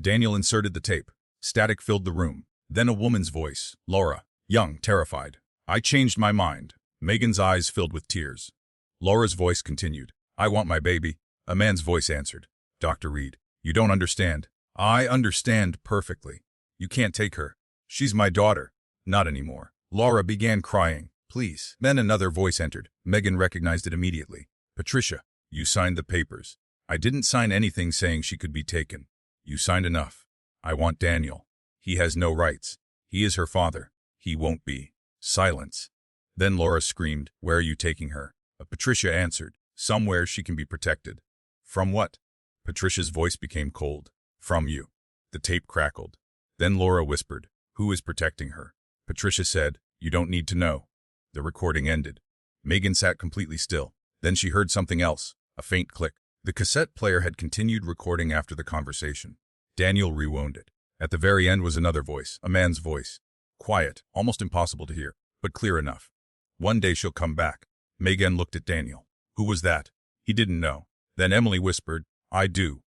Daniel inserted the tape. Static filled the room. Then a woman's voice. Laura. Young, terrified. I changed my mind. Megan's eyes filled with tears. Laura's voice continued. I want my baby. A man's voice answered. Dr. Reed. You don't understand. I understand perfectly. You can't take her. She's my daughter. Not anymore. Laura began crying. Please. Then another voice entered. Megan recognized it immediately. Patricia, you signed the papers. I didn't sign anything saying she could be taken. You signed enough. I want Daniel. He has no rights. He is her father. He won't be. Silence. Then Laura screamed, Where are you taking her? Patricia answered, Somewhere she can be protected. From what? Patricia's voice became cold. From you. The tape crackled. Then Laura whispered, Who is protecting her? Patricia said, You don't need to know. The recording ended. Megan sat completely still. Then she heard something else, a faint click. The cassette player had continued recording after the conversation. Daniel rewound it. At the very end was another voice, a man's voice. Quiet, almost impossible to hear, but clear enough. One day she'll come back. Megan looked at Daniel. Who was that? He didn't know. Then Emily whispered, I do.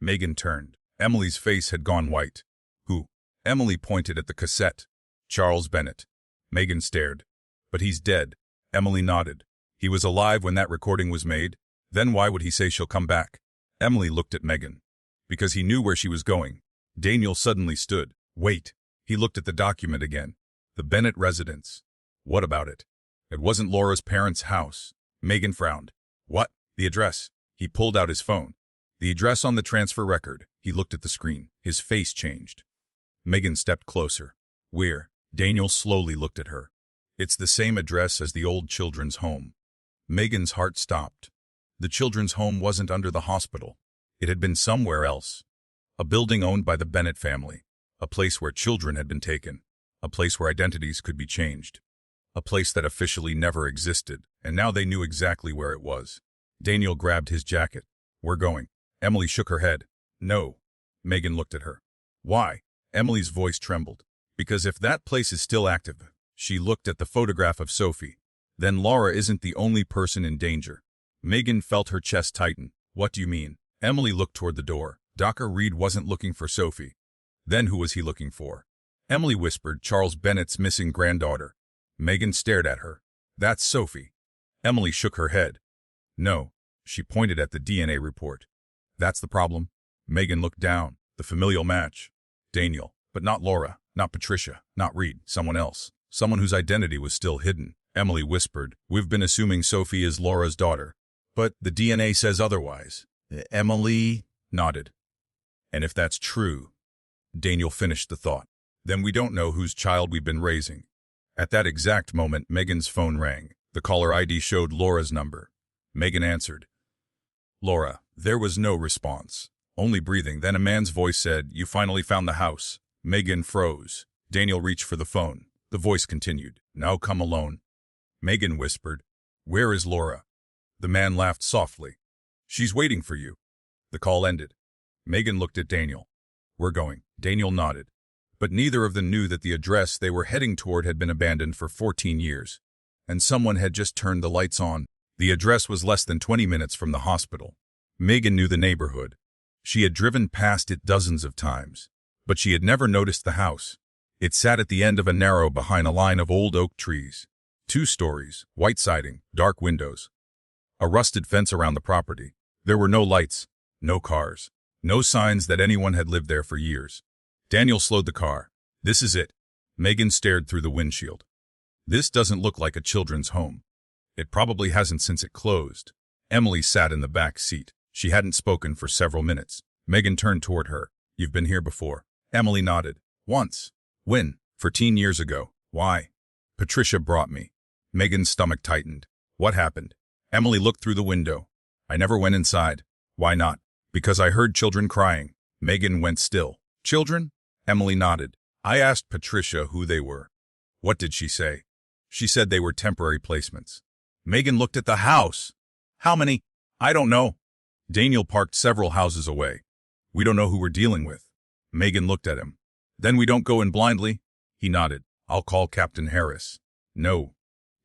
Megan turned. Emily's face had gone white. Who? Emily pointed at the cassette. Charles Bennett. Megan stared. But he's dead. Emily nodded. He was alive when that recording was made. Then why would he say she'll come back? Emily looked at Megan. Because he knew where she was going. Daniel suddenly stood. Wait. He looked at the document again. The Bennett residence. What about it? It wasn't Laura's parents' house. Megan frowned. What? The address. He pulled out his phone. The address on the transfer record. He looked at the screen. His face changed. Megan stepped closer. Where? Daniel slowly looked at her. It's the same address as the old children's home. Megan's heart stopped. The children's home wasn't under the hospital. It had been somewhere else. A building owned by the Bennett family. A place where children had been taken. A place where identities could be changed. A place that officially never existed, and now they knew exactly where it was. Daniel grabbed his jacket. We're going. Emily shook her head. No. Megan looked at her. Why? Emily's voice trembled. Because if that place is still active. She looked at the photograph of Sophie. Then Laura isn't the only person in danger. Megan felt her chest tighten. What do you mean? Emily looked toward the door. Dr. Reed wasn't looking for Sophie. Then who was he looking for? Emily whispered, Charles Bennett's missing granddaughter. Megan stared at her. That's Sophie. Emily shook her head. No. She pointed at the DNA report. That's the problem. Megan looked down. The familial match. Daniel. But not Laura. Not Patricia. Not Reed. Someone else. Someone whose identity was still hidden. Emily whispered, We've been assuming Sophie is Laura's daughter. But the DNA says otherwise. Emily nodded. And if that's true, Daniel finished the thought, then we don't know whose child we've been raising. At that exact moment, Megan's phone rang. The caller ID showed Laura's number. Megan answered. Laura. There was no response. Only breathing. Then a man's voice said, You finally found the house. Megan froze. Daniel reached for the phone. The voice continued. Now come alone. Megan whispered. Where is Laura? The man laughed softly. She's waiting for you. The call ended. Megan looked at Daniel. We're going. Daniel nodded. But neither of them knew that the address they were heading toward had been abandoned for 14 years. And someone had just turned the lights on. The address was less than 20 minutes from the hospital. Megan knew the neighborhood. She had driven past it dozens of times. But she had never noticed the house. It sat at the end of a narrow behind a line of old oak trees. 2 stories, white siding, dark windows. A rusted fence around the property. There were no lights, no cars, no signs that anyone had lived there for years. Daniel slowed the car. This is it. Megan stared through the windshield. This doesn't look like a children's home. It probably hasn't since it closed. Emily sat in the back seat. She hadn't spoken for several minutes. Megan turned toward her. You've been here before. Emily nodded. Once. When? 14 years ago. Why? Patricia brought me. Megan's stomach tightened. What happened? Emily looked through the window. I never went inside. Why not? Because I heard children crying. Megan went still. Children? Emily nodded. I asked Patricia who they were. What did she say? She said they were temporary placements. Megan looked at the house. How many? I don't know. Daniel parked several houses away. We don't know who we're dealing with. Megan looked at him. Then we don't go in blindly? He nodded. I'll call Captain Harris. No.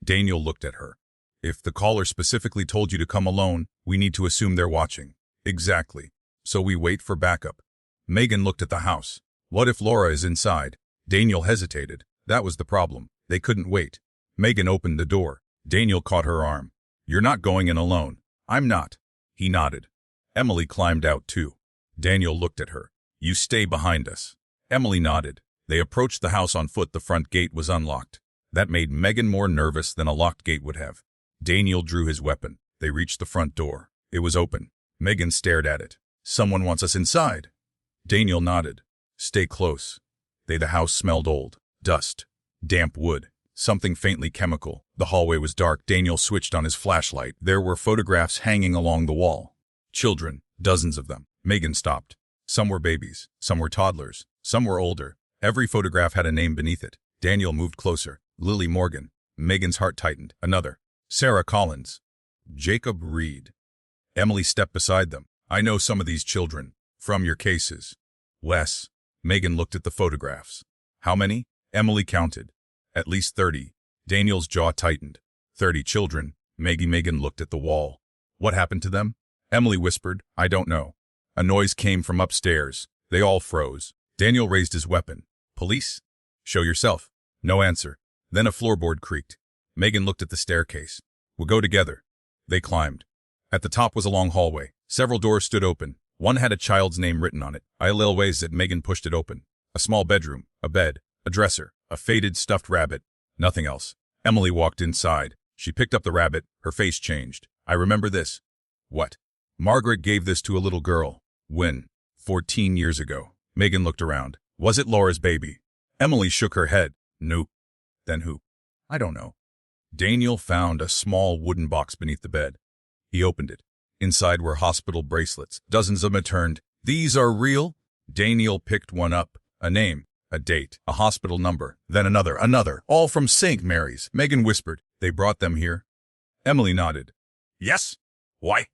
Daniel looked at her. If the caller specifically told you to come alone, we need to assume they're watching. Exactly. So we wait for backup. Megan looked at the house. What if Laura is inside? Daniel hesitated. That was the problem. They couldn't wait. Megan opened the door. Daniel caught her arm. You're not going in alone. I'm not. He nodded. Emily climbed out too. Daniel looked at her. You stay behind us. Emily nodded. They approached the house on foot. The front gate was unlocked. That made Megan more nervous than a locked gate would have. Daniel drew his weapon. They reached the front door. It was open. Megan stared at it. Someone wants us inside. Daniel nodded. Stay close. The house smelled old. Dust. Damp wood. Something faintly chemical. The hallway was dark. Daniel switched on his flashlight. There were photographs hanging along the wall. Children. Dozens of them. Megan stopped. Some were babies. Some were toddlers. Some were older. Every photograph had a name beneath it. Daniel moved closer. Lily Morgan. Megan's heart tightened. Another. Sarah Collins. Jacob Reed. Emily stepped beside them. I know some of these children. From your cases. Wes. Megan looked at the photographs. How many? Emily counted. At least 30. Daniel's jaw tightened. 30 children. Megan looked at the wall. What happened to them? Emily whispered, I don't know. A noise came from upstairs. They all froze. Daniel raised his weapon. Police? Show yourself. No answer. Then a floorboard creaked. Megan looked at the staircase. We'll go together. They climbed. At the top was a long hallway. Several doors stood open. One had a child's name written on it. I little ways that Megan pushed it open. A small bedroom, a bed, a dresser, a faded stuffed rabbit. Nothing else. Emily walked inside. She picked up the rabbit. Her face changed. I remember this. What? Margaret gave this to a little girl. When? 14 years ago. Megan looked around. Was it Laura's baby? Emily shook her head. Nope. Then who? I don't know. Daniel found a small wooden box beneath the bed. He opened it. Inside were hospital bracelets. Dozens of them turned. These are real? Daniel picked one up. A name, a date, a hospital number, then another, all from St. Mary's. Megan whispered. They brought them here? Emily nodded. Yes? Why?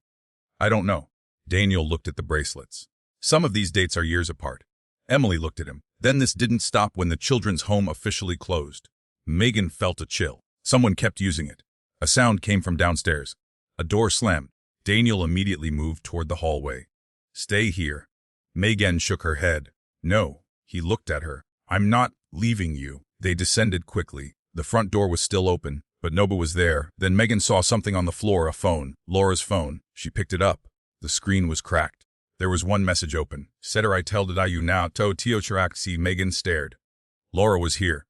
I don't know. Daniel looked at the bracelets. Some of these dates are years apart. Emily looked at him. Then this didn't stop when the children's home officially closed. Megan felt a chill. Someone kept using it. A sound came from downstairs. A door slammed. Daniel immediately moved toward the hallway. Stay here. Megan shook her head. No. He looked at her. I'm not leaving you. They descended quickly. The front door was still open, but nobody was there. Then Megan saw something on the floor, a phone. Laura's phone. She picked it up. The screen was cracked. There was one message open. Setter I tell did you now to Tio Chiraxi. Megan stared. Laura was here.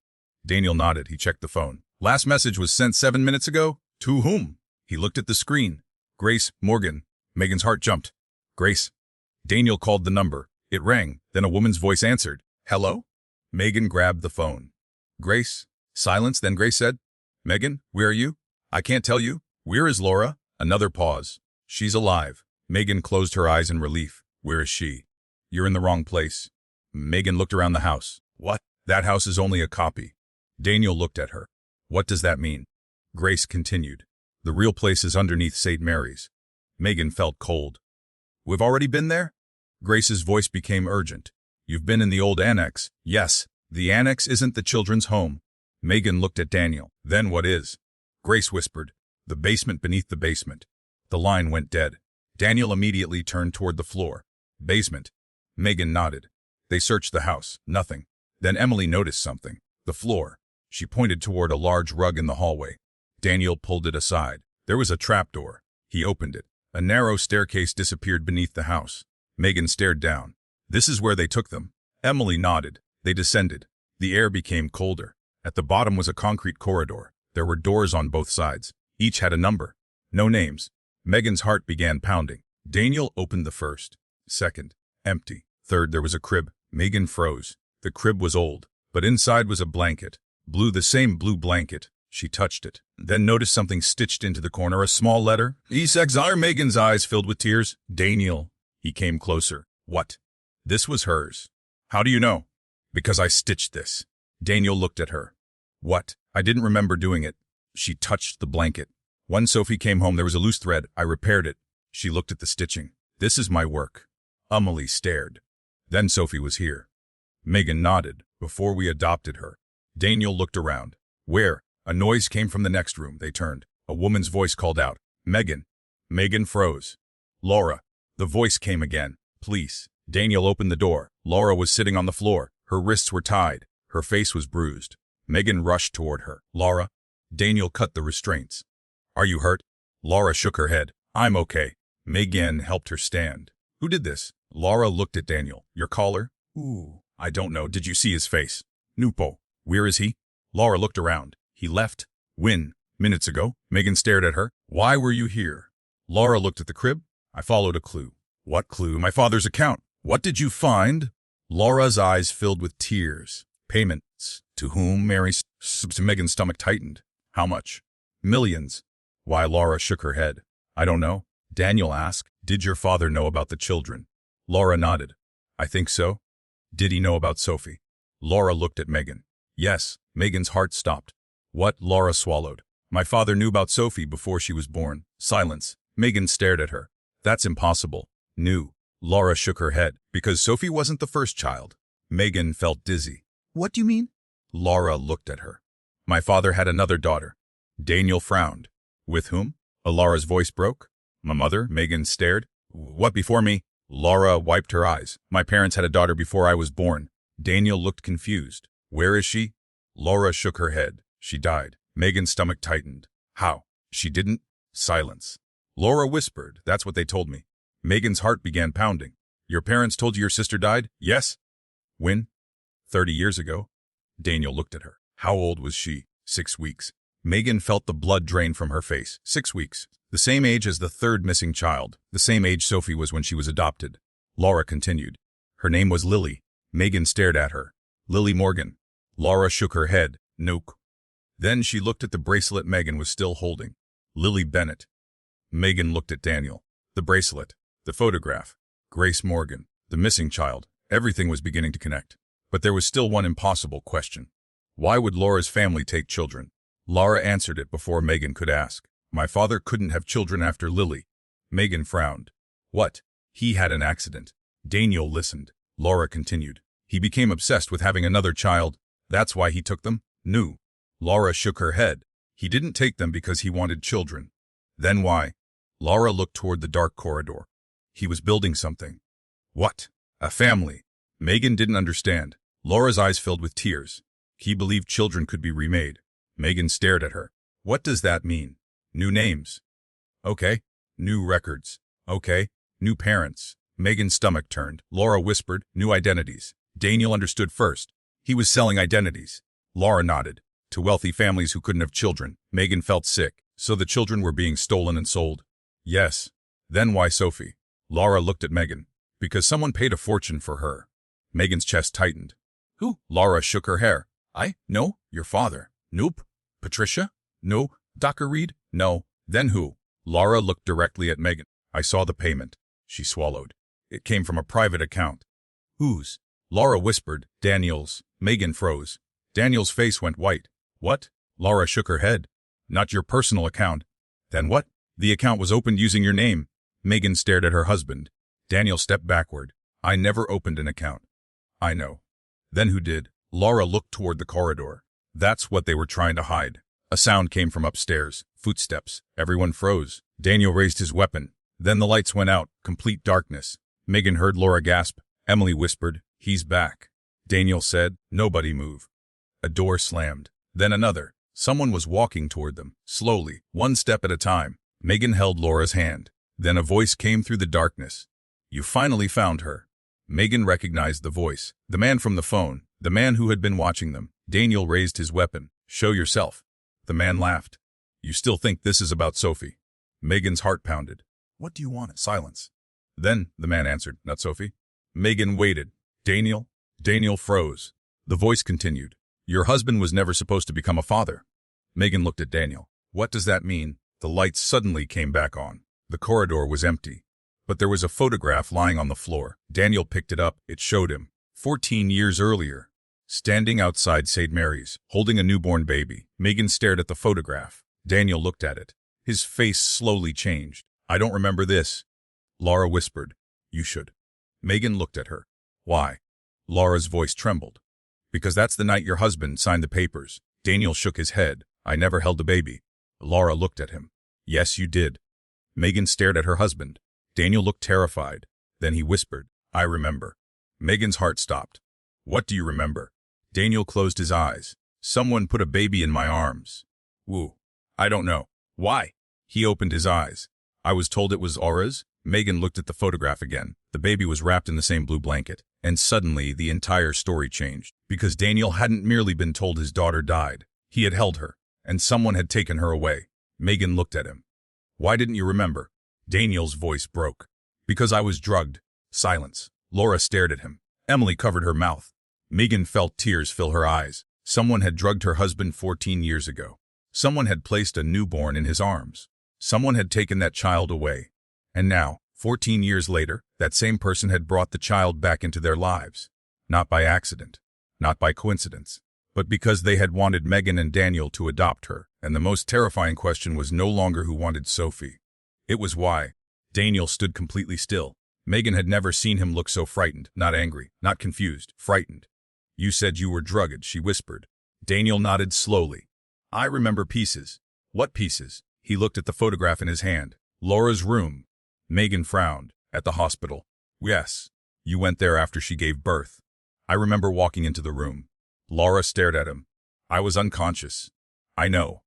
Daniel nodded. He checked the phone. Last message was sent 7 minutes ago? To whom? He looked at the screen. Grace Morgan. Megan's heart jumped. Grace. Daniel called the number. It rang. Then a woman's voice answered. Hello? Megan grabbed the phone. Grace. Silence. Then Grace said, Megan, where are you? I can't tell you. Where is Laura? Another pause. She's alive. Megan closed her eyes in relief. Where is she? You're in the wrong place. Megan looked around the house. What? That house is only a copy. Daniel looked at her. What does that mean? Grace continued. The real place is underneath St. Mary's. Megan felt cold. We've already been there? Grace's voice became urgent. You've been in the old annex. Yes. The annex isn't the children's home. Megan looked at Daniel. Then what is? Grace whispered. The basement beneath the basement. The line went dead. Daniel immediately turned toward the floor. Basement. Megan nodded. They searched the house. Nothing. Then Emily noticed something. The floor. She pointed toward a large rug in the hallway. Daniel pulled it aside. There was a trapdoor. He opened it. A narrow staircase disappeared beneath the house. Megan stared down. This is where they took them. Emily nodded. They descended. The air became colder. At the bottom was a concrete corridor. There were doors on both sides. Each had a number. No names. Megan's heart began pounding. Daniel opened the first. Second. Empty. Third, there was a crib. Megan froze. The crib was old, but inside was a blanket. Blue, the same blue blanket. She touched it. Then noticed something stitched into the corner, a small letter. Esexar. Megan's eyes filled with tears. Daniel. He came closer. What? This was hers. How do you know? Because I stitched this. Daniel looked at her. What? I didn't remember doing it. She touched the blanket. When Sophie came home, there was a loose thread. I repaired it. She looked at the stitching. This is my work. Emily stared. Then Sophie was here. Megan nodded. Before we adopted her. Daniel looked around. Where? A noise came from the next room. They turned. A woman's voice called out. Megan. Megan froze. Laura. The voice came again. Please. Daniel opened the door. Laura was sitting on the floor. Her wrists were tied. Her face was bruised. Megan rushed toward her. Laura. Daniel cut the restraints. Are you hurt? Laura shook her head. I'm okay. Megan helped her stand. Who did this? Laura looked at Daniel. Your collar? Ooh, I don't know. Did you see his face? Nupo. Where is he? Laura looked around. He left. When? Minutes ago. Megan stared at her. Why were you here? Laura looked at the crib. I followed a clue. What clue? My father's account. What did you find? Laura's eyes filled with tears. Payments. To whom? Megan's stomach tightened. How much? Millions. Why? Laura shook her head. I don't know. Daniel asked, did your father know about the children? Laura nodded. I think so. Did he know about Sophie? Laura looked at Megan. Yes. Megan's heart stopped. What? Laura swallowed. My father knew about Sophie before she was born. Silence. Megan stared at her. That's impossible. Knew. Laura shook her head. Because Sophie wasn't the first child. Megan felt dizzy. What do you mean? Laura looked at her. My father had another daughter. Daniel frowned. With whom? Laura's voice broke. My mother? Megan stared. What, before me? Laura wiped her eyes. My parents had a daughter before I was born. Daniel looked confused. Where is she? Laura shook her head. She died. Megan's stomach tightened. How? She didn't? Silence. Laura whispered. That's what they told me. Megan's heart began pounding. Your parents told you your sister died? Yes. When? 30 years ago. Daniel looked at her. How old was she? 6 weeks. Megan felt the blood drain from her face. 6 weeks. The same age as the third missing child. The same age Sophie was when she was adopted. Laura continued. Her name was Lily. Megan stared at her. Lily Morgan. Laura shook her head. Nope. Then she looked at the bracelet Megan was still holding. Lily Bennett. Megan looked at Daniel. The bracelet. The photograph. Grace Morgan. The missing child. Everything was beginning to connect. But there was still one impossible question. Why would Laura's family take children? Laura answered it before Megan could ask. My father couldn't have children after Lily. Megan frowned. What? He had an accident. Daniel listened. Laura continued. He became obsessed with having another child. That's why he took them? Knew. Laura shook her head. He didn't take them because he wanted children. Then why? Laura looked toward the dark corridor. He was building something. What? A family. Megan didn't understand. Laura's eyes filled with tears. He believed children could be remade. Megan stared at her. What does that mean? New names. Okay. New records. Okay. New parents. Megan's stomach turned. Laura whispered, new identities. Daniel understood first. He was selling identities. Laura nodded. To wealthy families who couldn't have children. Megan felt sick. So the children were being stolen and sold. Yes. Then why Sophie? Laura looked at Megan. Because someone paid a fortune for her. Megan's chest tightened. Who? Laura shook her hair. No, your father. Nope. Patricia? No. Dr. Reed? No. Then who? Laura looked directly at Megan. I saw the payment. She swallowed. It came from a private account. Whose? Laura whispered. Daniel's. Megan froze. Daniel's face went white. What? Laura shook her head. Not your personal account. Then what? The account was opened using your name. Megan stared at her husband. Daniel stepped backward. I never opened an account. I know. Then who did? Laura looked toward the corridor. That's what they were trying to hide. A sound came from upstairs. Footsteps. Everyone froze. Daniel raised his weapon. Then the lights went out. Complete darkness. Megan heard Laura gasp. Emily whispered, "He's back." Daniel said, "Nobody move." A door slammed. Then another. Someone was walking toward them, slowly, one step at a time. Megan held Laura's hand. Then a voice came through the darkness. "You finally found her." Megan recognized the voice. The man from the phone. The man who had been watching them. Daniel raised his weapon. "Show yourself." The man laughed. "You still think this is about Sophie?" Megan's heart pounded. "What do you want?" Silence. "Then," the man answered, "not Sophie." Megan waited. "Daniel?" Daniel froze. The voice continued. "Your husband was never supposed to become a father." Megan looked at Daniel. "What does that mean?" The lights suddenly came back on. The corridor was empty. But there was a photograph lying on the floor. Daniel picked it up. It showed him, 14 years earlier, standing outside St. Mary's, holding a newborn baby. Megan stared at the photograph. Daniel looked at it. His face slowly changed. "I don't remember this." Laura whispered, "You should." Megan looked at her. "Why?" Laura's voice trembled. "Because that's the night your husband signed the papers." Daniel shook his head. "I never held a baby." Laura looked at him. "Yes, you did." Megan stared at her husband. Daniel looked terrified. Then he whispered, "I remember." Megan's heart stopped. "What do you remember?" Daniel closed his eyes. "Someone put a baby in my arms." "Woo. I don't know." "Why?" He opened his eyes. "I was told it was Aura's." Megan looked at the photograph again. The baby was wrapped in the same blue blanket. And suddenly the entire story changed. Because Daniel hadn't merely been told his daughter died. He had held her. And someone had taken her away. Megan looked at him. "Why didn't you remember?" Daniel's voice broke. "Because I was drugged." Silence. Laura stared at him. Emily covered her mouth. Megan felt tears fill her eyes. Someone had drugged her husband 14 years ago. Someone had placed a newborn in his arms. Someone had taken that child away. And now, 14 years later, that same person had brought the child back into their lives. Not by accident. Not by coincidence. But because they had wanted Megan and Daniel to adopt her. And the most terrifying question was no longer who wanted Sophie. It was why. Daniel stood completely still. Megan had never seen him look so frightened, not angry, not confused, frightened. "You said you were drugged," she whispered. Daniel nodded slowly. "I remember pieces." "What pieces?" He looked at the photograph in his hand. "Laura's room." Megan frowned. "At the hospital." "Yes. You went there after she gave birth." "I remember walking into the room." Laura stared at him. "I was unconscious." "I know."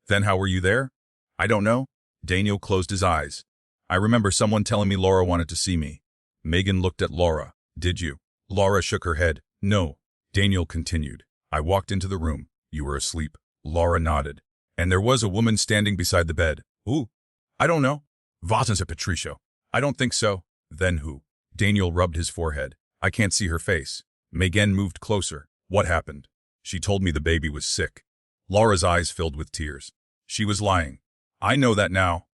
"Then how were you there?" "I don't know." Daniel closed his eyes. "I remember someone telling me Laura wanted to see me." Megan looked at Laura. "Did you?" Laura shook her head. "No." Daniel continued. "I walked into the room. You were asleep." Laura nodded. "And there was a woman standing beside the bed." "Who?" "I don't know." "Wasn't it Patricia?" "I don't think so." "Then who?" Daniel rubbed his forehead. "I can't see her face." Megan moved closer. "What happened?" "She told me the baby was sick." Laura's eyes filled with tears. "She was lying." "I know that now."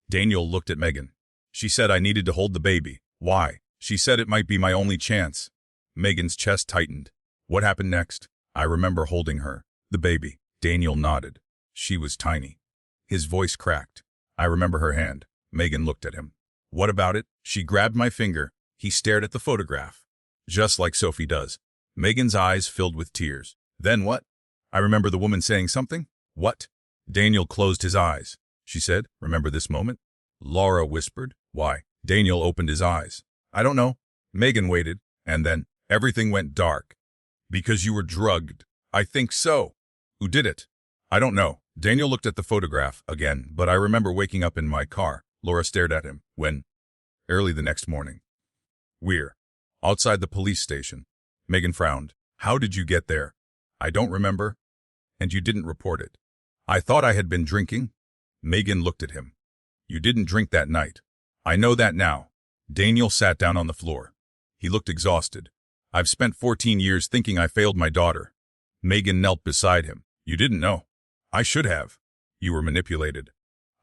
Daniel looked at Megan. "She said I needed to hold the baby." "Why?" "She said it might be my only chance." Megan's chest tightened. "What happened next?" "I remember holding her." "The baby." Daniel nodded. "She was tiny." His voice cracked. "I remember her hand." Megan looked at him. "What about it?" "She grabbed my finger." He stared at the photograph. "Just like Sophie does." Megan's eyes filled with tears. "Then what?" "I remember the woman saying something." "What?" Daniel closed his eyes. "She said, 'Remember this moment?'" Laura whispered. "Why?" Daniel opened his eyes. "I don't know." Megan waited, and then everything went dark. "Because you were drugged." "I think so." "Who did it?" "I don't know." Daniel looked at the photograph again, but I remember waking up in my car. Laura stared at him. "When?" "Early the next morning." "We're outside the police station." Megan frowned. "How did you get there?" "I don't remember." "And you didn't report it?" "I thought I had been drinking." Megan looked at him. "You didn't drink that night." "I know that now." Daniel sat down on the floor. He looked exhausted. "I've spent 14 years thinking I failed my daughter." Megan knelt beside him. "You didn't know." "I should have." "You were manipulated."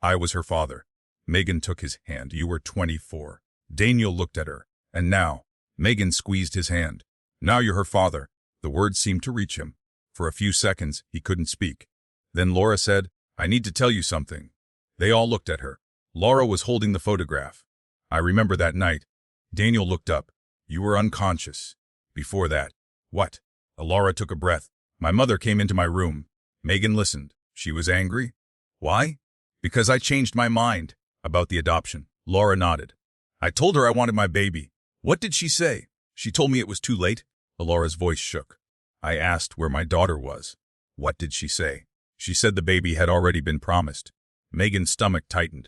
"I was her father." Megan took his hand. "You were 24." Daniel looked at her. "And now?" Megan squeezed his hand. "Now you're her father." The words seemed to reach him. For a few seconds, he couldn't speak. Then Laura said, I need to tell you something. They all looked at her. Laura was holding the photograph. I remember that night. Daniel looked up. You were unconscious. Before that. What? Laura took a breath. My mother came into my room. Megan listened. She was angry. Why? Because I changed my mind. About the adoption. Laura nodded. I told her I wanted my baby. What did she say? She told me it was too late. Laura's voice shook. I asked where my daughter was. What did she say? She said the baby had already been promised. Megan's stomach tightened.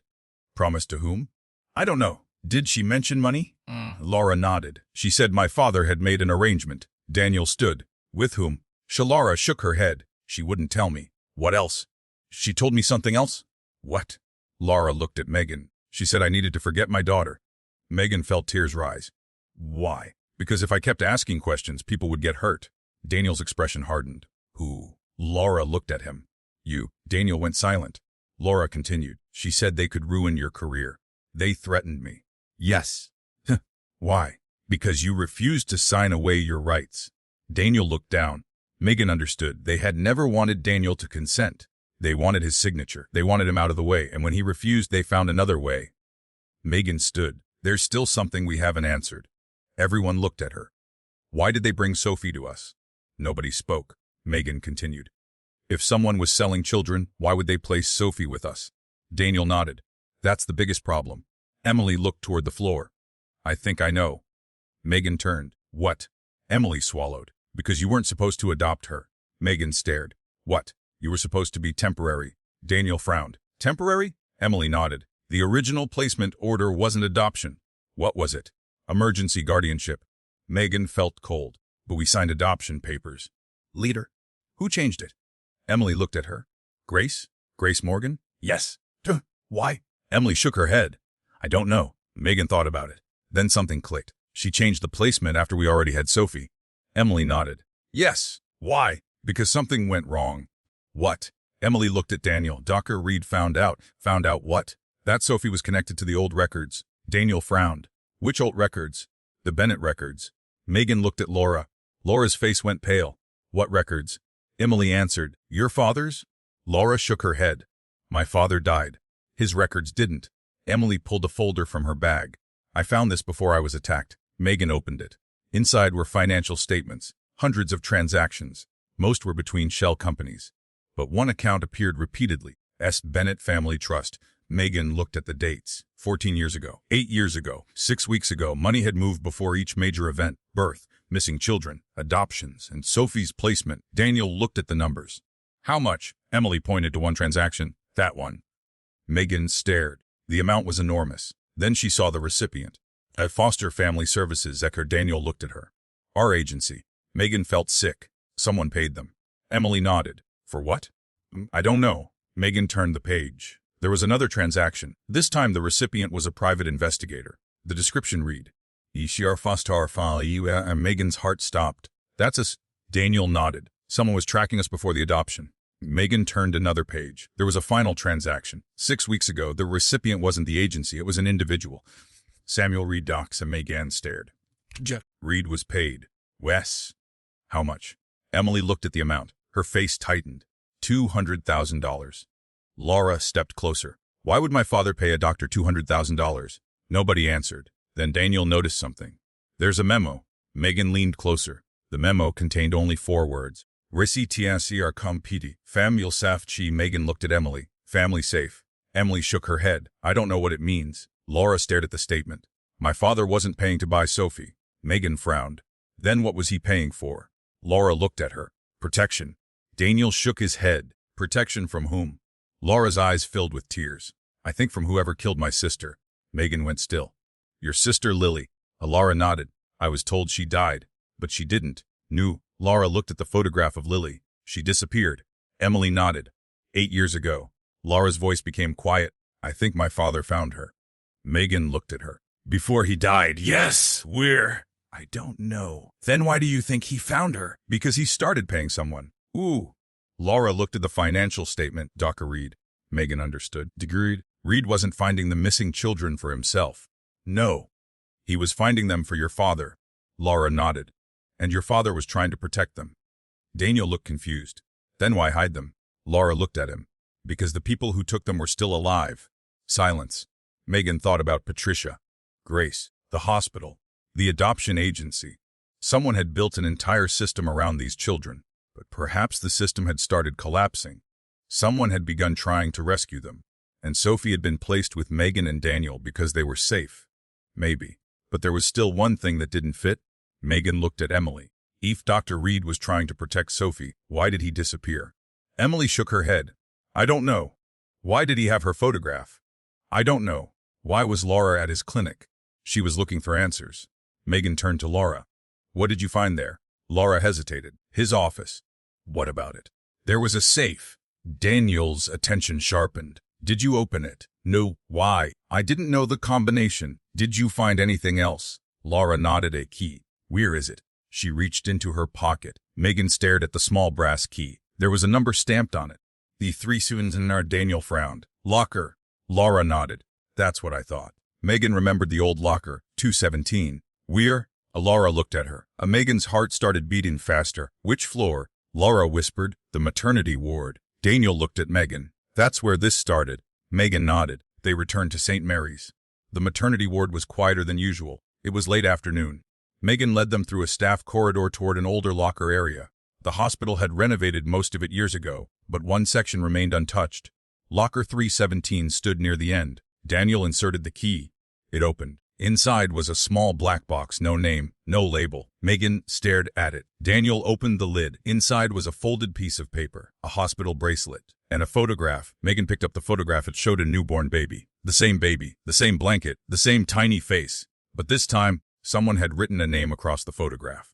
Promised to whom? I don't know. Did she mention money? Laura nodded. She said my father had made an arrangement. Daniel stood. With whom? Laura shook her head. She wouldn't tell me. What else? She told me something else? What? Laura looked at Megan. She said I needed to forget my daughter. Megan felt tears rise. Why? Because if I kept asking questions, people would get hurt. Daniel's expression hardened. Who? Laura looked at him. You. Daniel went silent. Laura continued. She said they could ruin your career. They threatened me. Yes. Why? Because you refused to sign away your rights. Daniel looked down. Megan understood. They had never wanted Daniel to consent. They wanted his signature. They wanted him out of the way, and when he refused, they found another way. Megan stood. There's still something we haven't answered. Everyone looked at her. Why did they bring Sophie to us? Nobody spoke. Megan continued. If someone was selling children, why would they place Sophie with us? Daniel nodded. That's the biggest problem. Emily looked toward the floor. I think I know. Megan turned. What? Emily swallowed. Because you weren't supposed to adopt her. Megan stared. What? You were supposed to be temporary. Daniel frowned. Temporary? Emily nodded. The original placement order wasn't adoption. What was it? Emergency guardianship. Megan felt cold. But we signed adoption papers. Leader. Who changed it? Emily looked at her. Grace? Grace Morgan? Yes. Why? Emily shook her head. I don't know. Megan thought about it. Then something clicked. She changed the placement after we already had Sophie. Emily nodded. Yes. Why? Because something went wrong. What? Emily looked at Daniel. Dr. Reed found out. Found out what? That Sophie was connected to the old records. Daniel frowned. Which old records? The Bennett records. Megan looked at Laura. Laura's face went pale. What records? Emily answered. Your father's? Laura shook her head. My father died. His records didn't. Emily pulled a folder from her bag. I found this before I was attacked. Megan opened it. Inside were financial statements, hundreds of transactions. Most were between shell companies. But one account appeared repeatedly. S. Bennett Family Trust. Megan looked at the dates. 14 years ago, 8 years ago, 6 weeks ago, money had moved before each major event. Birth, missing children, adoptions, and Sophie's placement. Daniel looked at the numbers. How much? Emily pointed to one transaction. That one. Megan stared. The amount was enormous. Then she saw the recipient. At Foster Family Services, Daniel looked at her. Our agency. Megan felt sick. Someone paid them. Emily nodded. For what? I don't know. Megan turned the page. There was another transaction. This time the recipient was a private investigator. The description read, Ishar Foster Family, and Megan's heart stopped. That's us. Daniel nodded. Someone was tracking us before the adoption. Megan turned another page. There was a final transaction. 6 weeks ago, the recipient wasn't the agency, it was an individual. Samuel Reed docs and Megan stared. Reed was paid. Wes. How much? Emily looked at the amount. Her face tightened. $200,000. Laura stepped closer. Why would my father pay a doctor $200,000? Nobody answered. Then Daniel noticed something. There's a memo. Megan leaned closer. The memo contained only 4 words. Recitianciar compiti. Family safety. Megan looked at Emily. Family safe. Emily shook her head. I don't know what it means. Laura stared at the statement. My father wasn't paying to buy Sophie. Megan frowned. Then what was he paying for? Laura looked at her. Protection. Daniel shook his head. Protection from whom? Laura's eyes filled with tears. I think from whoever killed my sister. Megan went still. Your sister Lily. Laura nodded. I was told she died. But she didn't. Knew. Laura looked at the photograph of Lily. She disappeared. Emily nodded. 8 years ago. Laura's voice became quiet. I think my father found her. Megan looked at her. Before he died. Yes, I don't know. Then why do you think he found her? Because he started paying someone. Ooh. Laura looked at the financial statement. Dr. Reed. Megan understood. Agreed. Reed wasn't finding the missing children for himself. No. He was finding them for your father. Laura nodded. And your father was trying to protect them. Daniel looked confused. Then why hide them? Laura looked at him. Because the people who took them were still alive. Silence. Megan thought about Patricia, Grace, the hospital, the adoption agency. Someone had built an entire system around these children, but perhaps the system had started collapsing. Someone had begun trying to rescue them, and Sophie had been placed with Megan and Daniel because they were safe. Maybe. But there was still one thing that didn't fit. Megan looked at Emily. If Dr. Reed was trying to protect Sophie, why did he disappear? Emily shook her head. I don't know. Why did he have her photograph? I don't know. Why was Laura at his clinic? She was looking for answers. Megan turned to Laura. What did you find there? Laura hesitated. His office. What about it? There was a safe. Daniel's attention sharpened. Did you open it? No. Why? I didn't know the combination. Did you find anything else? Laura nodded. A key. Where is it? She reached into her pocket. Megan stared at the small brass key. There was a number stamped on it. The 3 students in our. Daniel frowned. Locker. Laura nodded. That's what I thought. Megan remembered the old locker. 217. Where? Laura looked at her. Megan's heart started beating faster. Which floor? Laura whispered. The maternity ward. Daniel looked at Megan. That's where this started. Megan nodded. They returned to St. Mary's. The maternity ward was quieter than usual. It was late afternoon. Megan led them through a staff corridor toward an older locker area. The hospital had renovated most of it years ago, but one section remained untouched. Locker 317 stood near the end. Daniel inserted the key. It opened. Inside was a small black box, no name, no label. Megan stared at it. Daniel opened the lid. Inside was a folded piece of paper, a hospital bracelet, and a photograph. Megan picked up the photograph. It showed a newborn baby. The same baby, the same blanket, the same tiny face. But this time, someone had written a name across the photograph.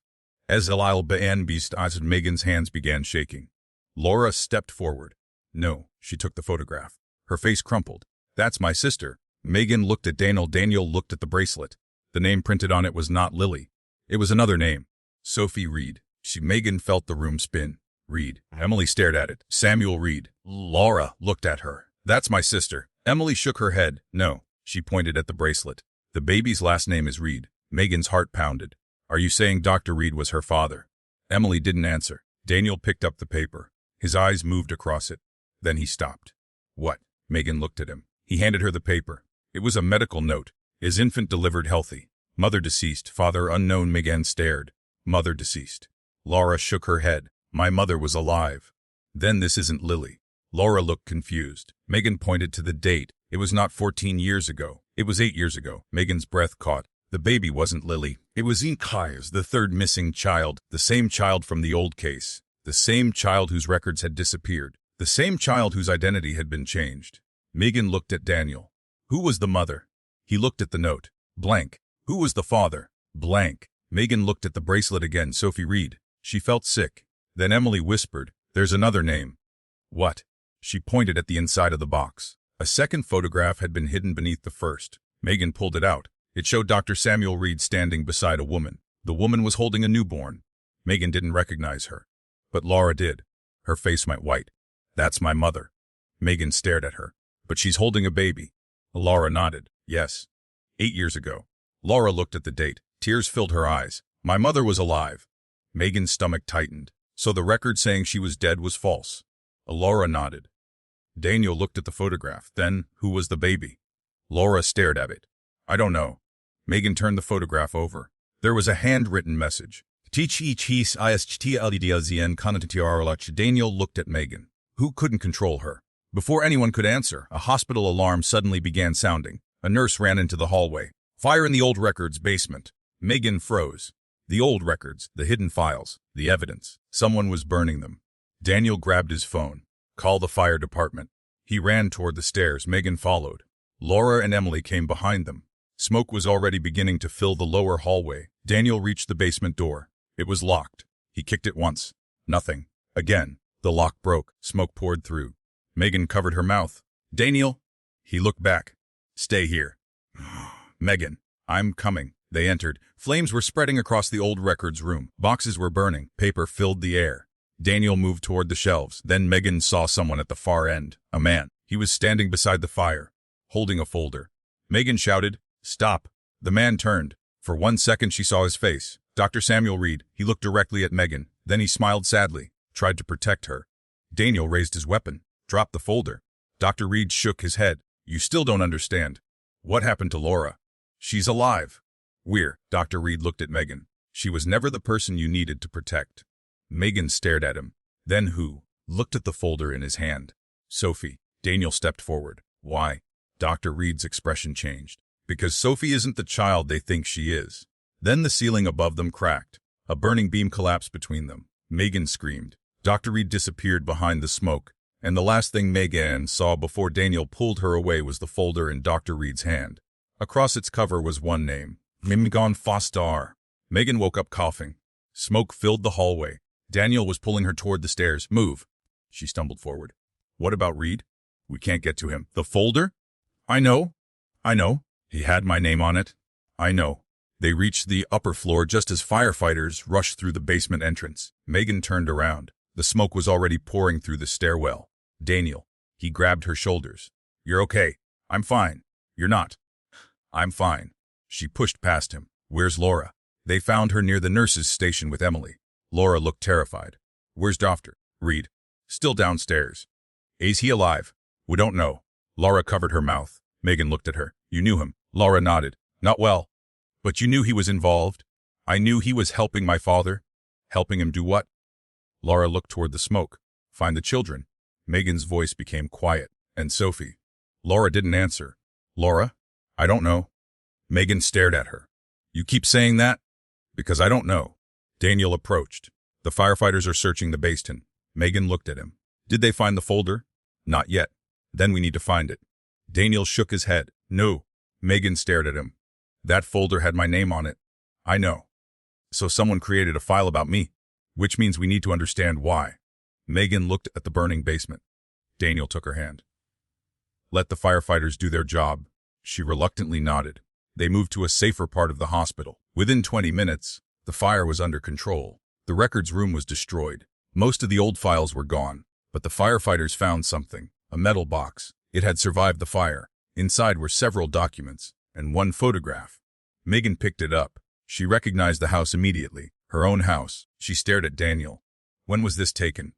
As Elil Ban Beast answered, Megan's hands began shaking. Laura stepped forward. No, she took the photograph. Her face crumpled. That's my sister. Megan looked at Daniel. Daniel looked at the bracelet. The name printed on it was not Lily. It was another name. Sophie Reed. Megan felt the room spin. Reed. Emily stared at it. Samuel Reed. Laura looked at her. That's my sister. Emily shook her head. No. She pointed at the bracelet. The baby's last name is Reed. Megan's heart pounded. Are you saying Dr. Reed was her father? Emily didn't answer. Daniel picked up the paper. His eyes moved across it. Then he stopped. What? Megan looked at him. He handed her the paper. It was a medical note. His infant delivered healthy. Mother deceased. Father unknown. Megan stared. Mother deceased. Laura shook her head. My mother was alive. Then this isn't Lily. Laura looked confused. Megan pointed to the date. It was not 14 years ago. It was 8 years ago. Megan's breath caught. The baby wasn't Lily. It was Inkai's, the third missing child. The same child from the old case. The same child whose records had disappeared. The same child whose identity had been changed. Megan looked at Daniel. Who was the mother? He looked at the note. Blank. Who was the father? Blank. Megan looked at the bracelet again. Sophie Reed. She felt sick. Then Emily whispered, there's another name. What? She pointed at the inside of the box. A second photograph had been hidden beneath the first. Megan pulled it out. It showed Dr. Samuel Reed standing beside a woman. The woman was holding a newborn. Megan didn't recognize her. But Laura did. Her face went white. That's my mother. Megan stared at her. But she's holding a baby. Laura nodded. Yes. 8 years ago. Laura looked at the date. Tears filled her eyes. My mother was alive. Megan's stomach tightened. So the record saying she was dead was false. Laura nodded. Daniel looked at the photograph. Then, who was the baby? Laura stared at it. I don't know. Megan turned the photograph over. There was a handwritten message. Daniel looked at Megan. Who couldn't control her? Before anyone could answer, a hospital alarm suddenly began sounding. A nurse ran into the hallway. Fire in the old records basement. Megan froze. The old records, the hidden files, the evidence. Someone was burning them. Daniel grabbed his phone. Call the fire department. He ran toward the stairs. Megan followed. Laura and Emily came behind them. Smoke was already beginning to fill the lower hallway. Daniel reached the basement door. It was locked. He kicked it once. Nothing. Again. The lock broke. Smoke poured through. Megan covered her mouth. Daniel. He looked back. Stay here. Megan. I'm coming. They entered. Flames were spreading across the old records room. Boxes were burning. Paper filled the air. Daniel moved toward the shelves. Then Megan saw someone at the far end. A man. He was standing beside the fire, holding a folder. Megan shouted, Stop. The man turned. For 1 second she saw his face. Dr. Samuel Reed. He looked directly at Megan. Then he smiled sadly, tried to protect her. Daniel raised his weapon, dropped the folder. Dr. Reed shook his head. You still don't understand. What happened to Laura? She's alive. We're. Dr. Reed looked at Megan. She was never the person you needed to protect. Megan stared at him. Then who? Looked at the folder in his hand. Sophie. Daniel stepped forward. Why? Dr. Reed's expression changed. Because Sophie isn't the child they think she is. Then the ceiling above them cracked. A burning beam collapsed between them. Megan screamed. Dr. Reed disappeared behind the smoke, and the last thing Megan saw before Daniel pulled her away was the folder in Dr. Reed's hand. Across its cover was one name. Megan Foster. Megan woke up coughing. Smoke filled the hallway. Daniel was pulling her toward the stairs. Move. She stumbled forward. What about Reed? We can't get to him. The folder? I know. He had my name on it. I know. They reached the upper floor just as firefighters rushed through the basement entrance. Megan turned around. The smoke was already pouring through the stairwell. Daniel. He grabbed her shoulders. You're okay. I'm fine. You're not. I'm fine. She pushed past him. Where's Laura? They found her near the nurse's station with Emily. Laura looked terrified. Where's Dr. Reed? Still downstairs. Is he alive? We don't know. Laura covered her mouth. Megan looked at her. You knew him. Laura nodded. Not well. But you knew he was involved? I knew he was helping my father. Helping him do what? Laura looked toward the smoke. Find the children. Megan's voice became quiet. And Sophie. Laura didn't answer. Laura? I don't know. Megan stared at her. You keep saying that? Because I don't know. Daniel approached. The firefighters are searching the basement. Megan looked at him. Did they find the folder? Not yet. Then we need to find it. Daniel shook his head. No. Megan stared at him. That folder had my name on it. I know. So someone created a file about me, which means we need to understand why. Megan looked at the burning basement. Daniel took her hand. Let the firefighters do their job. She reluctantly nodded. They moved to a safer part of the hospital. Within 20 minutes, the fire was under control. The records room was destroyed. Most of the old files were gone, but the firefighters found something, a metal box. It had survived the fire. Inside were several documents and one photograph. Megan picked it up. She recognized the house immediately, her own house. She stared at Daniel. When was this taken?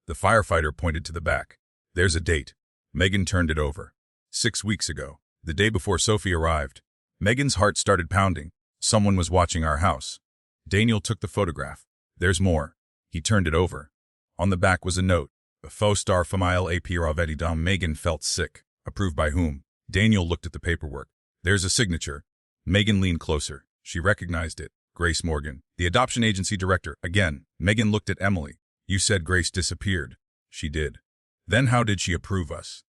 The firefighter pointed to the back. There's a date. Megan turned it over. 6 weeks ago, the day before Sophie arrived. Megan's heart started pounding. Someone was watching our house. Daniel took the photograph. There's more. He turned it over. On the back was a note. A faux star famille apr already done. Megan felt sick. Approved by whom? Daniel looked at the paperwork. There's a signature. Megan leaned closer. She recognized it. Grace Morgan, the adoption agency director. Again, Megan looked at Emily. You said Grace disappeared. She did. Then how did she approve us?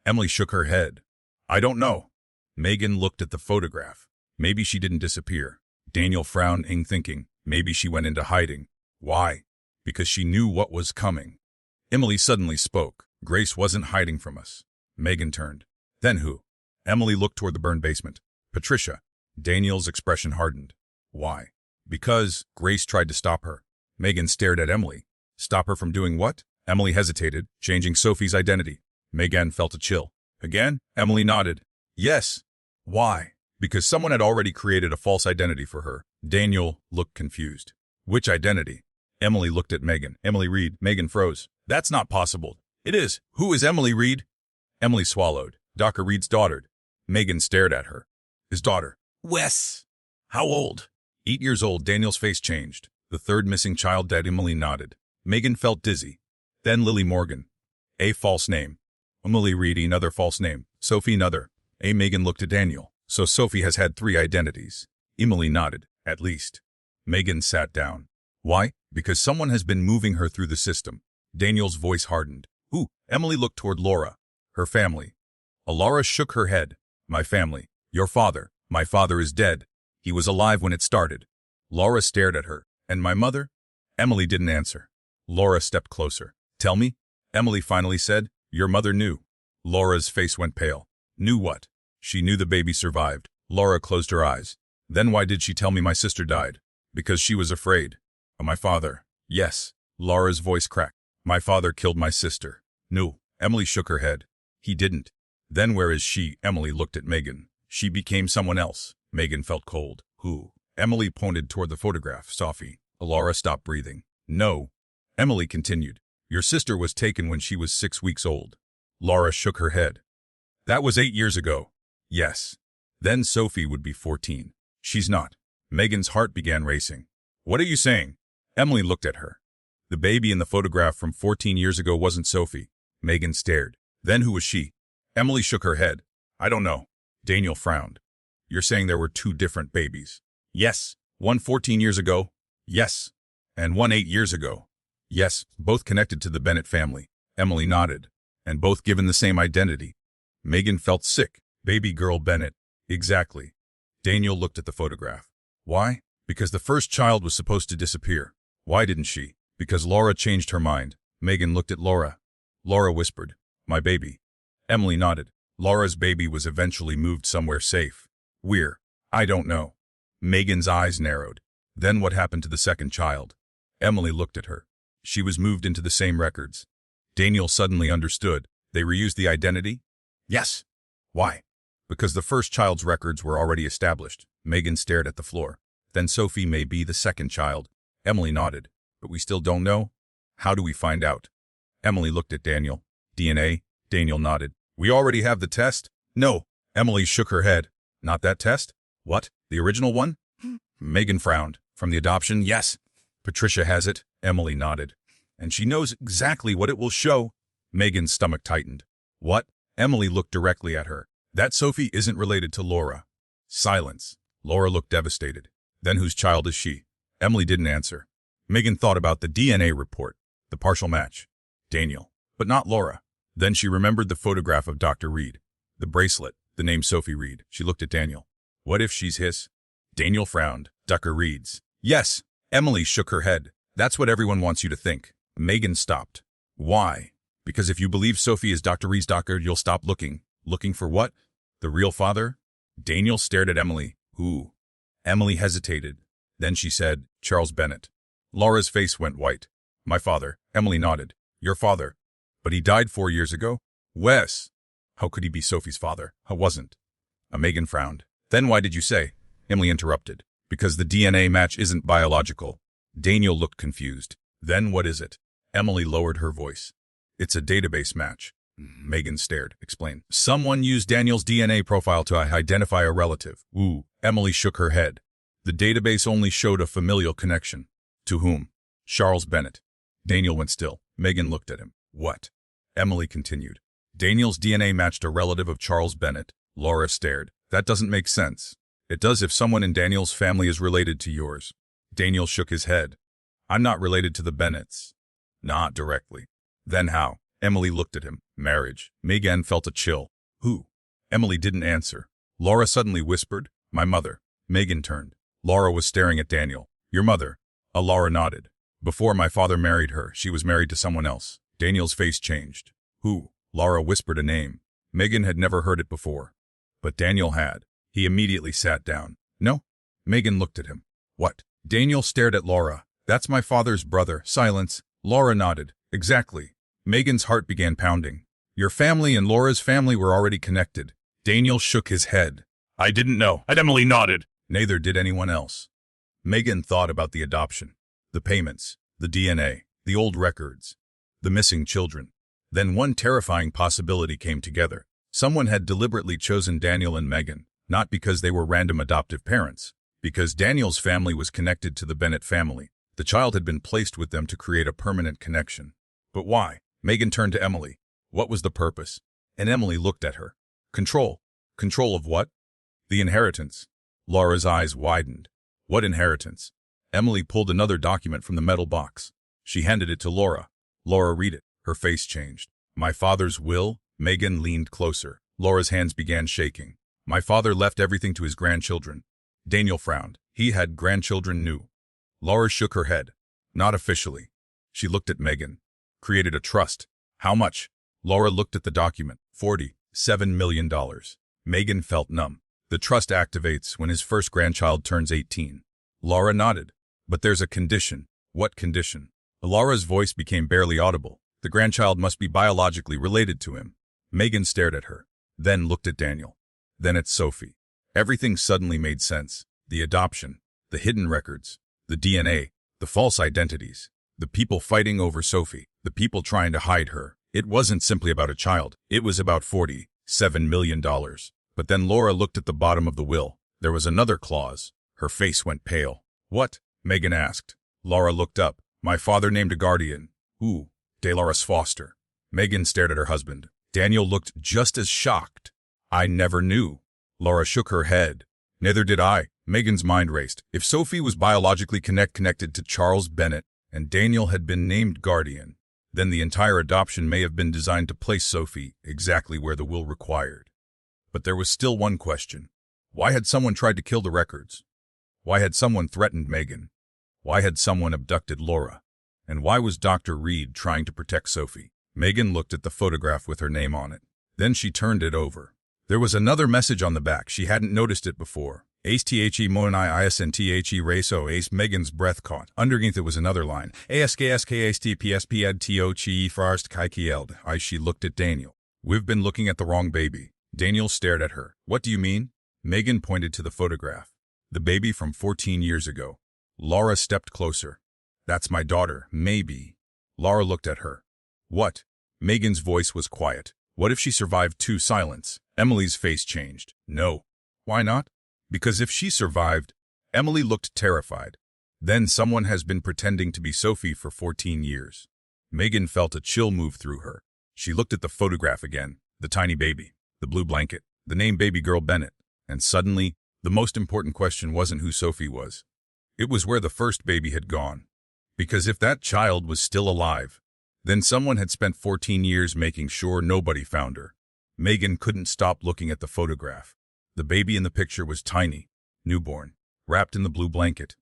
Emily shook her head. I don't know. Megan looked at the photograph. Maybe she didn't disappear. Daniel frowned, thinking, maybe she went into hiding. Why? Because she knew what was coming. Emily suddenly spoke. Grace wasn't hiding from us. Megan turned. Then who? Emily looked toward the burned basement. Patricia. Daniel's expression hardened. Why? Because Grace tried to stop her. Megan stared at Emily. Stop her from doing what? Emily hesitated, changing Sophie's identity. Megan felt a chill. Again? Emily nodded. Yes. Why? Because someone had already created a false identity for her. Daniel looked confused. Which identity? Emily looked at Megan. Emily Reed. Megan froze. That's not possible. It is. Who is Emily Reed? Emily swallowed. Dr. Reed's daughter. Megan stared at her. His daughter. Wes. How old? 8 years old. Daniel's face changed. The third missing child dead. Emily nodded. Megan felt dizzy. Then Lily Morgan. A false name. Emily Reed. Another false name. Sophie another. Megan looked at Daniel. So Sophie has had 3 identities. Emily nodded. At least. Megan sat down. Why? Because someone has been moving her through the system. Daniel's voice hardened. Who? Emily looked toward Laura. Her family. Laura shook her head. My family. Your father. My father is dead. He was alive when it started. Laura stared at her. And my mother? Emily didn't answer. Laura stepped closer. Tell me? Emily finally said. Your mother knew. Laura's face went pale. Knew what? She knew the baby survived. Laura closed her eyes. Then why did she tell me my sister died? Because she was afraid. My father. Yes. Laura's voice cracked. My father killed my sister. No. Emily shook her head. He didn't. Then where is she? Emily looked at Megan. She became someone else. Megan felt cold. Who? Emily pointed toward the photograph. Sophie. Laura stopped breathing. No. Emily continued. Your sister was taken when she was 6 weeks old. Laura shook her head. That was 8 years ago. Yes. Then Sophie would be 14. She's not. Megan's heart began racing. What are you saying? Emily looked at her. The baby in the photograph from 14 years ago wasn't Sophie. Megan stared. Then who was she? Emily shook her head. I don't know. Daniel frowned. You're saying there were 2 different babies? Yes. One 14 years ago? Yes. And one 8 years ago? Yes, both connected to the Bennett family. Emily nodded. And both given the same identity. Megan felt sick. Baby girl Bennett. Exactly. Daniel looked at the photograph. Why? Because the first child was supposed to disappear. Why didn't she? Because Laura changed her mind. Megan looked at Laura. Laura whispered, my baby. Emily nodded. Laura's baby was eventually moved somewhere safe. Where? I don't know. Megan's eyes narrowed. Then what happened to the second child? Emily looked at her. She was moved into the same records. Daniel suddenly understood. They reused the identity? Yes. Why? Because the first child's records were already established. Megan stared at the floor. Then Sophie may be the second child. Emily nodded. But we still don't know? How do we find out? Emily looked at Daniel. DNA? Daniel nodded. We already have the test? No. Emily shook her head. Not that test? What? The original one? Megan frowned. From the adoption? Yes. Patricia has it. Emily nodded. And she knows exactly what it will show. Megan's stomach tightened. What? Emily looked directly at her. That Sophie isn't related to Laura. Silence. Laura looked devastated. Then whose child is she? Emily didn't answer. Megan thought about the DNA report. The partial match. Daniel. But not Laura. Then she remembered the photograph of Dr. Reed. The bracelet. The name Sophie Reed. She looked at Daniel. What if she's his? Daniel frowned. Dr. Reed's. Yes. Emily shook her head. That's what everyone wants you to think. Megan stopped. Why? Because if you believe Sophie is Dr. Reed's doctor, you'll stop looking. Looking for what? The real father? Daniel stared at Emily. Who? Emily hesitated. Then she said, Charles Bennett. Laura's face went white. My father. Emily nodded. Your father. But he died 4 years ago? Wes. How could he be Sophie's father? I wasn't. Megan frowned. Then why did you say? Emily interrupted. Because the DNA match isn't biological. Daniel looked confused. Then what is it? Emily lowered her voice. It's a database match. Megan stared. Explain. Someone used Daniel's DNA profile to identify a relative. Ooh. Emily shook her head. The database only showed a familial connection. To whom? Charles Bennett. Daniel went still. Megan looked at him. What? Emily continued. Daniel's DNA matched a relative of Charles Bennett. Laura stared. That doesn't make sense. It does if someone in Daniel's family is related to yours. Daniel shook his head. I'm not related to the Bennetts. Not directly. Then how? Emily looked at him. Marriage. Megan felt a chill. Who? Emily didn't answer. Laura suddenly whispered, my mother. Megan turned. Laura was staring at Daniel. Your mother? Laura nodded. Before my father married her, she was married to someone else. Daniel's face changed. Who? Laura whispered a name. Megan had never heard it before. But Daniel had. He immediately sat down. No? Megan looked at him. What? Daniel stared at Laura. That's my father's brother. Silence. Laura nodded. Exactly. Megan's heart began pounding. Your family and Laura's family were already connected. Daniel shook his head. I didn't know. And Emily nodded. Neither did anyone else. Megan thought about the adoption, the payments, the DNA, the old records, the missing children. Then one terrifying possibility came together. Someone had deliberately chosen Daniel and Megan, not because they were random adoptive parents, because Daniel's family was connected to the Bennett family. The child had been placed with them to create a permanent connection. But why? Megan turned to Emily. What was the purpose? And Emily looked at her. Control. Control of what? The inheritance. Laura's eyes widened. What inheritance? Emily pulled another document from the metal box. She handed it to Laura. Laura read it. Her face changed. My father's will? Megan leaned closer. Laura's hands began shaking. My father left everything to his grandchildren. Daniel frowned. He had grandchildren new. Laura shook her head. Not officially. She looked at Megan. Created a trust. How much? Laura looked at the document. $47 million. Megan felt numb. The trust activates when his first grandchild turns 18. Laura nodded. But there's a condition. What condition? Laura's voice became barely audible. The grandchild must be biologically related to him. Megan stared at her. Then looked at Daniel. Then at Sophie. Everything suddenly made sense. The adoption. The hidden records. The DNA. The false identities. The people fighting over Sophie. The people trying to hide her. It wasn't simply about a child. It was about $47 million. But then Laura looked at the bottom of the will. There was another clause. Her face went pale. What? Megan asked. Laura looked up. My father named a guardian. Ooh, Dolores Foster. Megan stared at her husband. Daniel looked just as shocked. I never knew. Laura shook her head. Neither did I. Megan's mind raced. If Sophie was biologically connected to Charles Bennett and Daniel had been named guardian, then the entire adoption may have been designed to place Sophie exactly where the will required. But there was still one question. Why had someone tried to kill the records? Why had someone threatened Megan? Why had someone abducted Laura? And why was Dr. Reed trying to protect Sophie? Megan looked at the photograph with her name on it. Then she turned it over. There was another message on the back. She hadn't noticed it before. Ace the monai isnthe raso ace. Megan's breath caught. Underneath it was another line. ASKSKSTPSPAD first kield. She looked at Daniel. We've been looking at the wrong baby. Daniel stared at her. What do you mean? Megan pointed to the photograph. The baby from 14 years ago. Laura stepped closer. That's my daughter, maybe. Laura looked at her. What? Megan's voice was quiet. What if she survived too? Silence. Emily's face changed. No. Why not? Because if she survived, Emily looked terrified. Then someone has been pretending to be Sophie for 14 years. Megan felt a chill move through her. She looked at the photograph again. The tiny baby. The blue blanket. The name baby girl Bennett. And suddenly, the most important question wasn't who Sophie was. It was where the first baby had gone. Because if that child was still alive, then someone had spent 14 years making sure nobody found her. Megan couldn't stop looking at the photograph. The baby in the picture was tiny, newborn, wrapped in the blue blanket.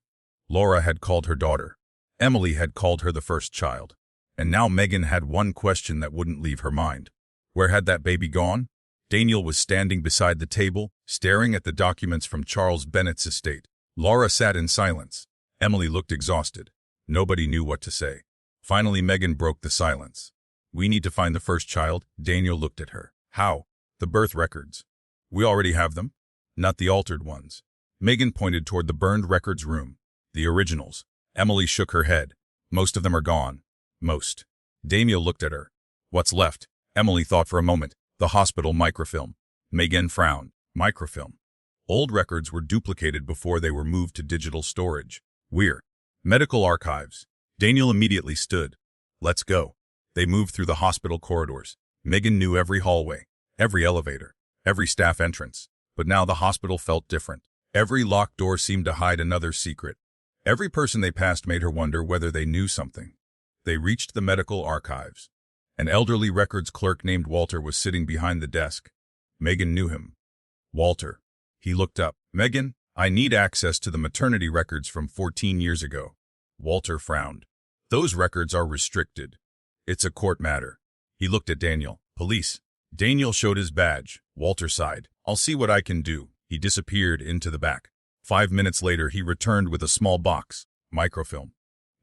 Laura had called her daughter. Emily had called her the first child. And now Megan had one question that wouldn't leave her mind. Where had that baby gone? Daniel was standing beside the table, staring at the documents from Charles Bennett's estate. Laura sat in silence. Emily looked exhausted. Nobody knew what to say. Finally, Megan broke the silence. We need to find the first child. Daniel looked at her. How? The birth records. We already have them. Not the altered ones. Megan pointed toward the burned records room. The originals. Emily shook her head. Most of them are gone. Most. Daniel looked at her. What's left? Emily thought for a moment. The hospital microfilm. Megan frowned. Microfilm. Old records were duplicated before they were moved to digital storage. We're. Medical archives. Daniel immediately stood. Let's go. They moved through the hospital corridors. Megan knew every hallway, every elevator, every staff entrance. But now the hospital felt different. Every locked door seemed to hide another secret. Every person they passed made her wonder whether they knew something. They reached the medical archives. An elderly records clerk named Walter was sitting behind the desk. Megan knew him. Walter. He looked up. Megan, I need access to the maternity records from 14 years ago. Walter frowned. Those records are restricted. It's a court matter. He looked at Daniel. Police. Daniel showed his badge. Walter sighed. I'll see what I can do. He disappeared into the back. 5 minutes later, he returned with a small box. Microfilm.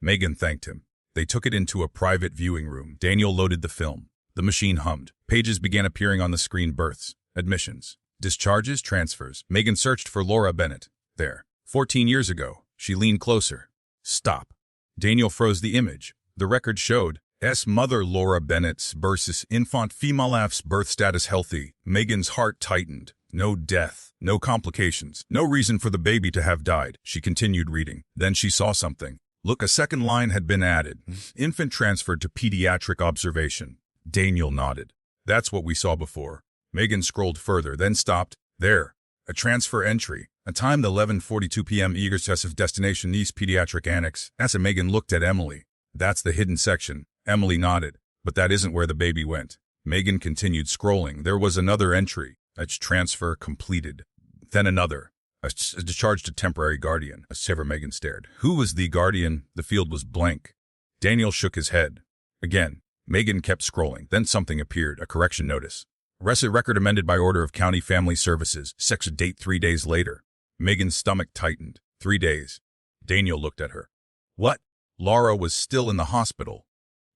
Megan thanked him. They took it into a private viewing room. Daniel loaded the film. The machine hummed. Pages began appearing on the screen. Births. Admissions. Discharges. Transfers. Megan searched for Laura Bennett. There. 14 years ago. She leaned closer. Stop. Daniel froze the image. The record showed mother Laura Bennett's versus infant female's birth status healthy. Megan's heart tightened. No death, no complications, no reason for the baby to have died. She continued reading. Then she saw something. Look, a second line had been added. Infant transferred to pediatric observation. Daniel nodded. That's what we saw before. Megan scrolled further, then stopped. There. A transfer entry. A time 11:42 p.m. Excessive destination East Pediatric Annex. As Megan looked at Emily. That's the hidden section. Emily nodded. But that isn't where the baby went. Megan continued scrolling. There was another entry. A transfer completed. Then another. A discharge to temporary guardian. A shiver. Megan stared. Who was the guardian? The field was blank. Daniel shook his head. Again. Megan kept scrolling. Then something appeared. A correction notice. Record amended by order of County Family Services. Sex date 3 days later. Megan's stomach tightened. 3 days. Daniel looked at her. What? Laura was still in the hospital.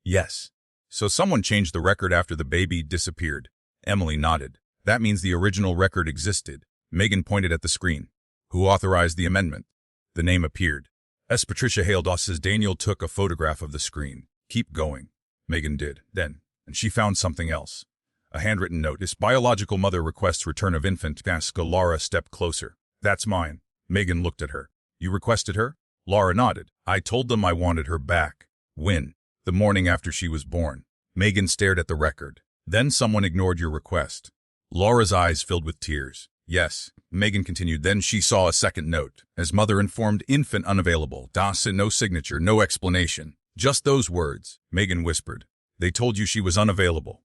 Yes. So someone changed the record after the baby disappeared. Emily nodded. That means the original record existed. Megan pointed at the screen. Who authorized the amendment? The name appeared. Patricia hailed us as Daniel took a photograph of the screen. Keep going. Megan did. Then, and she found something else. A handwritten note. His biological mother requests return of infant. Laura stepped closer. That's mine. Megan looked at her. You requested her? Laura nodded. I told them I wanted her back. When? The morning after she was born. Megan stared at the record. Then someone ignored your request. Laura's eyes filled with tears. Yes, Megan continued. Then she saw a second note. As mother informed, infant unavailable. No signature, no explanation. Just those words. Megan whispered. They told you she was unavailable.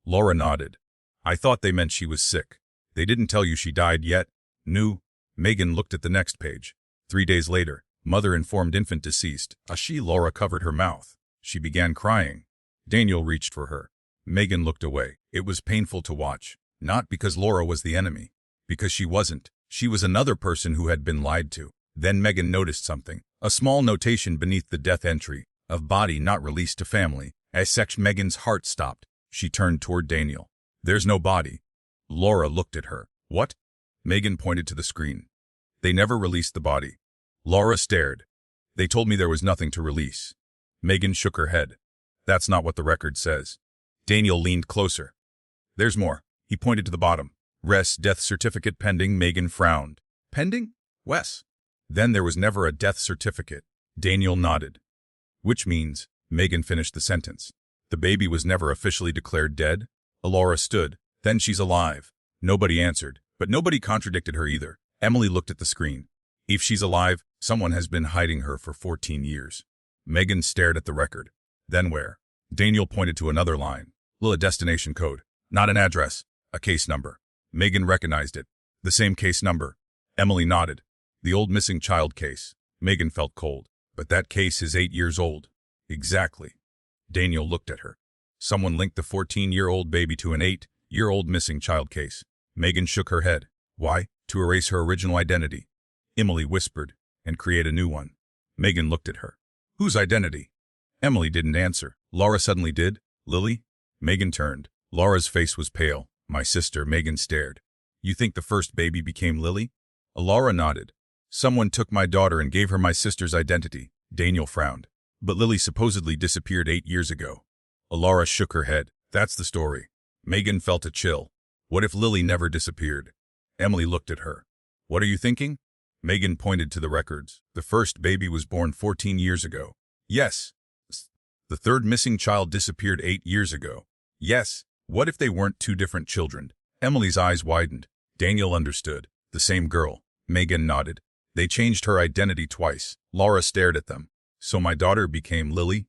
Laura nodded. I thought they meant she was sick. They didn't tell you she died yet? No. Megan looked at the next page. 3 days later, mother informed infant deceased. Laura covered her mouth. She began crying. Daniel reached for her. Megan looked away. It was painful to watch. Not because Laura was the enemy. Because she wasn't. She was another person who had been lied to. Then Megan noticed something. A small notation beneath the death entry. Of body not released to family. As Megan's heart stopped. She turned toward Daniel. There's no body. Laura looked at her. What? Megan pointed to the screen. They never released the body. Laura stared. They told me there was nothing to release. Megan shook her head. That's not what the record says. Daniel leaned closer. There's more. He pointed to the bottom. Res. Death certificate pending. Megan frowned. Pending? Wes. Then there was never a death certificate. Daniel nodded. Which means, Megan finished the sentence. The baby was never officially declared dead? Laura stood. Then she's alive. Nobody answered, but nobody contradicted her either. Emily looked at the screen. If she's alive, someone has been hiding her for 14 years. Megan stared at the record. Then where? Daniel pointed to another line. A destination code. Not an address. A case number. Megan recognized it. The same case number. Emily nodded. The old missing child case. Megan felt cold. But that case is 8 years old. Exactly. Daniel looked at her. Someone linked the 14-year-old baby to an 8-year-old missing child case. Megan shook her head. Why? To erase her original identity. Emily whispered, and create a new one. Megan looked at her. Whose identity? Emily didn't answer. Laura suddenly did. Lily? Megan turned. Laura's face was pale. My sister. Megan stared. You think the first baby became Lily? Laura nodded. Someone took my daughter and gave her my sister's identity. Daniel frowned. But Lily supposedly disappeared 8 years ago. Laura shook her head. That's the story. Megan felt a chill. What if Lily never disappeared? Emily looked at her. What are you thinking? Megan pointed to the records. The first baby was born 14 years ago. Yes. The third missing child disappeared 8 years ago. Yes. What if they weren't two different children? Emily's eyes widened. Daniel understood. The same girl. Megan nodded. They changed her identity twice. Laura stared at them. So my daughter became Lily?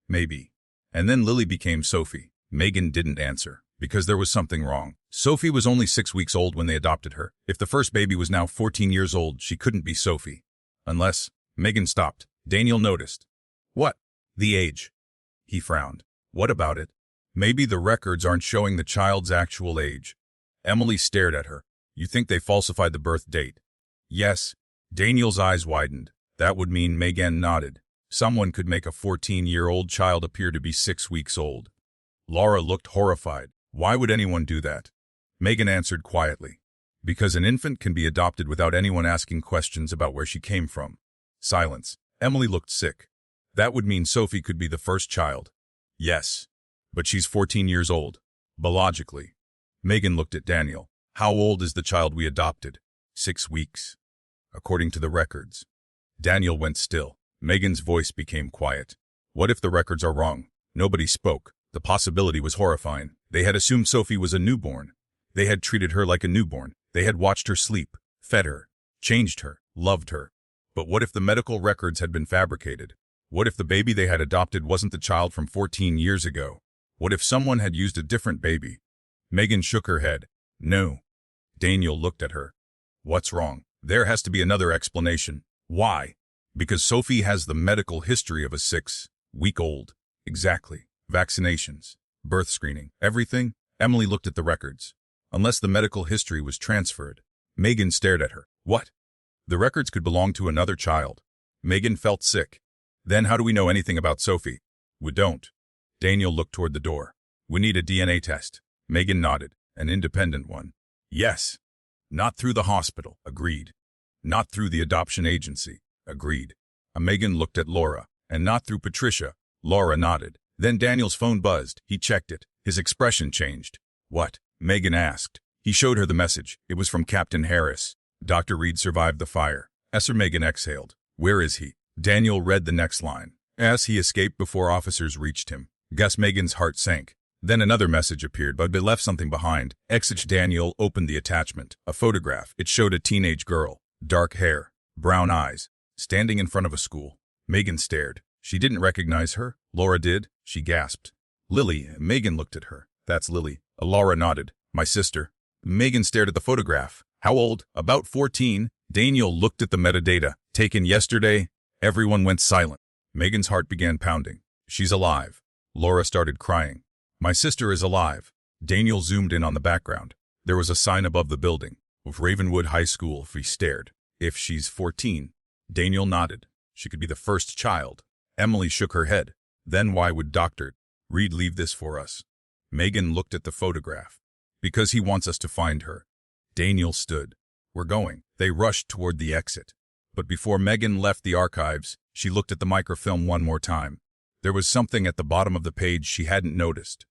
Maybe. And then Lily became Sophie. Megan didn't answer, because there was something wrong. Sophie was only 6 weeks old when they adopted her. If the first baby was now 14 years old, she couldn't be Sophie. Unless... Megan stopped. Daniel noticed. What? The age. He frowned. What about it? Maybe the records aren't showing the child's actual age. Emily stared at her. You think they falsified the birth date? Yes. Daniel's eyes widened. That would mean Megan nodded. Someone could make a 14-year-old child appear to be 6 weeks old. Laura looked horrified. Why would anyone do that? Megan answered quietly. Because an infant can be adopted without anyone asking questions about where she came from. Silence. Emily looked sick. That would mean Sophie could be the first child. Yes. But she's 14 years old. Biologically. Megan looked at Daniel. How old is the child we adopted? 6 weeks. According to the records. Daniel went still. Megan's voice became quiet. What if the records are wrong? Nobody spoke. The possibility was horrifying. They had assumed Sophie was a newborn. They had treated her like a newborn. They had watched her sleep, fed her, changed her, loved her. But what if the medical records had been fabricated? What if the baby they had adopted wasn't the child from 14 years ago? What if someone had used a different baby? Megan shook her head. No. Daniel looked at her. What's wrong? There has to be another explanation. Why? Because Sophie has the medical history of a 6-week-old. Exactly. Vaccinations, birth screening, everything. Emily looked at the records. Unless the medical history was transferred. Megan stared at her. What? The records could belong to another child. Megan felt sick. Then how do we know anything about Sophie? We don't. Daniel looked toward the door. We need a DNA test. Megan nodded. An independent one. Yes. Not through the hospital. Agreed. Not through the adoption agency. Agreed. Megan looked at Laura, and not through Patricia. Laura nodded. Then Daniel's phone buzzed. He checked it. His expression changed. What? Megan asked. He showed her the message. It was from Captain Harris. Dr. Reed survived the fire. Megan exhaled. Where is he? Daniel read the next line. As he escaped before officers reached him. Megan's heart sank. Then another message appeared, but they left something behind. Daniel opened the attachment. A photograph. It showed a teenage girl. Dark hair. Brown eyes. Standing in front of a school. Megan stared. She didn't recognize her. Laura did. She gasped. Lily. Megan looked at her. That's Lily. Laura nodded. My sister. Megan stared at the photograph. How old? About 14. Daniel looked at the metadata. Taken yesterday. Everyone went silent. Megan's heart began pounding. She's alive. Laura started crying. My sister is alive. Daniel zoomed in on the background. There was a sign above the building. Of Ravenwood High School. He stared. If she's 14. Daniel nodded. She could be the first child. Emily shook her head. Then why would Dr. Reed leave this for us? Megan looked at the photograph. Because he wants us to find her. Daniel stood. We're going. They rushed toward the exit. But before Megan left the archives, she looked at the microfilm one more time. There was something at the bottom of the page she hadn't noticed.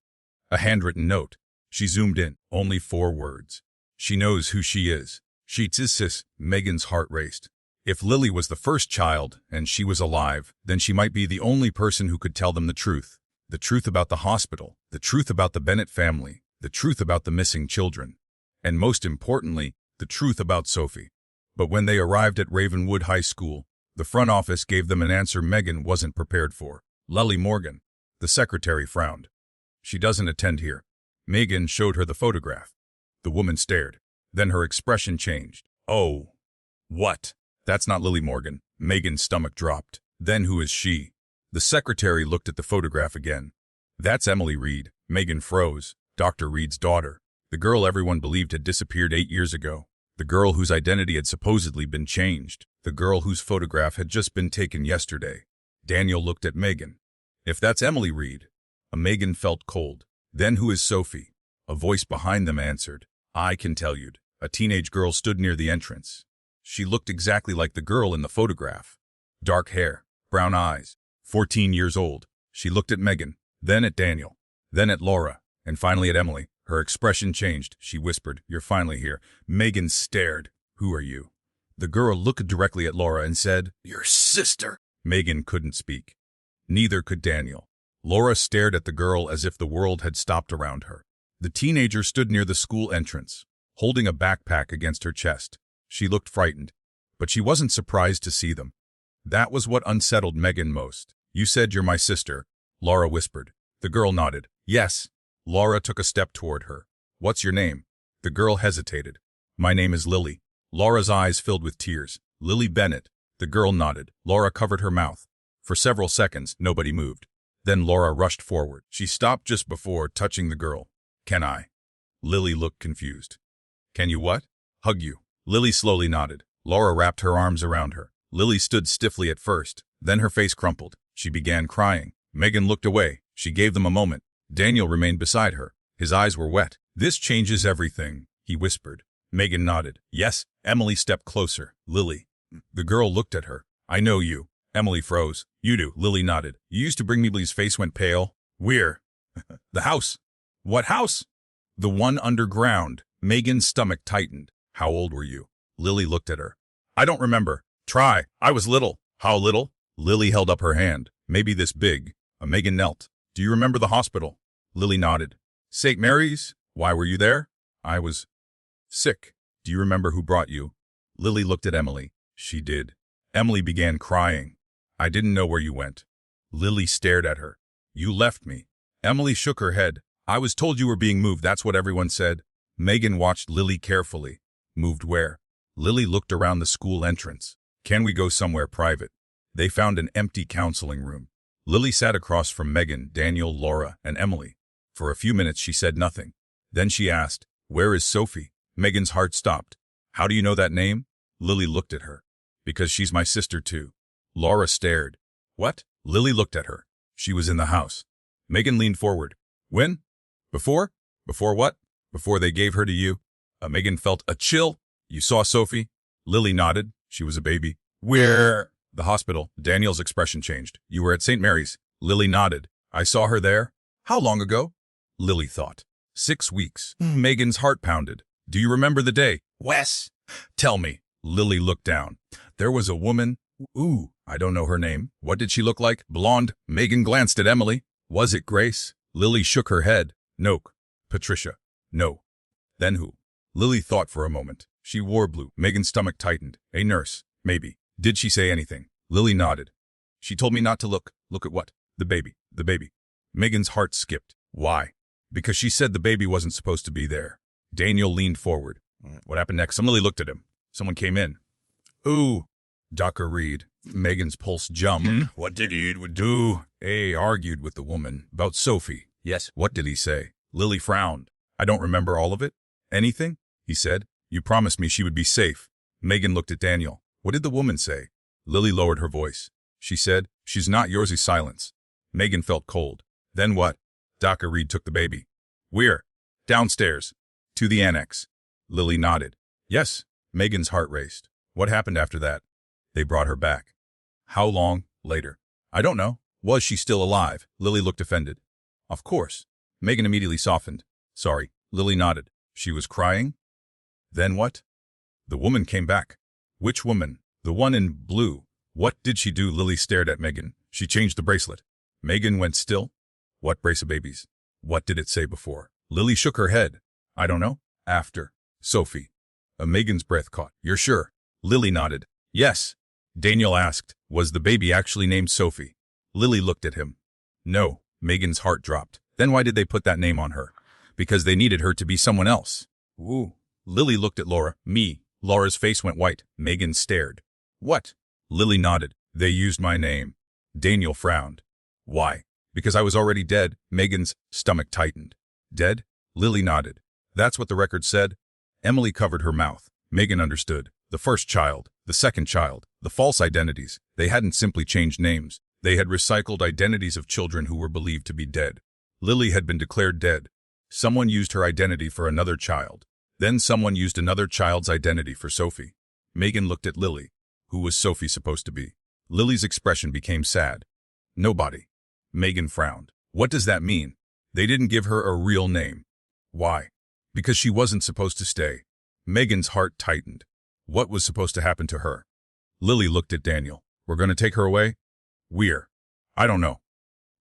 A handwritten note. She zoomed in. Only 4 words. She knows who she is. She's sis. Megan's heart raced. If Lily was the first child, and she was alive, then she might be the only person who could tell them the truth. The truth about the hospital. The truth about the Bennett family. The truth about the missing children. And most importantly, the truth about Sophie. But when they arrived at Ravenwood High School, the front office gave them an answer Megan wasn't prepared for. Lily Morgan. The secretary frowned. She doesn't attend here. Megan showed her the photograph. The woman stared. Then her expression changed. Oh. What? That's not Lily Morgan. Megan's stomach dropped. Then who is she? The secretary looked at the photograph again. That's Emily Reed. Megan froze. Dr. Reed's daughter. The girl everyone believed had disappeared 8 years ago. The girl whose identity had supposedly been changed. The girl whose photograph had just been taken yesterday. Daniel looked at Megan. If that's Emily Reed. Megan felt cold. Then who is Sophie? A voice behind them answered. I can tell you. A teenage girl stood near the entrance. She looked exactly like the girl in the photograph. Dark hair, brown eyes, 14 years old. She looked at Megan, then at Daniel, then at Laura, and finally at Emily. Her expression changed. She whispered, You're finally here. Megan stared. Who are you? The girl looked directly at Laura and said, Your sister. Megan couldn't speak. Neither could Daniel. Laura stared at the girl as if the world had stopped around her. The teenager stood near the school entrance, holding a backpack against her chest. She looked frightened, but she wasn't surprised to see them. That was what unsettled Megan most. You said you're my sister, Laura whispered. The girl nodded. Yes. Laura took a step toward her. What's your name? The girl hesitated. My name is Lily. Laura's eyes filled with tears. Lily Bennett. The girl nodded. Laura covered her mouth. For several seconds, nobody moved. Then Laura rushed forward. She stopped just before touching the girl. Can I? Lily looked confused. Can you what? Hug you. Lily slowly nodded. Laura wrapped her arms around her. Lily stood stiffly at first. Then her face crumpled. She began crying. Megan looked away. She gave them a moment. Daniel remained beside her. His eyes were wet. This changes everything, he whispered. Megan nodded. Yes. Emily stepped closer. Lily. The girl looked at her. I know you. Emily froze. You do. Lily nodded. You used to bring me. Lily's face went pale. Where? The house. What house? The one underground. Megan's stomach tightened. How old were you? Lily looked at her. I don't remember. Try. I was little. How little? Lily held up her hand. Maybe this big. Megan knelt. Do you remember the hospital? Lily nodded. St. Mary's? Why were you there? I was sick. Do you remember who brought you? Lily looked at Emily. She did. Emily began crying. I didn't know where you went. Lily stared at her. You left me. Emily shook her head. I was told you were being moved. That's what everyone said. Megan watched Lily carefully. Moved where? Lily looked around the school entrance. Can we go somewhere private? They found an empty counseling room. Lily sat across from Megan, Daniel, Laura, and Emily. For a few minutes she said nothing. Then she asked, Where is Sophie? Megan's heart stopped. How do you know that name? Lily looked at her. Because she's my sister too. Laura stared. What? Lily looked at her. She was in the house. Megan leaned forward. When? Before? Before what? Before they gave her to you. Megan felt a chill. You saw Sophie? Lily nodded. She was a baby. Where? The hospital. Daniel's expression changed. You were at St. Mary's. Lily nodded. I saw her there. How long ago? Lily thought. 6 weeks. Megan's heart pounded. Do you remember the day? Wes. Tell me. Lily looked down. There was a woman. Ooh, I don't know her name. What did she look like? Blonde. Megan glanced at Emily. Was it Grace? Lily shook her head. No. Patricia. No. Then who? Lily thought for a moment. She wore blue. Megan's stomach tightened. A nurse. Maybe. Did she say anything? Lily nodded. She told me not to look. Look at what? The baby. The baby. Megan's heart skipped. Why? Because she said the baby wasn't supposed to be there. Daniel leaned forward. What happened next? Lily looked at him. Someone came in. Ooh. Dr. Reed. Megan's pulse jumped. What did he do? A argued with the woman. About Sophie. Yes. What did he say? Lily frowned. I don't remember all of it. Anything? He said. You promised me she would be safe. Megan looked at Daniel. What did the woman say? Lily lowered her voice. She said, she's not yours. Silence. Megan felt cold. Then what? Dr. Reed took the baby. We're downstairs. To the annex. Lily nodded. Yes. Megan's heart raced. What happened after that? They brought her back. How long later? I don't know. Was she still alive? Lily looked offended. Of course. Megan immediately softened. Sorry. Lily nodded. She was crying? Then what? The woman came back. Which woman? The one in blue. What did she do? Lily stared at Megan. She changed the bracelet. Megan went still. What brace of babies? What did it say before? Lily shook her head. I don't know. After. Sophie. Megan's breath caught. You're sure? Lily nodded. Yes. Daniel asked, was the baby actually named Sophie? Lily looked at him. No. Megan's heart dropped. Then why did they put that name on her? Because they needed her to be someone else. Ooh. Lily looked at Laura. Me. Laura's face went white. Megan stared. What? Lily nodded. They used my name. Daniel frowned. Why? Because I was already dead. Megan's stomach tightened. Dead? Lily nodded. That's what the record said. Emily covered her mouth. Megan understood. The first child, the second child, the false identities. They hadn't simply changed names. They had recycled identities of children who were believed to be dead. Lily had been declared dead. Someone used her identity for another child. Then someone used another child's identity for Sophie. Megan looked at Lily. Who was Sophie supposed to be? Lily's expression became sad. Nobody. Megan frowned. What does that mean? They didn't give her a real name. Why? Because she wasn't supposed to stay. Megan's heart tightened. What was supposed to happen to her? Lily looked at Daniel. We're going to take her away? I don't know.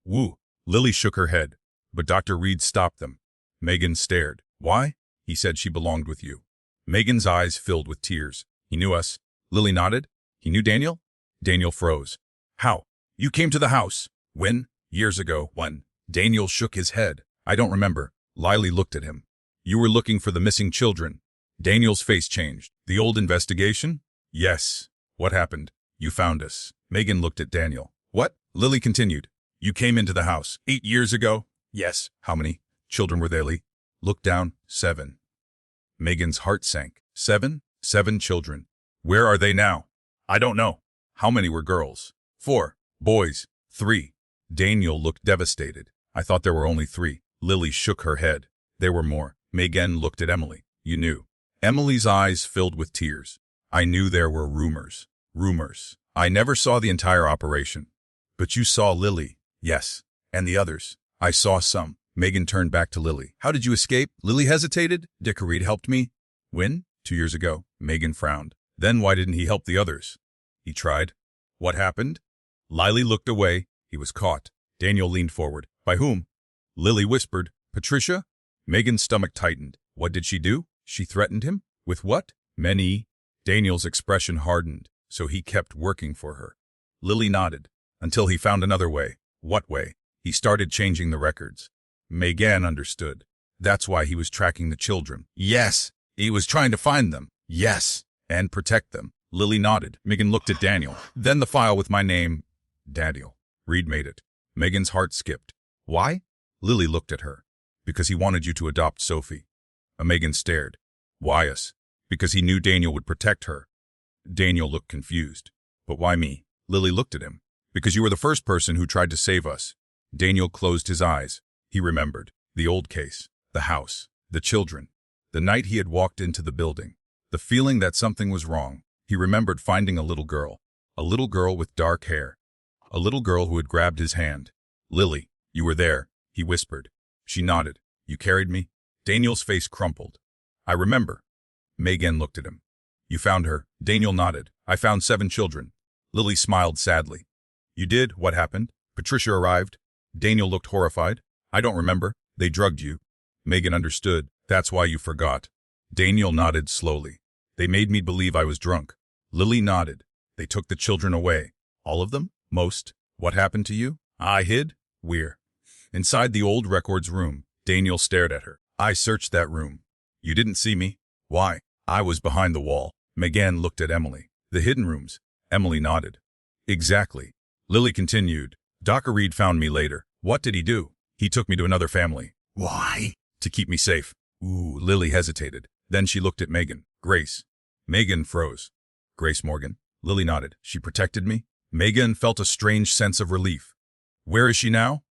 Woo. Lily shook her head. But Dr. Reed stopped them. Megan stared. Why? He said she belonged with you. Megan's eyes filled with tears. He knew us. Lily nodded. He knew Daniel? Daniel froze. How? You came to the house. When? Years ago. When? Daniel shook his head. I don't remember. Lily looked at him. You were looking for the missing children. Daniel's face changed. The old investigation? Yes. What happened? You found us. Megan looked at Daniel. What? Lily continued. You came into the house 8 years ago? Yes. How many children were there, Lee? Looked down. 7. Megan's heart sank. 7? 7 children. Where are they now? I don't know. How many were girls? 4. Boys. 3. Daniel looked devastated. I thought there were only 3. Lily shook her head. There were more. Megan looked at Emily. You knew. Emily's eyes filled with tears. I knew there were rumors. Rumors. I never saw the entire operation. But you saw Lily. Yes. And the others. I saw some. Megan turned back to Lily. How did you escape? Lily hesitated. Dr. Reed helped me. When? 2 years ago. Megan frowned. Then why didn't he help the others? He tried. What happened? Lily looked away. He was caught. Daniel leaned forward. By whom? Lily whispered. Patricia? Megan's stomach tightened. What did she do? She threatened him? With what? Many. Daniel's expression hardened, so he kept working for her. Lily nodded. Until he found another way. What way? He started changing the records. Megan understood. That's why he was tracking the children. Yes. He was trying to find them. Yes. And protect them. Lily nodded. Megan looked at Daniel. Then the file with my name. Daniel. Reed made it. Megan's heart skipped. Why? Lily looked at her. Because he wanted you to adopt Sophie. Megan stared. Why us? Because he knew Daniel would protect her. Daniel looked confused. But why me? Lily looked at him. Because you were the first person who tried to save us. Daniel closed his eyes. He remembered. The old case. The house. The children. The night he had walked into the building. The feeling that something was wrong. He remembered finding a little girl. A little girl with dark hair. A little girl who had grabbed his hand. Lily, you were there, he whispered. She nodded. You carried me? Daniel's face crumpled. I remember. Megan looked at him. You found her. Daniel nodded. I found 7 children. Lily smiled sadly. You did? What happened? Patricia arrived. Daniel looked horrified. I don't remember. They drugged you. Megan understood. That's why you forgot. Daniel nodded slowly. They made me believe I was drunk. Lily nodded. They took the children away. All of them? Most. What happened to you? I hid. Where? Inside the old records room. Daniel stared at her. I searched that room. You didn't see me. Why? I was behind the wall. Megan looked at Emily. The hidden rooms. Emily nodded. Exactly. Lily continued. Dr. Reed found me later. What did he do? He took me to another family. Why? To keep me safe. Ooh, Lily hesitated. Then she looked at Megan. Grace. Megan froze. Grace Morgan. Lily nodded. She protected me? Megan felt a strange sense of relief. Where is she now?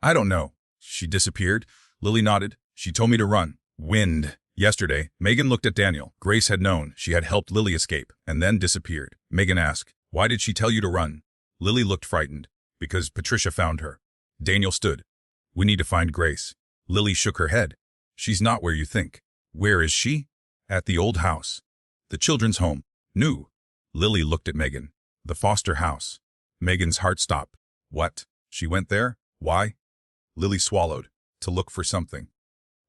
I don't know. She disappeared. Lily nodded. She told me to run. Wind. Yesterday, Megan looked at Daniel. Grace had known she had helped Lily escape, and then disappeared. Megan asked, why did she tell you to run? Lily looked frightened. Because Patricia found her. Daniel stood. We need to find Grace. Lily shook her head. She's not where you think. Where is she? At the old house. The children's home. New. Lily looked at Megan. The foster house. Megan's heart stopped. What? She went there? Why? Lily swallowed. To look for something.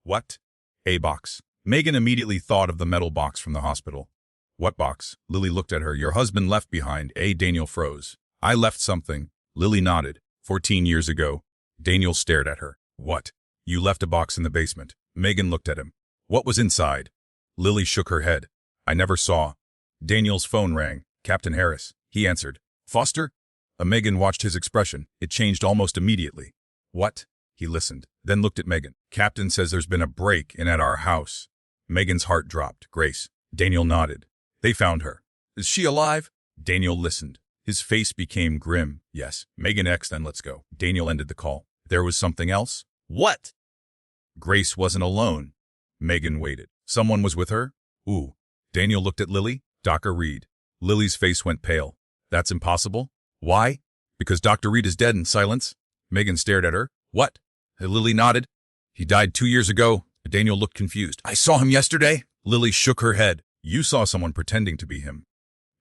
What? A box. Megan immediately thought of the metal box from the hospital. What box? Lily looked at her. Your husband left behind. Daniel froze. I left something. Lily nodded. 14 years ago. Daniel stared at her. What? You left a box in the basement. Megan looked at him. What was inside? Lily shook her head. I never saw. Daniel's phone rang. Captain Harris. He answered. Foster? Megan watched his expression. It changed almost immediately. What? He listened, then looked at Megan. Captain says there's been a break-in at our house. Megan's heart dropped. Grace. Daniel nodded. They found her. Is she alive? Daniel listened. His face became grim. Yes. Megan X, then let's go. Daniel ended the call. There was something else? What? Grace wasn't alone. Megan waited. Someone was with her? Ooh. Daniel looked at Lily. Dr. Reed. Lily's face went pale. That's impossible. Why? Because Dr. Reed is dead in silence. Megan stared at her. What? Lily nodded. He died 2 years ago. Daniel looked confused. I saw him yesterday. Lily shook her head. You saw someone pretending to be him.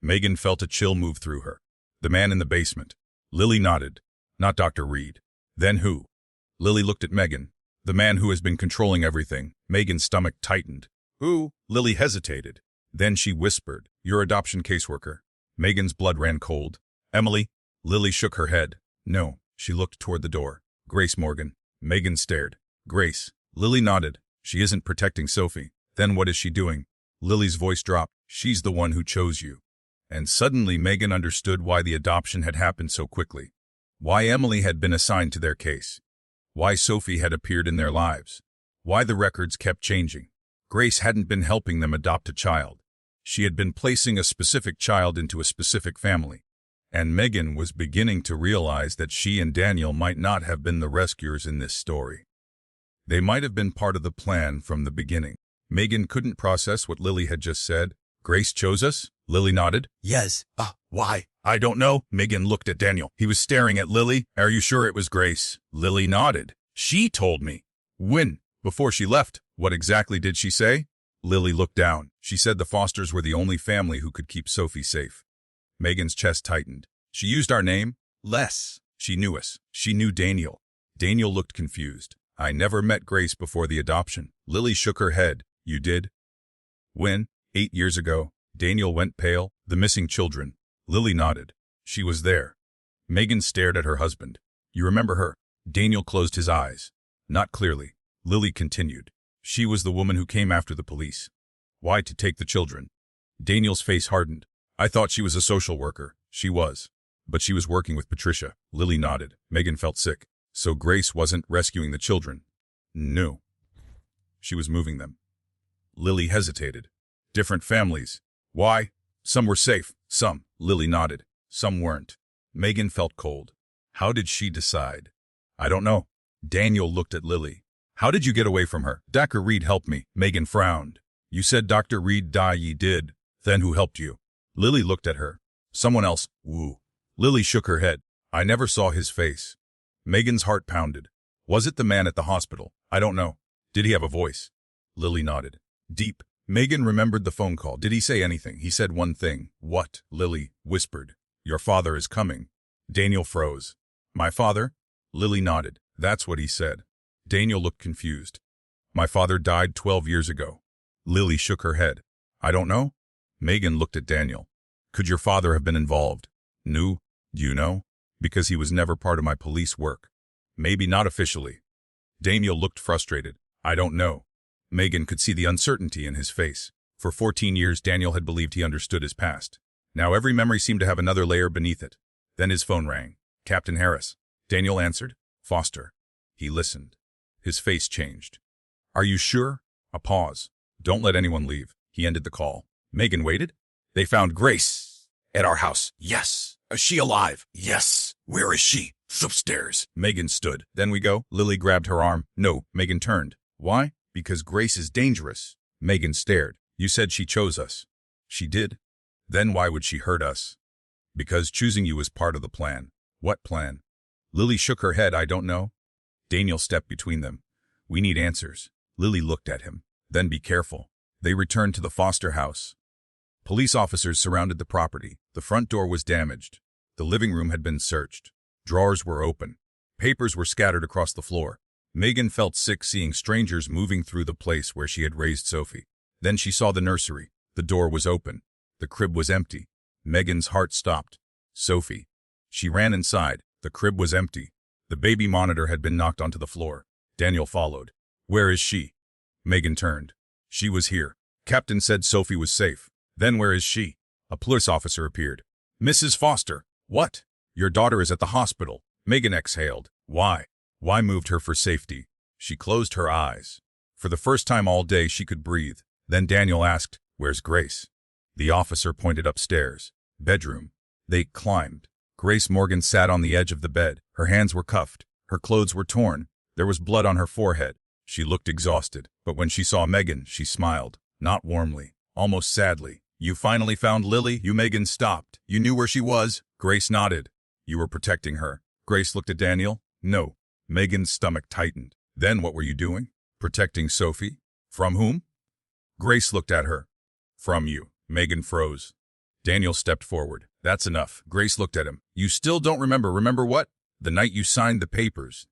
Megan felt a chill move through her. The man in the basement. Lily nodded. Not Dr. Reed. Then who? Lily looked at Megan. The man who has been controlling everything. Megan's stomach tightened. Who? Lily hesitated. Then she whispered, your adoption caseworker. Megan's blood ran cold. Emily? Lily shook her head. No. She looked toward the door. Grace Morgan. Megan stared. Grace. Lily nodded. She isn't protecting Sophie. Then what is she doing? Lily's voice dropped. She's the one who chose you. And suddenly Megan understood why the adoption had happened so quickly. Why Emily had been assigned to their case. Why Sophie had appeared in their lives. Why the records kept changing. Grace hadn't been helping them adopt a child. She had been placing a specific child into a specific family. And Megan was beginning to realize that she and Daniel might not have been the rescuers in this story. They might have been part of the plan from the beginning. Megan couldn't process what Lily had just said. Grace chose us? Lily nodded. Yes. Why? I don't know. Megan looked at Daniel. He was staring at Lily. Are you sure it was Grace? Lily nodded. She told me. When? Before she left. What exactly did she say? Lily looked down. She said the Fosters were the only family who could keep Sophie safe. Megan's chest tightened. She used our name? Less. She knew us. She knew Daniel. Daniel looked confused. I never met Grace before the adoption. Lily shook her head. You did? When? 8 years ago. Daniel went pale. The missing children. Lily nodded. She was there. Megan stared at her husband. You remember her? Daniel closed his eyes. Not clearly. Lily continued. She was the woman who came after the police. Why to take the children? Daniel's face hardened. I thought she was a social worker. She was. But she was working with Patricia. Lily nodded. Megan felt sick. So Grace wasn't rescuing the children. No. She was moving them. Lily hesitated. Different families. Why? Some were safe. Some. Lily nodded. Some weren't. Megan felt cold. How did she decide? I don't know. Daniel looked at Lily. How did you get away from her? Dr. Reed helped me. Megan frowned. You said Dr. Reed died. Ye did. Then who helped you? Lily looked at her. Someone else. Woo. Lily shook her head. I never saw his face. Megan's heart pounded. Was it the man at the hospital? I don't know. Did he have a voice? Lily nodded. Deep. Megan remembered the phone call. Did he say anything? He said one thing. What? Lily whispered. Your father is coming. Daniel froze. My father? Lily nodded. That's what he said. Daniel looked confused. My father died 12 years ago. Lily shook her head. I don't know. Megan looked at Daniel. Could your father have been involved? No. Do you know? Because he was never part of my police work. Maybe not officially. Daniel looked frustrated. I don't know. Megan could see the uncertainty in his face. For 14 years, Daniel had believed he understood his past. Now every memory seemed to have another layer beneath it. Then his phone rang. Captain Harris. Daniel answered. Foster. He listened. His face changed. Are you sure? A pause. Don't let anyone leave. He ended the call. Megan waited. They found Grace. At our house. Yes. Is she alive? Yes. Where is she? Upstairs. Megan stood. Then we go. Lily grabbed her arm. No. Megan turned. Why? Because Grace is dangerous. Megan stared. You said she chose us. She did. Then why would she hurt us? Because choosing you was part of the plan. What plan? Lily shook her head. I don't know. Daniel stepped between them. We need answers. Lily looked at him. Then be careful. They returned to the Foster house. Police officers surrounded the property. The front door was damaged. The living room had been searched. Drawers were open. Papers were scattered across the floor. Megan felt sick seeing strangers moving through the place where she had raised Sophie. Then she saw the nursery. The door was open. The crib was empty. Megan's heart stopped. Sophie. She ran inside. The crib was empty. The baby monitor had been knocked onto the floor. Daniel followed. Where is she? Megan turned. She was here. Captain said Sophie was safe. Then where is she? A police officer appeared. Mrs. Foster. What? Your daughter is at the hospital. Megan exhaled. Why? Why moved her for safety? She closed her eyes. For the first time all day she could breathe. Then Daniel asked, Where's Grace? The officer pointed upstairs. Bedroom. They climbed. Grace Morgan sat on the edge of the bed. Her hands were cuffed. Her clothes were torn. There was blood on her forehead. She looked exhausted, but when she saw Megan, she smiled. Not warmly, almost sadly. You finally found Lily? You Megan stopped. You knew where she was? Grace nodded. You were protecting her. Grace looked at Daniel. No. Megan's stomach tightened. Then what were you doing? Protecting Sophie? From whom? Grace looked at her. From you. Megan froze. Daniel stepped forward. That's enough. Grace looked at him. You still don't remember. Remember what? The night you signed the papers.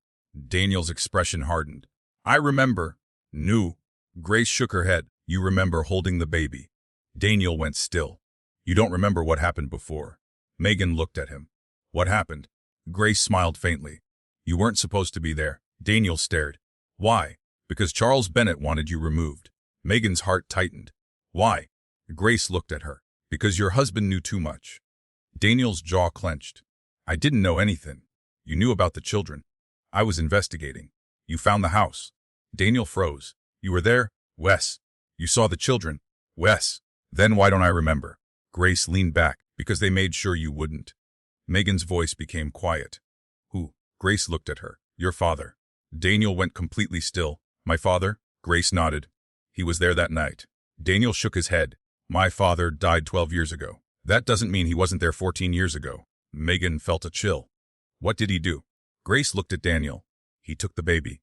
Daniel's expression hardened. I remember. No. Grace shook her head. You remember holding the baby. Daniel went still. You don't remember what happened before. Megan looked at him. What happened? Grace smiled faintly. You weren't supposed to be there. Daniel stared. Why? Because Charles Bennett wanted you removed. Megan's heart tightened. Why? Grace looked at her. Because your husband knew too much. Daniel's jaw clenched. I didn't know anything. You knew about the children. I was investigating. You found the house. Daniel froze. You were there? Wes. You saw the children? Wes. Then why don't I remember? Grace leaned back. Because they made sure you wouldn't. Megan's voice became quiet. Who? Grace looked at her. Your father. Daniel went completely still. My father? Grace nodded. He was there that night. Daniel shook his head. My father died 12 years ago. That doesn't mean he wasn't there 14 years ago. Megan felt a chill. What did he do? Grace looked at Daniel. He took the baby.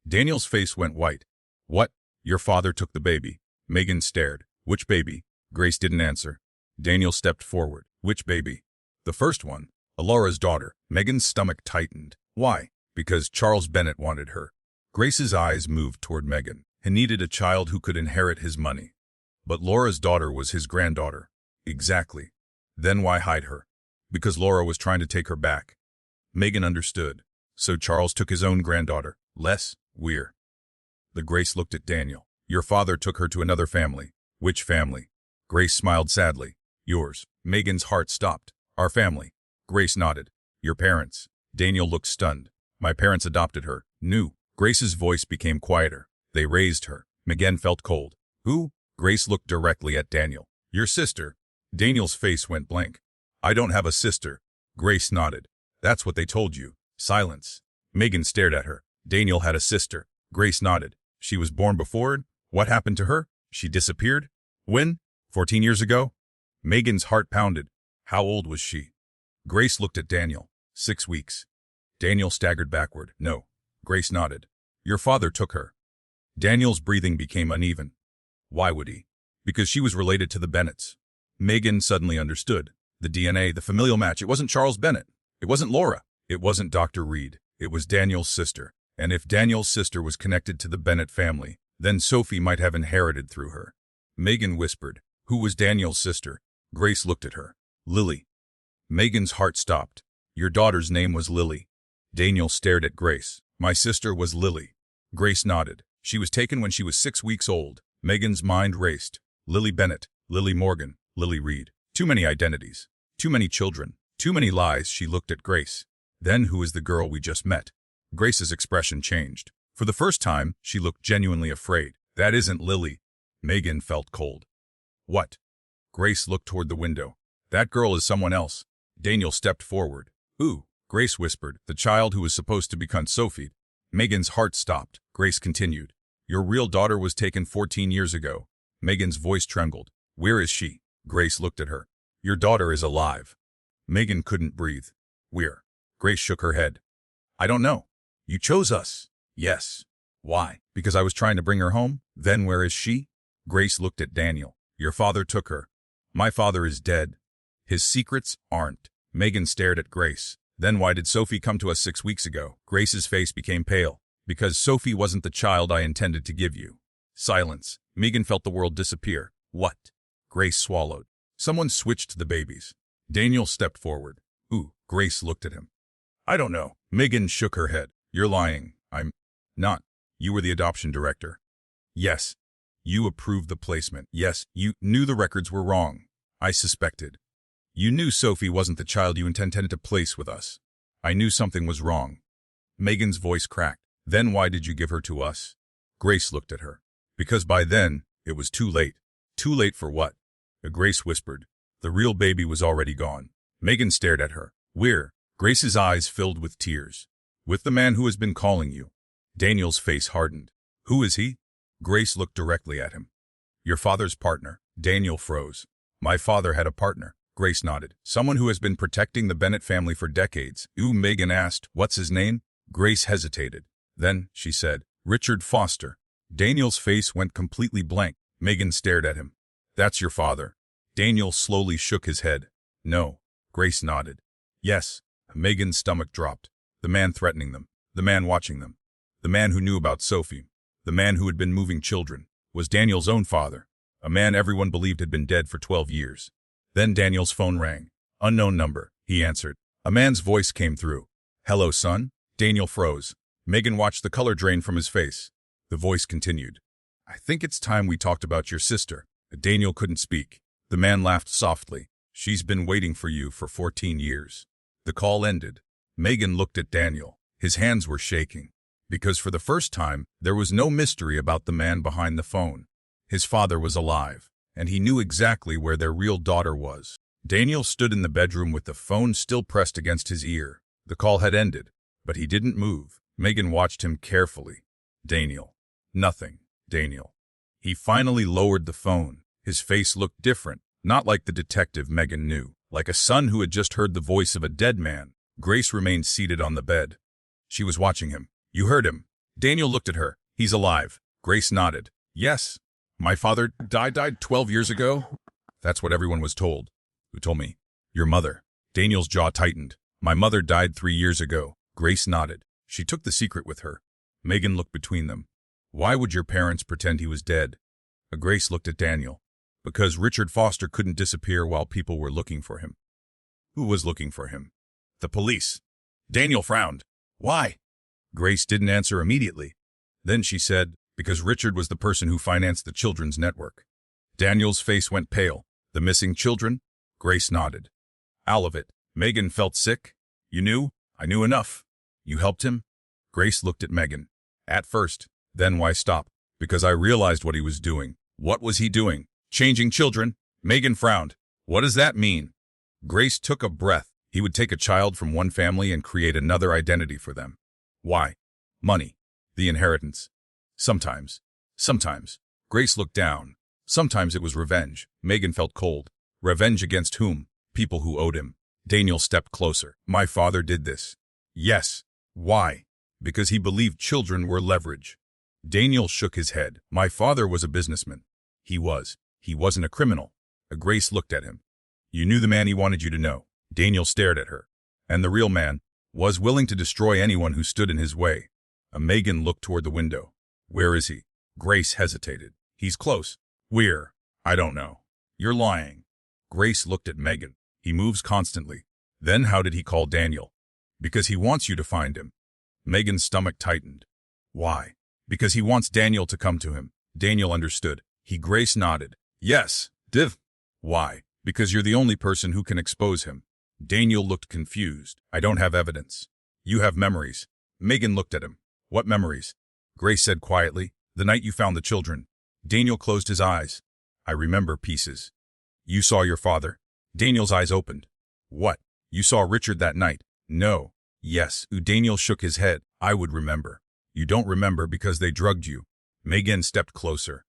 Daniel's face went white. What? Your father took the baby. Megan stared. Which baby? Grace didn't answer. Daniel stepped forward. Which baby? The first one. Laura's daughter. Megan's stomach tightened. Why? Because Charles Bennett wanted her. Grace's eyes moved toward Megan. He needed a child who could inherit his money. But Laura's daughter was his granddaughter. Exactly. Then why hide her? Because Laura was trying to take her back. Megan understood. So Charles took his own granddaughter. Les, we're. The Grace looked at Daniel. Your father took her to another family. Which family? Grace smiled sadly. Yours. Megan's heart stopped. Our family. Grace nodded. Your parents. Daniel looked stunned. My parents adopted her. Knew. Grace's voice became quieter. They raised her. Megan felt cold. Who? Grace looked directly at Daniel. Your sister. Daniel's face went blank. I don't have a sister. Grace nodded. That's what they told you. Silence. Megan stared at her. Daniel had a sister. Grace nodded. She was born before? What happened to her? She disappeared? When? 14 years ago? Megan's heart pounded. How old was she? Grace looked at Daniel. 6 weeks. Daniel staggered backward. No. Grace nodded. Your father took her. Daniel's breathing became uneven. Why would he? Because she was related to the Bennetts. Megan suddenly understood. The DNA, the familial match, it wasn't Charles Bennett. It wasn't Laura. It wasn't Dr. Reed. It was Daniel's sister. And if Daniel's sister was connected to the Bennett family, then Sophie might have inherited through her. Megan whispered, "Who was Daniel's sister?" Grace looked at her. "Lily." Megan's heart stopped. "Your daughter's name was Lily." Daniel stared at Grace. "My sister was Lily." Grace nodded. "She was taken when she was 6 weeks old." Megan's mind raced. Lily Bennett, Lily Morgan, Lily Reed. Too many identities. Too many children. Too many lies. She looked at Grace. "Then who is the girl we just met?" Grace's expression changed. For the first time, she looked genuinely afraid. "That isn't Lily." Megan felt cold. "What?" Grace looked toward the window. "That girl is someone else." Daniel stepped forward. "Who?" Grace whispered. "The child who was supposed to become Sophie." Megan's heart stopped. Grace continued. "Your real daughter was taken 14 years ago." Megan's voice trembled. "Where is she?" Grace looked at her. "Your daughter is alive." Megan couldn't breathe. "Where?" Grace shook her head. "I don't know." "You chose us." "Yes." "Why?" "Because I was trying to bring her home." "Then where is she?" Grace looked at Daniel. "Your father took her." "My father is dead." "His secrets aren't." Megan stared at Grace. "Then why did Sophie come to us 6 weeks ago?" Grace's face became pale. "Because Sophie wasn't the child I intended to give you." Silence. Megan felt the world disappear. "What?" Grace swallowed. "Someone switched the babies." Daniel stepped forward. "Ooh." Grace looked at him. "I don't know." Megan shook her head. "You're lying." "I'm not." "You were the adoption director." "Yes." "You approved the placement." "Yes." "You knew the records were wrong." "I suspected." "You knew Sophie wasn't the child you intended to place with us." "I knew something was wrong." Megan's voice cracked. "Then why did you give her to us?" Grace looked at her. "Because by then, it was too late." "Too late for what?" Grace whispered. "The real baby was already gone." Megan stared at her. "Where?" Grace's eyes filled with tears. "With the man who has been calling you." Daniel's face hardened. "Who is he?" Grace looked directly at him. "Your father's partner." Daniel froze. "My father had a partner." Grace nodded. "Someone who has been protecting the Bennett family for decades." Megan asked, "What's his name?" Grace hesitated. Then, she said, "Richard Foster." Daniel's face went completely blank. Megan stared at him. "That's your father." Daniel slowly shook his head. "No." Grace nodded. "Yes." Megan's stomach dropped. The man threatening them. The man watching them. The man who knew about Sophie. The man who had been moving children. Was Daniel's own father. A man everyone believed had been dead for 12 years. Then Daniel's phone rang. "Unknown number," he answered. A man's voice came through. "Hello, son?" Daniel froze. Megan watched the color drain from his face. The voice continued. "I think it's time we talked about your sister." Daniel couldn't speak. The man laughed softly. "She's been waiting for you for 14 years. The call ended. Megan looked at Daniel. His hands were shaking. Because for the first time, there was no mystery about the man behind the phone. His father was alive, and he knew exactly where their real daughter was. Daniel stood in the bedroom with the phone still pressed against his ear. The call had ended, but he didn't move. Megan watched him carefully. Daniel. Nothing. Daniel. He finally lowered the phone. His face looked different, not like the detective Megan knew, like a son who had just heard the voice of a dead man. Grace remained seated on the bed. She was watching him. "You heard him." Daniel looked at her. "He's alive." Grace nodded. "Yes. My father died 12 years ago." "That's what everyone was told." "Who told me?" "Your mother." Daniel's jaw tightened. "My mother died 3 years ago." Grace nodded. "She took the secret with her." Megan looked between them. "Why would your parents pretend he was dead?" Grace looked at Daniel. "Because Richard Foster couldn't disappear while people were looking for him." "Who was looking for him?" "The police." Daniel frowned. "Why?" Grace didn't answer immediately. Then she said, "Because Richard was the person who financed the children's network." Daniel's face went pale. "The missing children?" Grace nodded. "All of it." Megan felt sick. "You knew?" "I knew enough." "You helped him?" Grace looked at Megan. "At first. Then why stop?" "Because I realized what he was doing." "What was he doing?" "Changing children." Megan frowned. "What does that mean?" Grace took a breath. He would take a child from one family and create another identity for them. Why? Money. The inheritance. Sometimes. Sometimes. Grace looked down. Sometimes it was revenge. Megan felt cold. Revenge against whom? people who owed him. Daniel stepped closer. My father did this. Yes. Why? Because he believed children were leverage. Daniel shook his head. My father was a businessman. He was. He wasn't a criminal. Grace looked at him. You knew the man he wanted you to know. Daniel stared at her. And the real man was willing to destroy anyone who stood in his way. Megan looked toward the window. Where is he? Grace hesitated. He's close. Where? I don't know. You're lying. Grace looked at Megan. He moves constantly. Then how did he call Daniel? Because he wants you to find him. Megan's stomach tightened. Why? Because he wants Daniel to come to him. Daniel understood. Grace nodded. Yes. Div. Why? Because you're the only person who can expose him. Daniel looked confused. I don't have evidence. You have memories. Megan looked at him. What memories? Grace said quietly. The night you found the children. Daniel closed his eyes. I remember pieces. You saw your father? Daniel's eyes opened. What? You saw Richard that night? No. Yes. Daniel shook his head. I would remember. You don't remember because they drugged you. Megan stepped closer.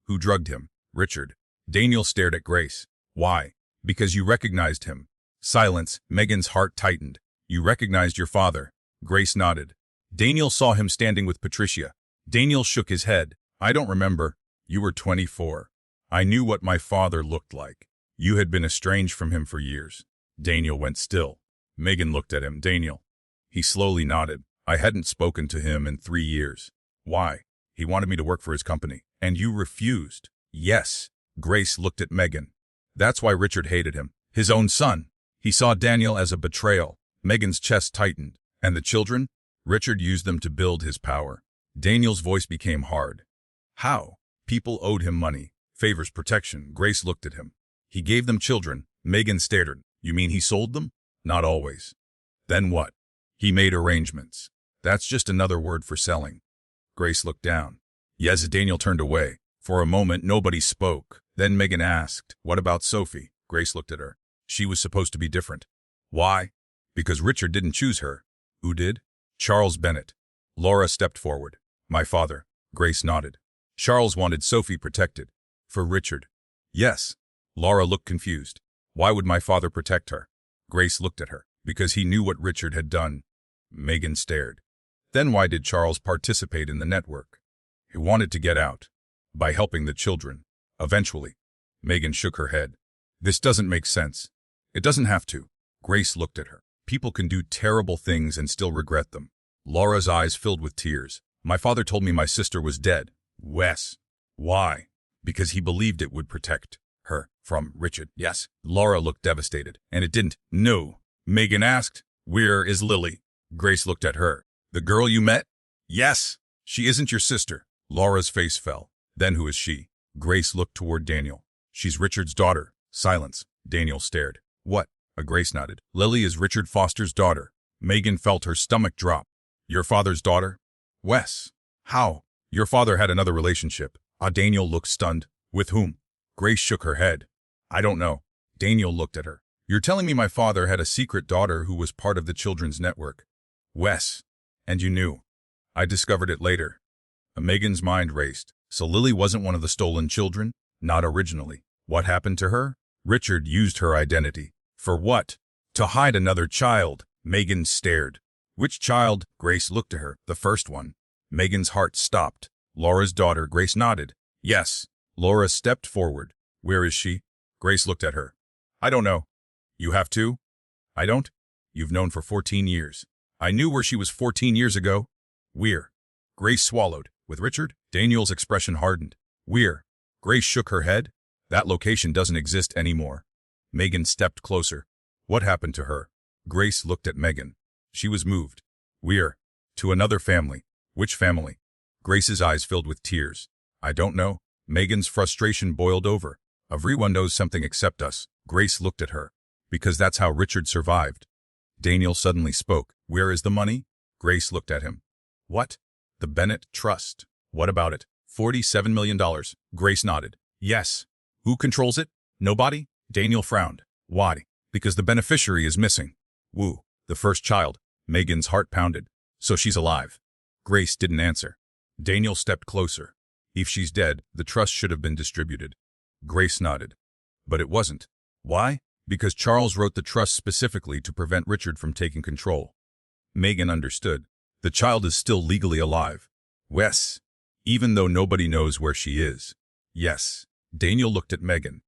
Who drugged him? Richard. Daniel stared at Grace. Why? Because you recognized him. Silence. Megan's heart tightened. You recognized your father. Grace nodded. Daniel saw him standing with Patricia. Daniel shook his head. I don't remember. You were 24. I knew what my father looked like. You had been estranged from him for years. Daniel went still. Megan looked at him. Daniel. He slowly nodded. I hadn't spoken to him in 3 years. Why? He wanted me to work for his company. And you refused. Yes. Grace looked at Megan. That's why Richard hated him. His own son. He saw Daniel as a betrayal. Megan's chest tightened. And the children? Richard used them to build his power. Daniel's voice became hard. How? People owed him money, favors, protection. Grace looked at him. He gave them children. Megan stared at him. You mean he sold them? Not always. Then what? He made arrangements. That's just another word for selling. Grace looked down. Yes. Daniel turned away. For a moment, nobody spoke. Then Megan asked, what about Sophie? Grace looked at her. She was supposed to be different. Why? Because Richard didn't choose her. Who did? Charles Bennett. Laura stepped forward. My father. Grace nodded. Charles wanted Sophie protected. For Richard. Yes. Laura looked confused. Why would my father protect her? Grace looked at her. Because he knew what Richard had done. Megan stared. Then why did Charles participate in the network? He wanted to get out. By helping the children. Eventually. Megan shook her head. This doesn't make sense. It doesn't have to. Grace looked at her. People can do terrible things and still regret them. Laura's eyes filled with tears. My father told me my sister was dead. Wes. Why? Because he believed it would protect her from Richard. Yes. Laura looked devastated. And it didn't. No. Megan asked, where is Lily? Grace looked at her. The girl you met? Yes. She isn't your sister. Laura's face fell. Then who is she? Grace looked toward Daniel. She's Richard's daughter. Silence. Daniel stared. What? Grace nodded. Lily is Richard Foster's daughter. Megan felt her stomach drop. Your father's daughter? Wes. How? Your father had another relationship. Daniel looked stunned. With whom? Grace shook her head. I don't know. Daniel looked at her. You're telling me my father had a secret daughter who was part of the children's network? Wes. And you knew. I discovered it later. Megan's mind raced. So Lily wasn't one of the stolen children? Not originally. What happened to her? Richard used her identity. For what? To hide another child. Megan stared. Which child? Grace looked at her. The first one. Megan's heart stopped. Laura's daughter. Grace nodded. Yes. Laura stepped forward. Where is she? Grace looked at her. I don't know. You have to? I don't? You've known for 14 years. I knew where she was 14 years ago. Where? Grace swallowed. With Richard? Daniel's expression hardened. Where? Grace shook her head. That location doesn't exist anymore. Megan stepped closer. What happened to her? Grace looked at Megan. She was moved. Where? To another family. Which family? Grace's eyes filled with tears. I don't know. Megan's frustration boiled over. Everyone knows something except us. Grace looked at her. Because that's how Richard survived. Daniel suddenly spoke. Where is the money? Grace looked at him. What? The Bennett Trust. What about it? $47 million. Grace nodded. Yes. Who controls it? Nobody? Daniel frowned. Why? Because the beneficiary is missing. Woo. The first child. Megan's heart pounded. So she's alive. Grace didn't answer. Daniel stepped closer. If she's dead, the trust should have been distributed. Grace nodded. But it wasn't. Why? Because Charles wrote the trust specifically to prevent Richard from taking control. Megan understood. The child is still legally alive. Yes. Even though nobody knows where she is. Yes. Daniel looked at Megan.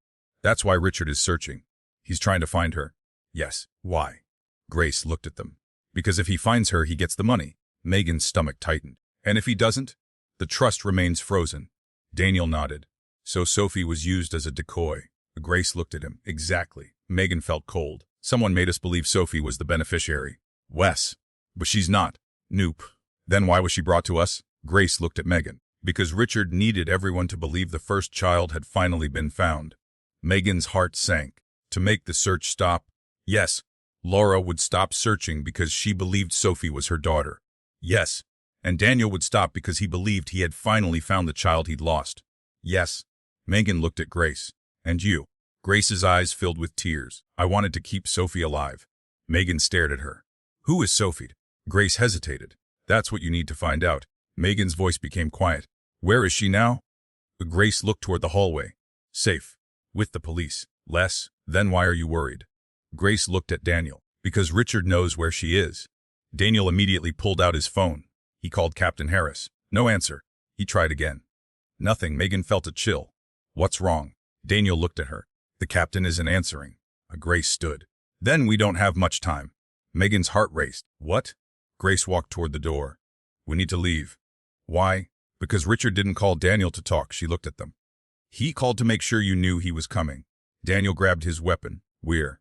That's why Richard is searching. He's trying to find her. Yes. Why? Grace looked at them. Because if he finds her, he gets the money. Megan's stomach tightened. And if he doesn't? The trust remains frozen. Daniel nodded. So Sophie was used as a decoy. Grace looked at him. Exactly. Megan felt cold. Someone made us believe Sophie was the beneficiary. Wes. But she's not. Nope. Then why was she brought to us? Grace looked at Megan. Because Richard needed everyone to believe the first child had finally been found. Megan's heart sank. To make the search stop? Yes. Laura would stop searching because she believed Sophie was her daughter. Yes. And Daniel would stop because he believed he had finally found the child he'd lost. Yes. Megan looked at Grace. And you? Grace's eyes filled with tears. I wanted to keep Sophie alive. Megan stared at her. Who is Sophie? Grace hesitated. That's what you need to find out. Megan's voice became quiet. Where is she now? Grace looked toward the hallway. Safe. With the police. Les, then why are you worried? Grace looked at Daniel. Because Richard knows where she is. Daniel immediately pulled out his phone. He called Captain Harris. No answer. He tried again. Nothing. Megan felt a chill. What's wrong? Daniel looked at her. The captain isn't answering. Grace stood. Then we don't have much time. Megan's heart raced. What? Grace walked toward the door. We need to leave. Why? Because Richard didn't call Daniel to talk. She looked at them. He called to make sure you knew he was coming. Daniel grabbed his weapon. We're.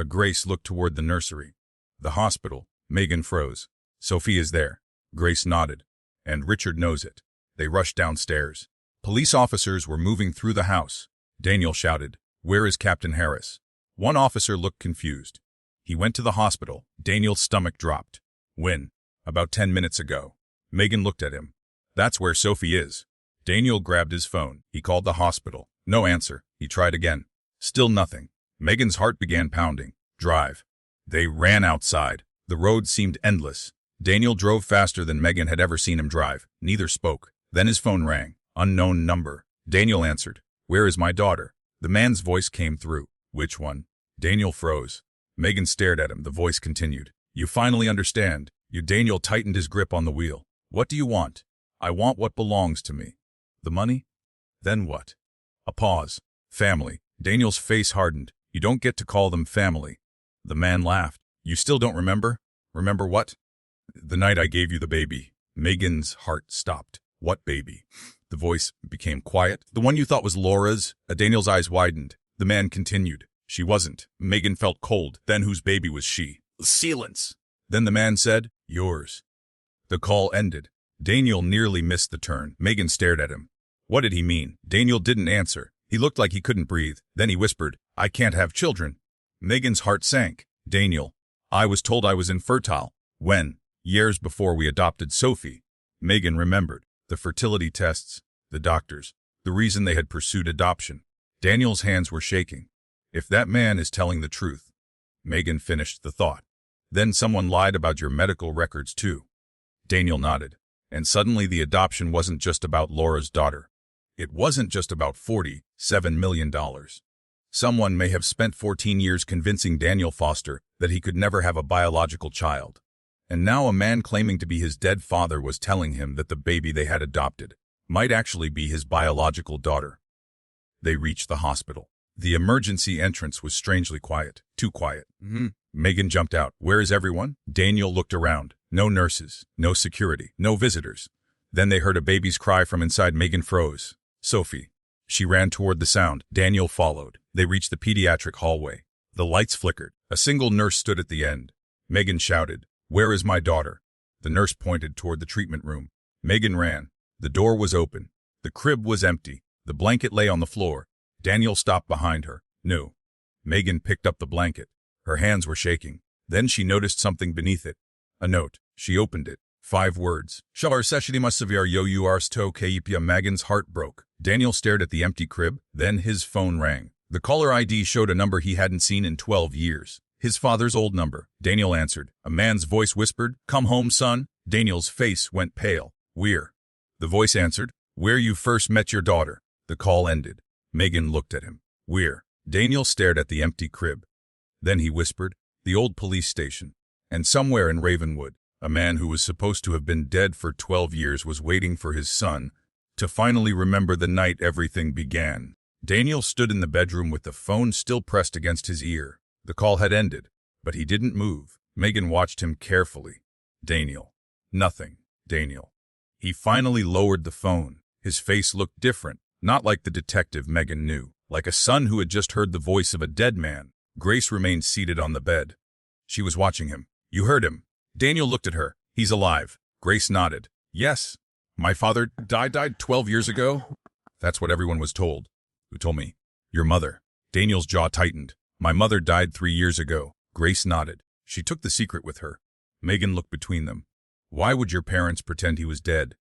Grace looked toward the nursery. The hospital. Megan froze. Sophie is there. Grace nodded. And Richard knows it. They rushed downstairs. Police officers were moving through the house. Daniel shouted, Where is Captain Harris? One officer looked confused. He went to the hospital. Daniel's stomach dropped. When? About 10 minutes ago. Megan looked at him. That's where Sophie is. Daniel grabbed his phone. He called the hospital. No answer. He tried again. Still nothing. Megan's heart began pounding. Drive. They ran outside. The road seemed endless. Daniel drove faster than Megan had ever seen him drive. Neither spoke. Then his phone rang. Unknown number. Daniel answered. Where is my daughter? The man's voice came through. Which one? Daniel froze. Megan stared at him. The voice continued. You finally understand. Daniel tightened his grip on the wheel. What do you want? I want what belongs to me. The money? Then what? A pause. Family. Daniel's face hardened. You don't get to call them family. The man laughed. You still don't remember? Remember what? The night I gave you the baby. Megan's heart stopped. What baby? The voice became quiet. The one you thought was Laura's? Daniel's eyes widened. The man continued. She wasn't. Megan felt cold. Then whose baby was she? Silence. Then the man said, Yours. The call ended. Daniel nearly missed the turn. Megan stared at him. What did he mean? Daniel didn't answer. He looked like he couldn't breathe. Then he whispered, I can't have children. Megan's heart sank. Daniel, I was told I was infertile. When? Years before we adopted Sophie. Megan remembered. The fertility tests. The doctors. The reason they had pursued adoption. Daniel's hands were shaking. If that man is telling the truth. Megan finished the thought. Then someone lied about your medical records too. Daniel nodded. And suddenly the adoption wasn't just about Laura's daughter. It wasn't just about $47 million. Someone may have spent 14 years convincing Daniel Foster that he could never have a biological child. And now a man claiming to be his dead father was telling him that the baby they had adopted might actually be his biological daughter. They reached the hospital. The emergency entrance was strangely quiet. Too quiet. Megan jumped out. Where is everyone? Daniel looked around. No nurses, no security, no visitors. Then they heard a baby's cry from inside. Megan froze. Sophie. She ran toward the sound. Daniel followed. They reached the pediatric hallway. The lights flickered. A single nurse stood at the end. Megan shouted, Where is my daughter? The nurse pointed toward the treatment room. Megan ran. The door was open. The crib was empty. The blanket lay on the floor. Daniel stopped behind her. No. Megan picked up the blanket. Her hands were shaking. Then she noticed something beneath it. A note. She opened it. 5 words. Shavar seshidi severe yo urs to keipia. Megan's heart broke. Daniel stared at the empty crib. Then his phone rang. The caller ID showed a number he hadn't seen in 12 years. His father's old number. Daniel answered. A man's voice whispered, Come home, son. Daniel's face went pale. Where? The voice answered, Where you first met your daughter. The call ended. Megan looked at him. Where? Daniel stared at the empty crib. Then he whispered, "The old police station." And somewhere in Ravenwood, a man who was supposed to have been dead for 12 years was waiting for his son to finally remember the night everything began. Daniel stood in the bedroom with the phone still pressed against his ear. The call had ended, but he didn't move. Megan watched him carefully. Daniel. Nothing. Daniel. He finally lowered the phone. His face looked different, not like the detective Megan knew, like a son who had just heard the voice of a dead man. Grace remained seated on the bed. She was watching him. "You heard him." Daniel looked at her. "He's alive." Grace nodded. "Yes. My father died 12 years ago." "That's what everyone was told." "Who told me?" "Your mother." Daniel's jaw tightened. "My mother died 3 years ago." Grace nodded. She took the secret with her. Megan looked between them. "Why would your parents pretend he was dead?"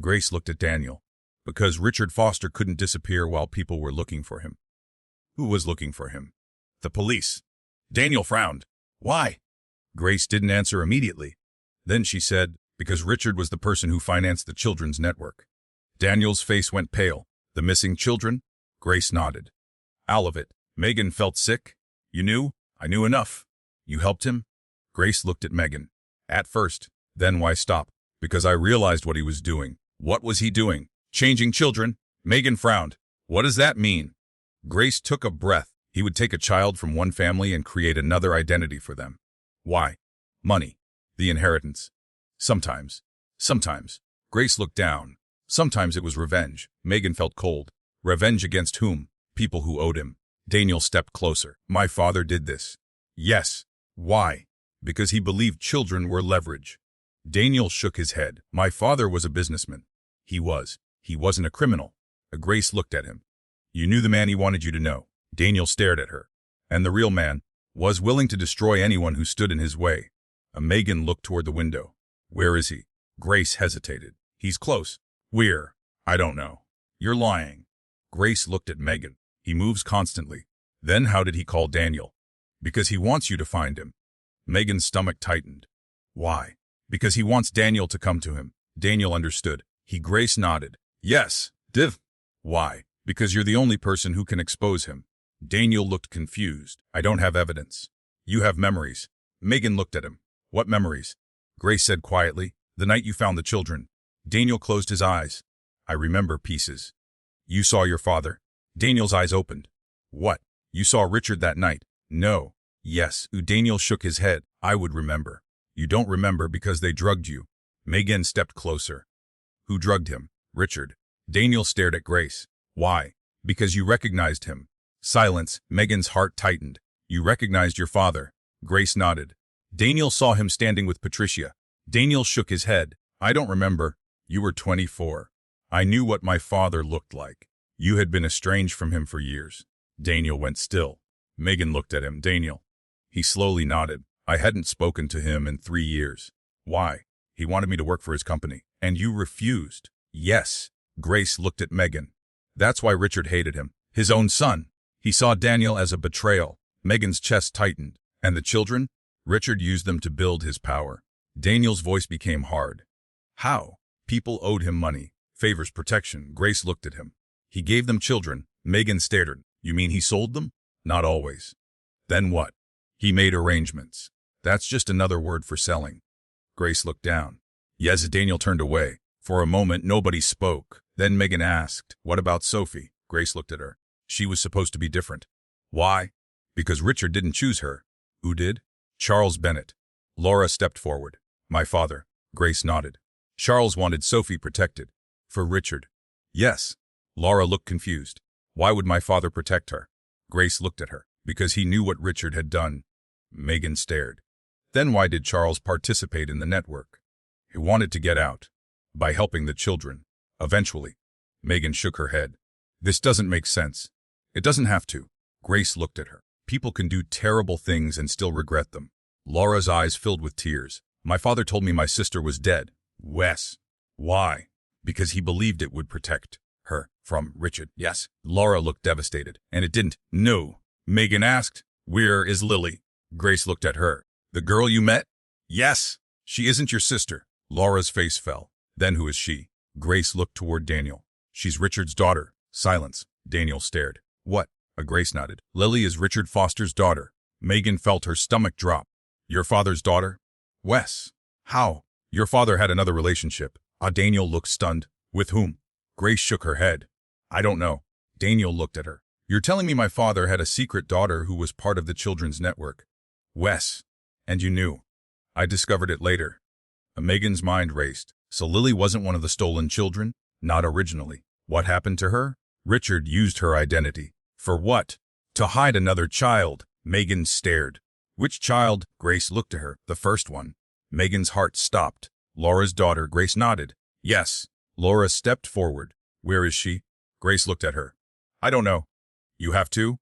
Grace looked at Daniel. "Because Richard Foster couldn't disappear while people were looking for him." "Who was looking for him?" "The police." Daniel frowned. "Why?" Grace didn't answer immediately. Then she said, "Because Richard was the person who financed the children's network." Daniel's face went pale. "The missing children?" Grace nodded. "All of it." Megan felt sick. "You knew?" "I knew enough." "You helped him?" Grace looked at Megan. "At first. Then why stop?" "Because I realized what he was doing." "What was he doing?" "Changing children." Megan frowned. "What does that mean?" Grace took a breath. He would take a child from one family and create another identity for them. Why? Money. The inheritance. Sometimes. Sometimes. Grace looked down. Sometimes it was revenge. Megan felt cold. Revenge against whom? People who owed him. Daniel stepped closer. "My father did this." "Yes." "Why?" "Because he believed children were leverage." Daniel shook his head. "My father was a businessman." He was. He wasn't a criminal. Grace looked at him. "You knew the man he wanted you to know." Daniel stared at her. "And the real man was willing to destroy anyone who stood in his way." Megan looked toward the window. "Where is he?" Grace hesitated. "He's close." "Where?" "I don't know." "You're lying." Grace looked at Megan. "He moves constantly." "Then how did he call Daniel?" "Because he wants you to find him." Megan's stomach tightened. "Why?" "Because he wants Daniel to come to him." Daniel understood. Grace nodded. "Yes, Div." "Why?" "Because you're the only person who can expose him." Daniel looked confused. "I don't have evidence." "You have memories." Megan looked at him. "What memories?" Grace said quietly, "The night you found the children." Daniel closed his eyes. "I remember pieces." "You saw your father?" Daniel's eyes opened. "What? You saw Richard that night?" "No." "Yes." Daniel shook his head. "I would remember." "You don't remember because they drugged you." Megan stepped closer. "Who drugged him?" "Richard." Daniel stared at Grace. "Why?" "Because you recognized him." Silence. Megan's heart tightened. "You recognized your father." Grace nodded. "Daniel saw him standing with Patricia." Daniel shook his head. "I don't remember." "You were 24. I knew what my father looked like." "You had been estranged from him for years." Daniel went still. Megan looked at him. "Daniel." He slowly nodded. "I hadn't spoken to him in 3 years." "Why?" "He wanted me to work for his company." "And you refused?" "Yes." Grace looked at Megan. "That's why Richard hated him. His own son. He saw Daniel as a betrayal." Megan's chest tightened. "And the children?" "Richard used them to build his power." Daniel's voice became hard. "How?" "People owed him money, favors, protection." Grace looked at him. "He gave them children." Megan stared at him. "You mean he sold them?" "Not always." "Then what?" "He made arrangements." "That's just another word for selling." Grace looked down. Yes. Daniel turned away. For a moment, nobody spoke. Then Megan asked, "What about Sophie?" Grace looked at her. "She was supposed to be different." "Why?" "Because Richard didn't choose her." "Who did?" "Charles Bennett." Laura stepped forward. "My father." Grace nodded. "Charles wanted Sophie protected." "For Richard?" "Yes." Laura looked confused. "Why would my father protect her?" Grace looked at her. "Because he knew what Richard had done." Megan stared. "Then why did Charles participate in the network?" "He wanted to get out. By helping the children. Eventually." Megan shook her head. "This doesn't make sense." "It doesn't have to." Grace looked at her. "People can do terrible things and still regret them." Laura's eyes filled with tears. "My father told me my sister was dead." "Wes." "Why?" "Because he believed it would protect her from Richard." "Yes." Laura looked devastated. "And it didn't." "No." Megan asked, "Where is Lily?" Grace looked at her. "The girl you met?" "Yes." "She isn't your sister." Laura's face fell. "Then who is she?" Grace looked toward Daniel. "She's Richard's daughter." Silence. Daniel stared. "What?" Grace nodded. "Lily is Richard Foster's daughter." Megan felt her stomach drop. Your father's daughter? Wes. How? Your father had another relationship. Daniel looked stunned. With whom? Grace shook her head. I don't know. Daniel looked at her. You're telling me my father had a secret daughter who was part of the children's network? Wes. And you knew. I discovered it later. Megan's mind raced. So Lily wasn't one of the stolen children? Not originally. What happened to her? Richard used her identity. For what? To hide another child. Megan stared. Which child? Grace looked at her. The first one. Megan's heart stopped. Laura's daughter. Grace nodded. Yes. Laura stepped forward. Where is she? Grace looked at her. I don't know. You have to?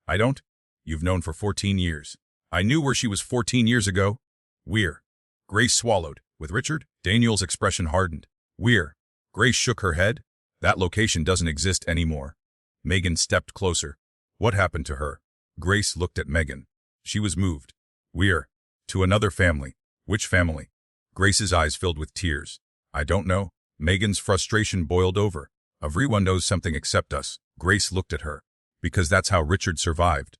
I don't? You've known for 14 years. I knew where she was 14 years ago. Where? Grace swallowed. With Richard? Daniel's expression hardened. Where? Grace shook her head. That location doesn't exist anymore. Megan stepped closer. What happened to her? Grace looked at Megan. She was moved. Where? To another family. Which family? Grace's eyes filled with tears. I don't know. Megan's frustration boiled over. Everyone knows something except us. Grace looked at her. Because that's how Richard survived.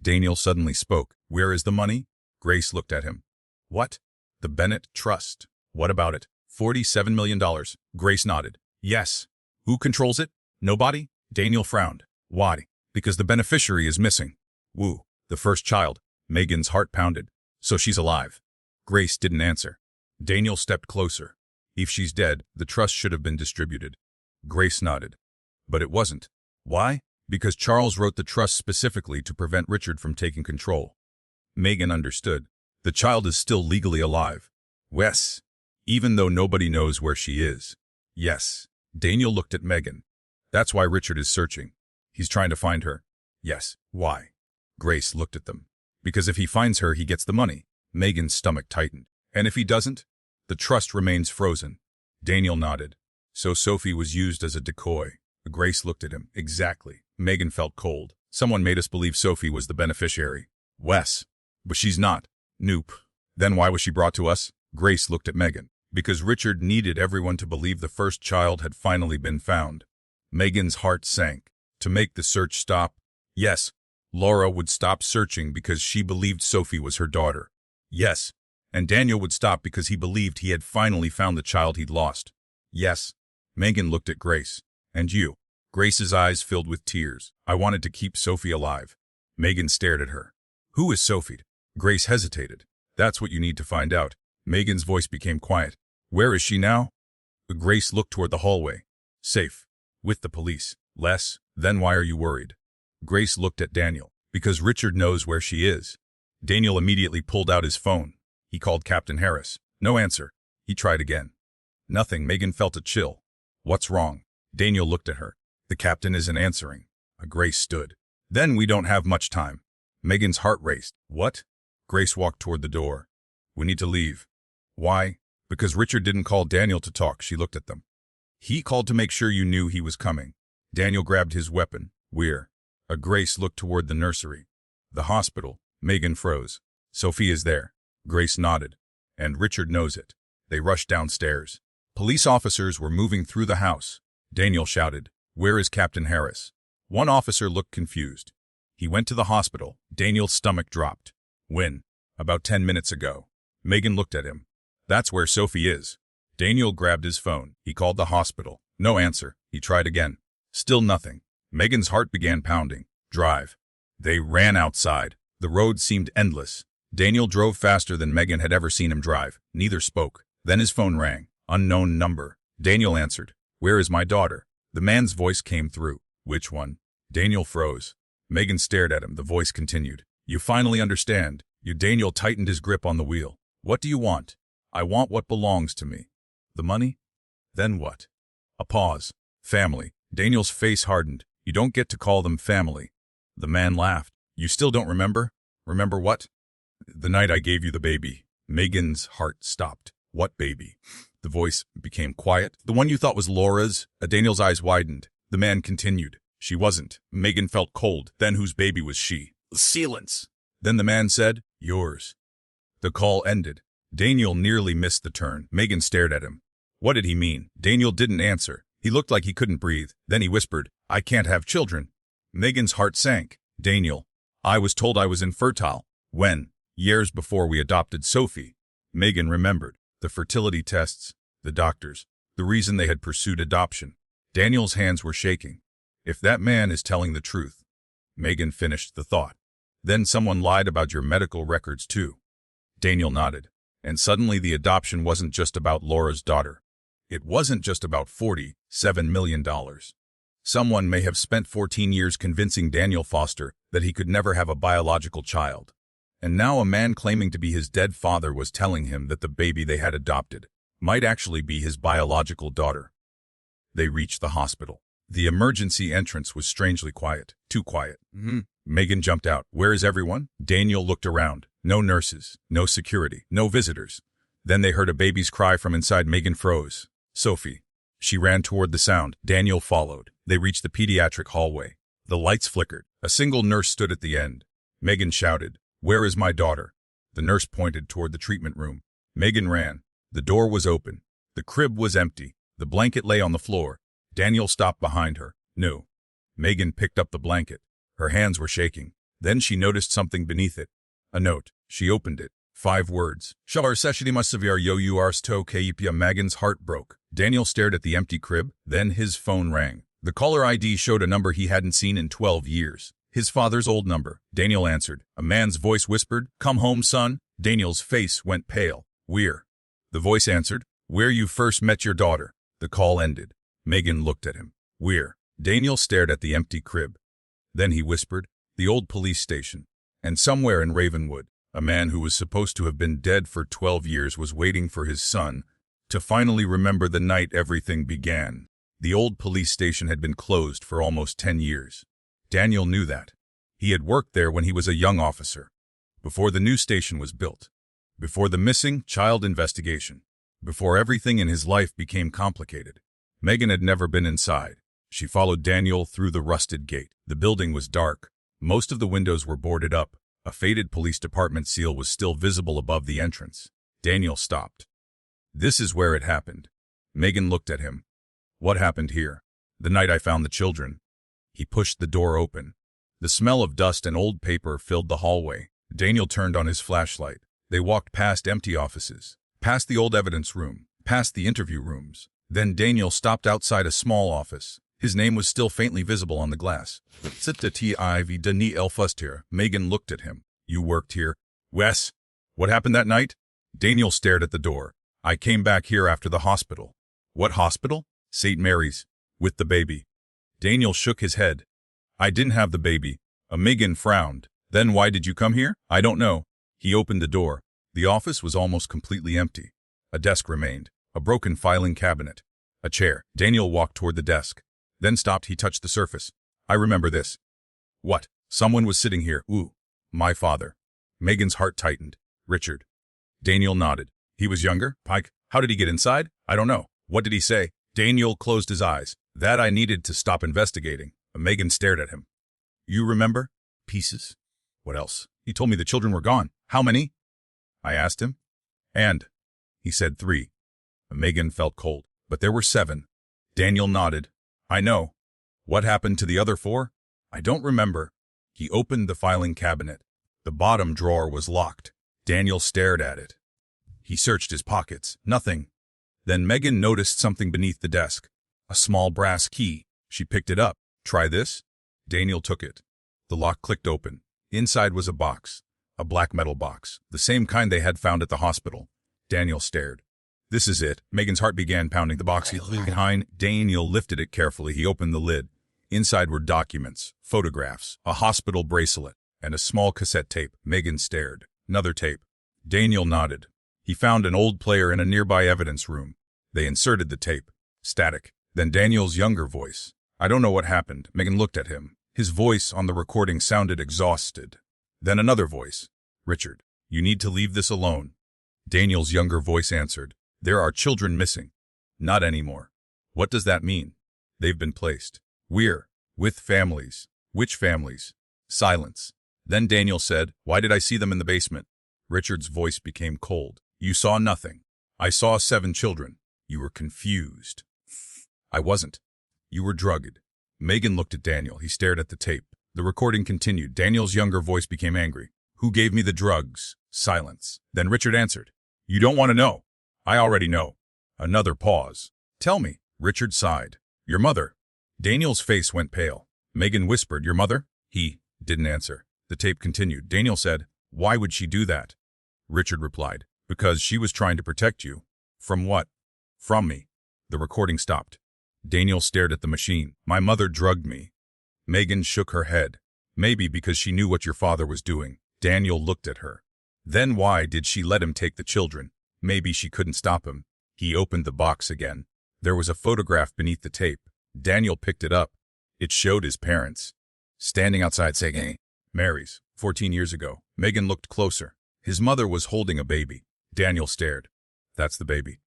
Daniel suddenly spoke. Where is the money? Grace looked at him. What? The Bennett Trust. What about it? $47 million. Grace nodded. Yes. Who controls it? Nobody? Daniel frowned. Why? Because the beneficiary is missing. Woo. The first child. Megan's heart pounded. So she's alive. Grace didn't answer. Daniel stepped closer. If she's dead, the trust should have been distributed. Grace nodded. But it wasn't. Why? Because Charles wrote the trust specifically to prevent Richard from taking control. Megan understood. The child is still legally alive. Wes. Even though nobody knows where she is. Yes. Daniel looked at Megan. That's why Richard is searching. He's trying to find her. Yes. Why? Grace looked at them. Because if he finds her, he gets the money. Megan's stomach tightened. And if he doesn't? The trust remains frozen. Daniel nodded. So Sophie was used as a decoy. Grace looked at him. Exactly. Megan felt cold. Someone made us believe Sophie was the beneficiary. Wes. But she's not. Nope. Then why was she brought to us? Grace looked at Megan. Because Richard needed everyone to believe the first child had finally been found. Megan's heart sank. To make the search stop? Yes. Laura would stop searching because she believed Sophie was her daughter. Yes. And Daniel would stop because he believed he had finally found the child he'd lost. Yes. Megan looked at Grace. And you? Grace's eyes filled with tears. I wanted to keep Sophie alive. Megan stared at her. Who is Sophie? Grace hesitated. That's what you need to find out. Megan's voice became quiet. Where is she now? Grace looked toward the hallway. Safe. With the police. Less. Then why are you worried? Grace looked at Daniel. Because Richard knows where she is. Daniel immediately pulled out his phone. He called Captain Harris. No answer. He tried again. Nothing. Megan felt a chill. What's wrong? Daniel looked at her. The captain isn't answering. Grace stood. Then we don't have much time. Megan's heart raced. What? Grace walked toward the door. We need to leave. Why? Because Richard didn't call Daniel to talk. She looked at them. He called to make sure you knew he was coming. Daniel grabbed his weapon. Where? Grace looked toward the nursery. The hospital. Megan froze. Sophie is there. Grace nodded. And Richard knows it. They rushed downstairs. Police officers were moving through the house. Daniel shouted, Where is Captain Harris? One officer looked confused. He went to the hospital. Daniel's stomach dropped. When? About 10 minutes ago. Megan looked at him. That's where Sophie is. Daniel grabbed his phone. He called the hospital. No answer. He tried again. Still nothing. Megan's heart began pounding. Drive. They ran outside. The road seemed endless. Daniel drove faster than Megan had ever seen him drive. Neither spoke. Then his phone rang. Unknown number. Daniel answered. Where is my daughter? The man's voice came through. Which one? Daniel froze. Megan stared at him. The voice continued. You finally understand. Daniel tightened his grip on the wheel. What do you want? I want what belongs to me. The money? Then what? A pause. Family. Daniel's face hardened. You don't get to call them family. The man laughed. You still don't remember? Remember what? The night I gave you the baby. Megan's heart stopped. What baby? The voice became quiet. The one you thought was Laura's? Daniel's eyes widened. The man continued. She wasn't. Megan felt cold. Then whose baby was she? Silence. Then the man said, Yours. The call ended. Daniel nearly missed the turn. Megan stared at him. What did he mean? Daniel didn't answer. He looked like he couldn't breathe. Then he whispered, I can't have children. Megan's heart sank. Daniel, I was told I was infertile. When, years before we adopted Sophie, Megan remembered the fertility tests, the doctors, the reason they had pursued adoption. Daniel's hands were shaking. If that man is telling the truth, Megan finished the thought. Then someone lied about your medical records too. Daniel nodded. And suddenly the adoption wasn't just about Laura's daughter. It wasn't just about $47 million. Someone may have spent 14 years convincing Daniel Foster that he could never have a biological child. And now a man claiming to be his dead father was telling him that the baby they had adopted might actually be his biological daughter. They reached the hospital. The emergency entrance was strangely quiet. Too quiet. Megan jumped out. Where is everyone? Daniel looked around. No nurses, no security, no visitors. Then they heard a baby's cry from inside. Megan froze. Sophie. She ran toward the sound. Daniel followed. They reached the pediatric hallway. The lights flickered. A single nurse stood at the end. Megan shouted, "Where is my daughter?" The nurse pointed toward the treatment room. Megan ran. The door was open. The crib was empty. The blanket lay on the floor. Daniel stopped behind her. No. Megan picked up the blanket. Her hands were shaking. Then she noticed something beneath it. A note. She opened it. 5 words. Shavar seshidi masavir yo urs to keipia. Megan's heart broke. Daniel stared at the empty crib. Then his phone rang. The caller ID showed a number he hadn't seen in 12 years. His father's old number. Daniel answered. A man's voice whispered, "Come home, son." Daniel's face went pale. "Where?" The voice answered, "Where you first met your daughter." The call ended. Megan looked at him. "Where?" Daniel stared at the empty crib. Then he whispered, "The old police station." And somewhere in Ravenwood, a man who was supposed to have been dead for 12 years was waiting for his son to finally remember the night everything began. The old police station had been closed for almost 10 years. Daniel knew that. He had worked there when he was a young officer, before the new station was built, before the missing child investigation, before everything in his life became complicated. Megan had never been inside. She followed Daniel through the rusted gate. The building was dark. Most of the windows were boarded up. A faded police department seal was still visible above the entrance. Daniel stopped. "This is where it happened." Megan looked at him. "What happened here?" "The night I found the children." He pushed the door open. The smell of dust and old paper filled the hallway. Daniel turned on his flashlight. They walked past empty offices, past the old evidence room, past the interview rooms. Then Daniel stopped outside a small office. His name was still faintly visible on the glass. "Sitta Denis Elfustier." Megan looked at him. "You worked here?" "Wes, what happened that night?" Daniel stared at the door. "I came back here after the hospital." "What hospital?" "St. Mary's, with the baby." Daniel shook his head. "I didn't have the baby." Megan frowned. "Then why did you come here?" "I don't know." He opened the door. The office was almost completely empty. A desk remained, a broken filing cabinet, a chair. Daniel walked toward the desk, then stopped. He touched the surface. "I remember this." "What?" "Someone was sitting here." "Ooh, my father." Megan's heart tightened. "Richard." Daniel nodded. "He was younger?" "Pike." "How did he get inside?" "I don't know." "What did he say?" Daniel closed his eyes. "That I needed to stop investigating." Megan stared at him. "You remember?" "Pieces." "What else?" "He told me the children were gone." "How many?" I asked him. "And?" He said 3. Megan felt cold. "But there were 7. Daniel nodded. "I know." "What happened to the other 4? "I don't remember." He opened the filing cabinet. The bottom drawer was locked. Daniel stared at it. He searched his pockets. Nothing. Then Megan noticed something beneath the desk. A small brass key. She picked it up. "Try this." Daniel took it. The lock clicked open. Inside was a box. A black metal box. The same kind they had found at the hospital. Daniel stared. "This is it." Megan's heart began pounding. The box behind. Daniel lifted it carefully. He opened the lid. Inside were documents, photographs, a hospital bracelet, and a small cassette tape. Megan stared. Another tape. Daniel nodded. He found an old player in a nearby evidence room. They inserted the tape. Static. Then Daniel's younger voice. "I don't know what happened." Megan looked at him. His voice on the recording sounded exhausted. Then another voice. "Richard, you need to leave this alone." Daniel's younger voice answered. "There are children missing." "Not anymore." "What does that mean?" "They've been placed." "Where?" "With families." "Which families?" Silence. Then Daniel said, "Why did I see them in the basement?" Richard's voice became cold. "You saw nothing." "I saw 7 children." "You were confused." "I wasn't." "You were drugged." Megan looked at Daniel. He stared at the tape. The recording continued. Daniel's younger voice became angry. Who gave me the drugs? Silence. Then Richard answered. You don't want to know. I already know. Another pause. Tell me. Richard sighed. Your mother. Daniel's face went pale. Megan whispered, your mother? He didn't answer. The tape continued. Daniel said, why would she do that? Richard replied, because she was trying to protect you. From what? From me. The recording stopped. Daniel stared at the machine. My mother drugged me. Megan shook her head. Maybe because she knew what your father was doing. Daniel looked at her. Then why did she let him take the children? Maybe she couldn't stop him. He opened the box again. There was a photograph beneath the tape. Daniel picked it up. It showed his parents, standing outside saying, hey. Mary's, 14 years ago. Megan looked closer. His mother was holding a baby. Daniel stared. That's the baby.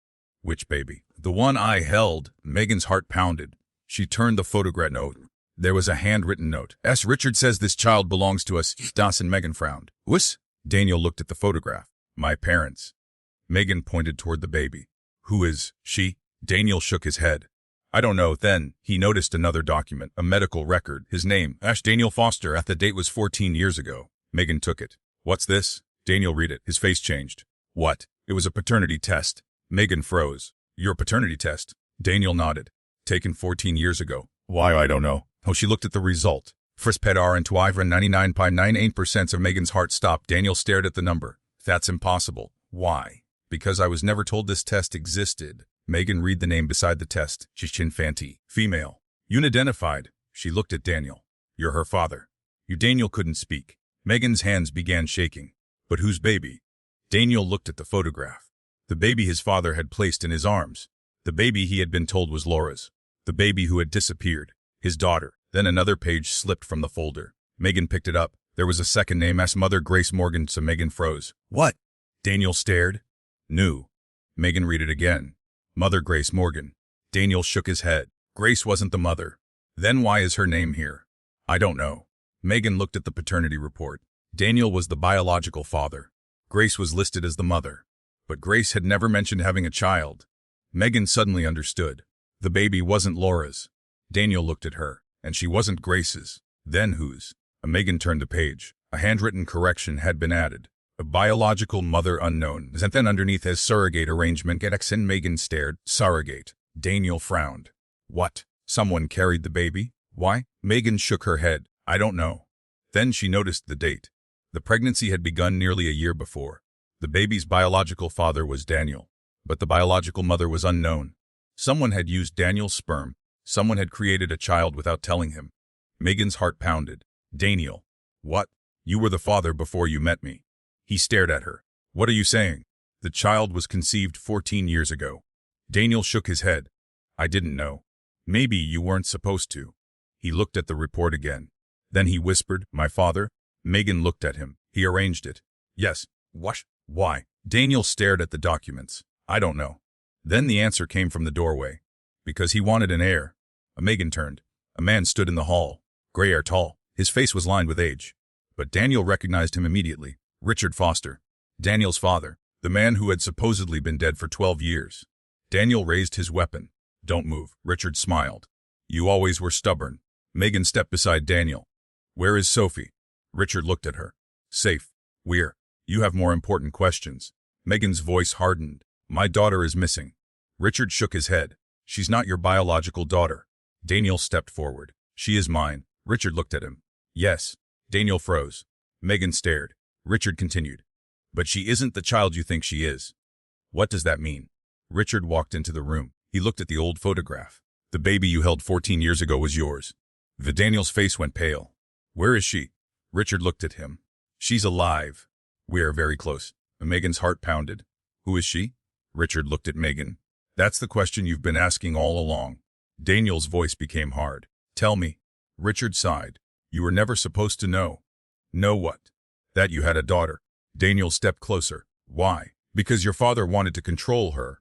Which baby? The one I held. Megan's heart pounded. She turned the photograph note. There was a handwritten note. S. Richard says this child belongs to us. Das and Megan frowned. Wuss? Daniel looked at the photograph. My parents. Megan pointed toward the baby. Who is she? Daniel shook his head. I don't know. Then he noticed another document, a medical record. His name, Ash Daniel Foster, at the date was 14 years ago. Megan took it. What's this? Daniel read it. His face changed. What? It was a paternity test. Megan froze. Your paternity test? Daniel nodded. Taken 14 years ago. Why, I don't know. Oh, she looked at the result. First pet R and 99.98% of Megan's heart stopped. Daniel stared at the number. That's impossible. Why? Because I was never told this test existed. Megan read the name beside the test. Chichin Fanti. Female. Unidentified. She looked at Daniel. You're her father. Daniel couldn't speak. Megan's hands began shaking. But whose baby? Daniel looked at the photograph. The baby his father had placed in his arms. The baby he had been told was Laura's. The baby who had disappeared. His daughter. Then another page slipped from the folder. Megan picked it up. There was a second name as Mother Grace Morgan, so Megan froze. What? Daniel stared. New. Megan read it again. Mother Grace Morgan. Daniel shook his head. Grace wasn't the mother. Then why is her name here? I don't know. Megan looked at the paternity report. Daniel was the biological father. Grace was listed as the mother. But Grace had never mentioned having a child. Megan suddenly understood. The baby wasn't Laura's. Daniel looked at her, and she wasn't Grace's. Then whose? Megan turned the page. A handwritten correction had been added. A biological mother unknown. And then underneath as surrogate arrangement. And Megan stared. Surrogate. Daniel frowned. What? Someone carried the baby? Why? Megan shook her head. I don't know. Then she noticed the date. The pregnancy had begun nearly a year before. The baby's biological father was Daniel, but the biological mother was unknown. Someone had used Daniel's sperm. Someone had created a child without telling him. Megan's heart pounded. Daniel. What? You were the father before you met me. He stared at her. What are you saying? The child was conceived 14 years ago. Daniel shook his head. I didn't know. Maybe you weren't supposed to. He looked at the report again. Then he whispered, my father? Megan looked at him. He arranged it. Yes. What? Why? Daniel stared at the documents. I don't know. Then the answer came from the doorway. Because he wanted an heir. Megan turned. A man stood in the hall. Gray hair, tall. His face was lined with age. But Daniel recognized him immediately. Richard Foster. Daniel's father. The man who had supposedly been dead for 12 years. Daniel raised his weapon. Don't move. Richard smiled. You always were stubborn. Megan stepped beside Daniel. Where is Sophie? Richard looked at her. Safe. Where? You have more important questions. Megan's voice hardened. My daughter is missing. Richard shook his head. She's not your biological daughter. Daniel stepped forward. She is mine. Richard looked at him. Yes. Daniel froze. Megan stared. Richard continued. But she isn't the child you think she is. What does that mean? Richard walked into the room. He looked at the old photograph. The baby you held 14 years ago was yours. Daniel's face went pale. Where is she? Richard looked at him. She's alive. We are very close. Megan's heart pounded. Who is she? Richard looked at Megan. That's the question you've been asking all along. Daniel's voice became hard. Tell me. Richard sighed. You were never supposed to know. Know what? That you had a daughter. Daniel stepped closer. Why? Because your father wanted to control her.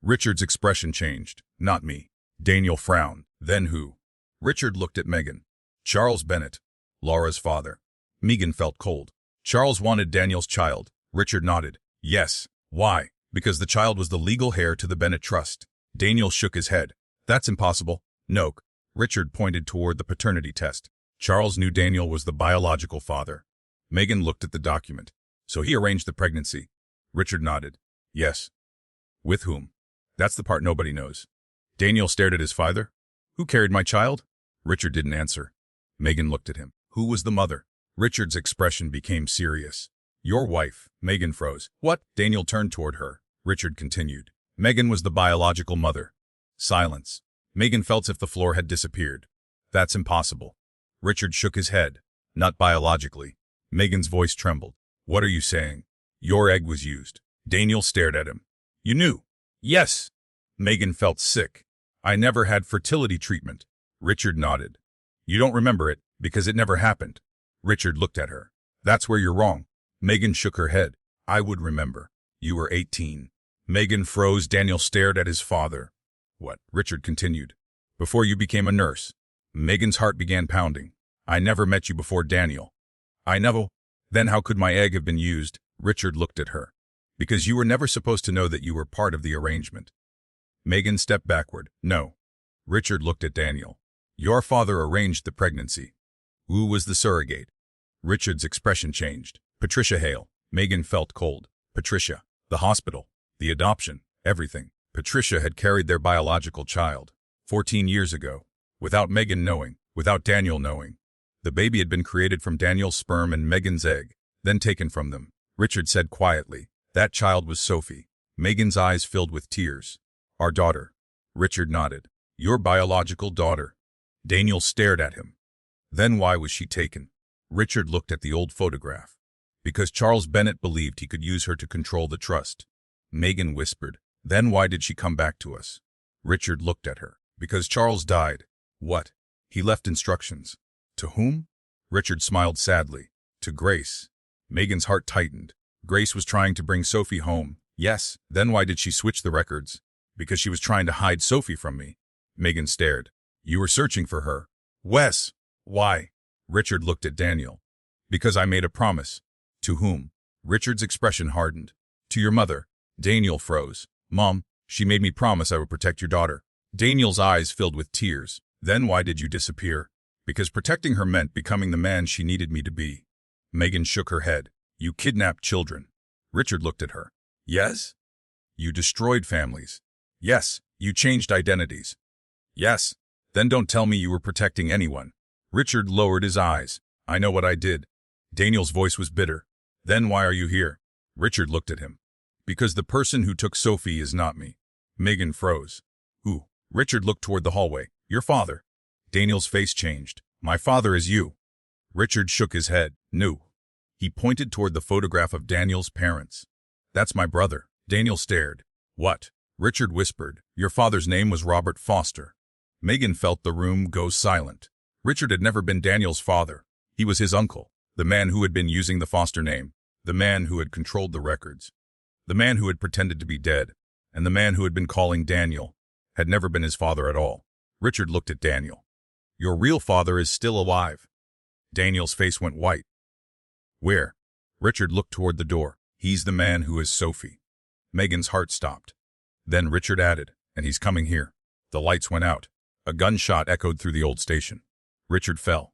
Richard's expression changed. Not me. Daniel frowned. Then who? Richard looked at Megan. Charles Bennett. Laura's father. Megan felt cold. Charles wanted Daniel's child. Richard nodded. Yes. Why? Because the child was the legal heir to the Bennett Trust. Daniel shook his head. That's impossible. No. Richard pointed toward the paternity test. Charles knew Daniel was the biological father. Megan looked at the document. So he arranged the pregnancy. Richard nodded. Yes. With whom? That's the part nobody knows. Daniel stared at his father. Who carried my child? Richard didn't answer. Megan looked at him. Who was the mother? Richard's expression became serious. Your wife. Megan froze. What? Daniel turned toward her. Richard continued. Megan was the biological mother. Silence. Megan felt as if the floor had disappeared. That's impossible. Richard shook his head. Not biologically. Megan's voice trembled. What are you saying? Your egg was used. Daniel stared at him. You knew? Yes. Megan felt sick. I never had fertility treatment. Richard nodded. You don't remember it, because it never happened. Richard looked at her. That's where you're wrong. Megan shook her head. I would remember. You were 18. Megan froze. Daniel stared at his father. What? Richard continued. Before you became a nurse. Megan's heart began pounding. I never met you before Daniel. I never. Then how could my egg have been used? Richard looked at her. Because you were never supposed to know that you were part of the arrangement. Megan stepped backward. No. Richard looked at Daniel. Your father arranged the pregnancy. Who was the surrogate? Richard's expression changed. Patricia Hale. Megan felt cold. Patricia. The hospital. The adoption. Everything. Patricia had carried their biological child. 14 years ago. Without Megan knowing. Without Daniel knowing. The baby had been created from Daniel's sperm and Megan's egg, then taken from them. Richard said quietly. That child was Sophie. Megan's eyes filled with tears. Our daughter. Richard nodded. Your biological daughter. Daniel stared at him. Then why was she taken? Richard looked at the old photograph. Because Charles Bennett believed he could use her to control the trust. Megan whispered. Then why did she come back to us? Richard looked at her. Because Charles died. What? He left instructions. To whom? Richard smiled sadly. To Grace. Megan's heart tightened. Grace was trying to bring Sophie home. Yes. Then why did she switch the records? Because she was trying to hide Sophie from me. Megan stared. You were searching for her. Wes. Why? Richard looked at Daniel. Because I made a promise. To whom? Richard's expression hardened. To your mother. Daniel froze. Mom, she made me promise I would protect your daughter. Daniel's eyes filled with tears. Then why did you disappear? Because protecting her meant becoming the man she needed me to be. Megan shook her head. You kidnapped children. Richard looked at her. Yes? You destroyed families. Yes. You changed identities. Yes. Then don't tell me you were protecting anyone. Richard lowered his eyes. I know what I did. Daniel's voice was bitter. Then why are you here? Richard looked at him. Because the person who took Sophie is not me. Megan froze. Who? Richard looked toward the hallway. Your father. Daniel's face changed. My father is you. Richard shook his head. No. He pointed toward the photograph of Daniel's parents. That's my brother. Daniel stared. What? Richard whispered. Your father's name was Robert Foster. Megan felt the room go silent. Richard had never been Daniel's father. He was his uncle, the man who had been using the Foster name, the man who had controlled the records, the man who had pretended to be dead, and the man who had been calling Daniel had never been his father at all. Richard looked at Daniel. Your real father is still alive. Daniel's face went white. Where? Richard looked toward the door. He's the man who is Sophie. Megan's heart stopped. Then Richard added, and he's coming here. The lights went out. A gunshot echoed through the old station. Richard fell.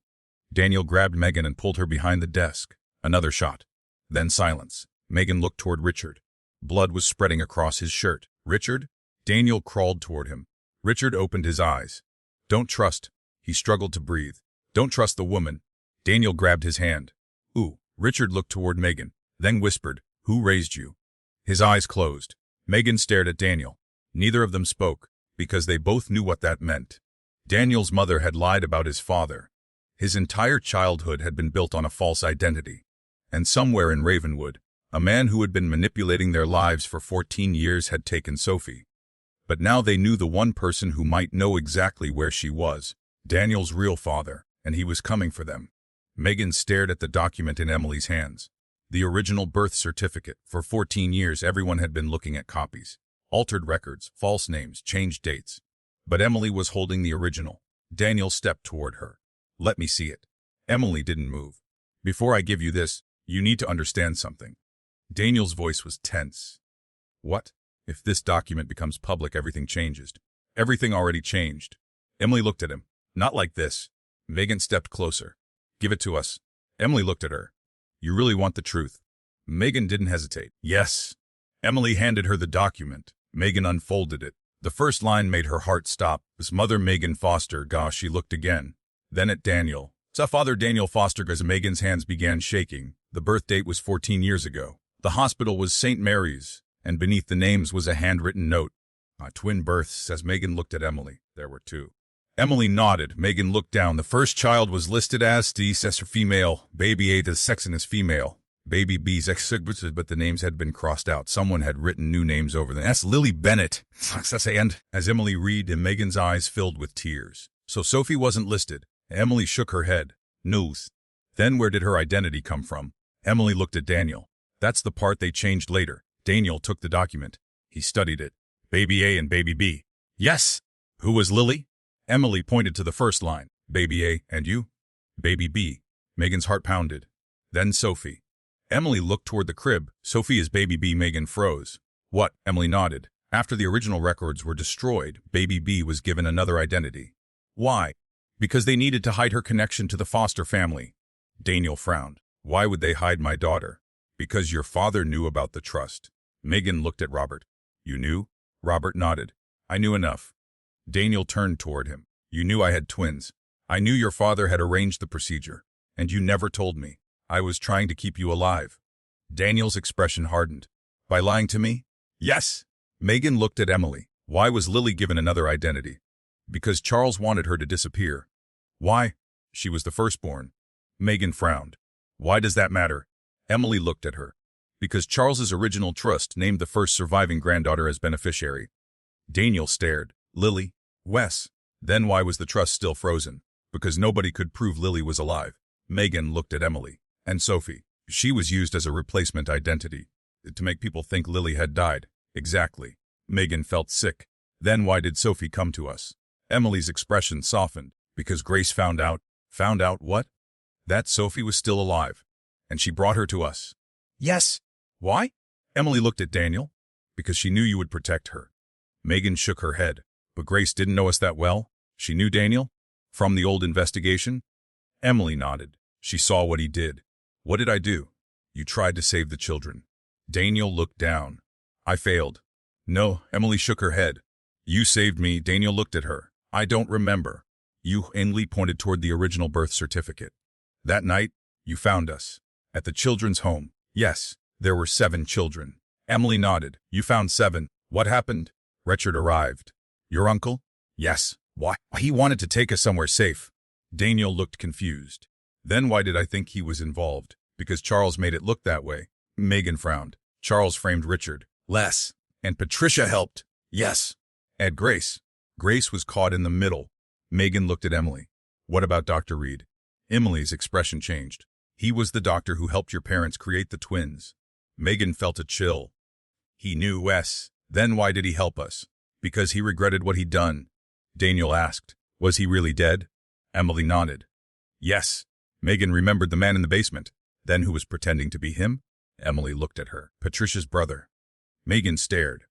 Daniel grabbed Megan and pulled her behind the desk. Another shot. Then silence. Megan looked toward Richard. Blood was spreading across his shirt. Richard? Daniel crawled toward him. Richard opened his eyes. Don't trust. He struggled to breathe. Don't trust the woman. Daniel grabbed his hand. Ooh. Richard looked toward Megan, then whispered, Who raised you? His eyes closed. Megan stared at Daniel. Neither of them spoke, because they both knew what that meant. Daniel's mother had lied about his father. His entire childhood had been built on a false identity. And somewhere in Ravenwood, a man who had been manipulating their lives for 14 years had taken Sophie. But now they knew the one person who might know exactly where she was, Daniel's real father, and he was coming for them. Megan stared at the document in Emily's hands. The original birth certificate. For 14 years, everyone had been looking at copies. Altered records, false names, changed dates. But Emily was holding the original. Daniel stepped toward her. Let me see it. Emily didn't move. Before I give you this, you need to understand something. Daniel's voice was tense. What? If this document becomes public, everything changes. Everything already changed. Emily looked at him. Not like this. Megan stepped closer. Give it to us. Emily looked at her. You really want the truth? Megan didn't hesitate. Yes. Emily handed her the document. Megan unfolded it. The first line made her heart stop. His mother, Megan Foster. Gosh, she looked again. Then at Daniel. Saw Father Daniel Foster as Megan's hands began shaking. The birth date was 14 years ago. The hospital was St. Mary's, and beneath the names was a handwritten note. Twin births, as Megan looked at Emily. There were two. Emily nodded. Megan looked down. The first child was listed as D. female. Baby A. The section is female. Baby B's but the names had been crossed out. Someone had written new names over them. That's Lily Bennett. And as Emily read, Megan's eyes filled with tears. So Sophie wasn't listed. Emily shook her head. News. Then where did her identity come from? Emily looked at Daniel. That's the part they changed later. Daniel took the document. He studied it. Baby A and Baby B. Yes. Who was Lily? Emily pointed to the first line. Baby A, and you? Baby B. Megan's heart pounded. Then Sophie. Emily looked toward the crib. Sophie is Baby B. Megan froze. What? Emily nodded. After the original records were destroyed, Baby B was given another identity. Why? Because they needed to hide her connection to the Foster family. Daniel frowned. Why would they hide my daughter? Because your father knew about the trust. Megan looked at Robert. You knew? Robert nodded. I knew enough. Daniel turned toward him. You knew I had twins. I knew your father had arranged the procedure. And you never told me. I was trying to keep you alive. Daniel's expression hardened. By lying to me? Yes. Megan looked at Emily. Why was Lily given another identity? Because Charles wanted her to disappear. Why? She was the firstborn. Megan frowned. Why does that matter? Emily looked at her. Because Charles's original trust named the first surviving granddaughter as beneficiary. Daniel stared. Lily? Wes? Then why was the trust still frozen? Because nobody could prove Lily was alive. Megan looked at Emily. And Sophie. She was used as a replacement identity. To make people think Lily had died. Exactly. Megan felt sick. Then why did Sophie come to us? Emily's expression softened. Because Grace found out. Found out what? That Sophie was still alive. And she brought her to us. Yes. Why? Emily looked at Daniel. Because she knew you would protect her. Megan shook her head. But Grace didn't know us that well. She knew Daniel? From the old investigation? Emily nodded. She saw what he did. What did I do? You tried to save the children. Daniel looked down. I failed. No, Emily shook her head. You saved me. Daniel looked at her. I don't remember. You, Emily pointed toward the original birth certificate. That night, you found us. At the children's home. Yes, there were 7 children. Emily nodded. You found 7. What happened? Richard arrived. Your uncle? Yes. Why? He wanted to take us somewhere safe. Daniel looked confused. Then why did I think he was involved? Because Charles made it look that way. Megan frowned. Charles framed Richard. Less. And Patricia helped. Yes. And Grace. Grace was caught in the middle. Megan looked at Emily. What about Dr. Reed? Emily's expression changed. He was the doctor who helped your parents create the twins. Megan felt a chill. He knew Wes. Then why did he help us? Because he regretted what he'd done. Daniel asked. Was he really dead? Emily nodded. Yes. Megan remembered the man in the basement. Then who was pretending to be him? Emily looked at her. Patricia's brother. Megan stared.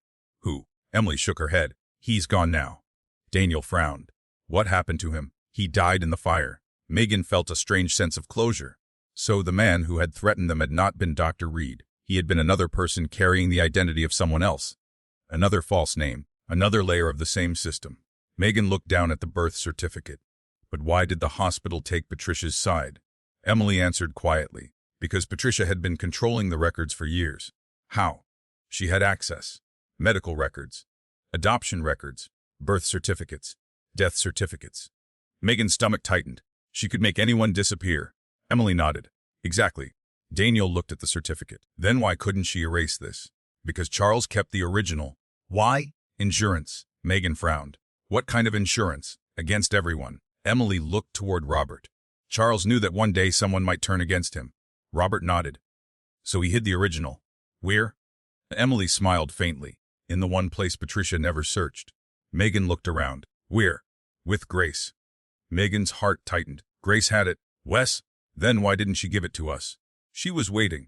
Who? Emily shook her head. He's gone now. Daniel frowned. What happened to him? He died in the fire. Megan felt a strange sense of closure. So the man who had threatened them had not been Dr. Reed. He had been another person carrying the identity of someone else. Another false name. Another layer of the same system. Megan looked down at the birth certificate. But why did the hospital take Patricia's side? Emily answered quietly. Because Patricia had been controlling the records for years. How? She had access. Medical records. Adoption records. Birth certificates. Death certificates. Megan's stomach tightened. She could make anyone disappear. Emily nodded. Exactly. Daniel looked at the certificate. Then why couldn't she erase this? Because Charles kept the original. Why? Insurance. Megan frowned. What kind of insurance? Against everyone. Emily looked toward Robert. Charles knew that one day someone might turn against him. Robert nodded. So he hid the original. Where? Emily smiled faintly. In the one place Patricia never searched. Megan looked around. Where? With Grace. Megan's heart tightened. Grace had it. Wes? Then why didn't she give it to us? She was waiting.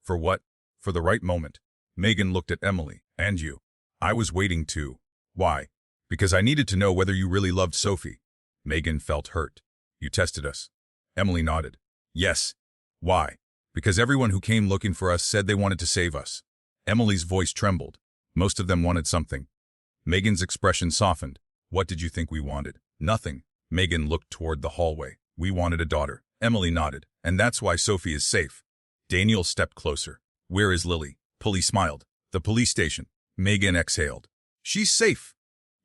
For what? For the right moment. Megan looked at Emily. And you. I was waiting too. Why? Because I needed to know whether you really loved Sophie. Megan felt hurt. You tested us. Emily nodded. Yes. Why? Because everyone who came looking for us said they wanted to save us. Emily's voice trembled. Most of them wanted something. Megan's expression softened. What did you think we wanted? Nothing. Megan looked toward the hallway. We wanted a daughter. Emily nodded. And that's why Sophie is safe. Daniel stepped closer. Where is Lily? Pulley smiled. The police station. Megan exhaled. She's safe.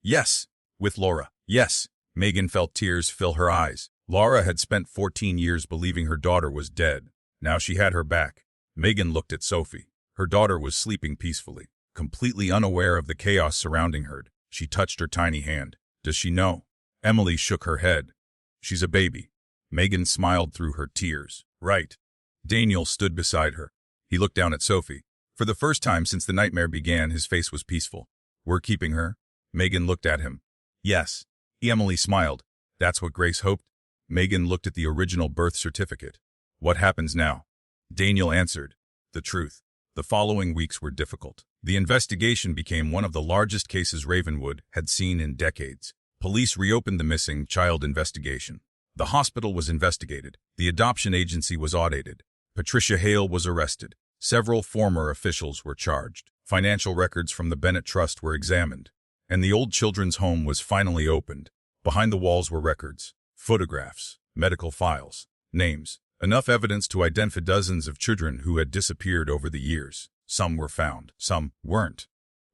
Yes. With Laura. Yes. Megan felt tears fill her eyes. Laura had spent 14 years believing her daughter was dead. Now she had her back. Megan looked at Sophie. Her daughter was sleeping peacefully, completely unaware of the chaos surrounding her. She touched her tiny hand. Does she know? Emily shook her head. She's a baby. Megan smiled through her tears. Right. Daniel stood beside her. He looked down at Sophie. For the first time since the nightmare began, his face was peaceful. We're keeping her? Megan looked at him. Yes. Emily smiled. That's what Grace hoped? Megan looked at the original birth certificate. What happens now? Daniel answered. The truth. The following weeks were difficult. The investigation became one of the largest cases Ravenwood had seen in decades. Police reopened the missing child investigation. The hospital was investigated. The adoption agency was audited. Patricia Hale was arrested. Several former officials were charged. Financial records from the Bennett Trust were examined. And the old children's home was finally opened. Behind the walls were records, photographs, medical files, names. Enough evidence to identify dozens of children who had disappeared over the years. Some were found, some weren't.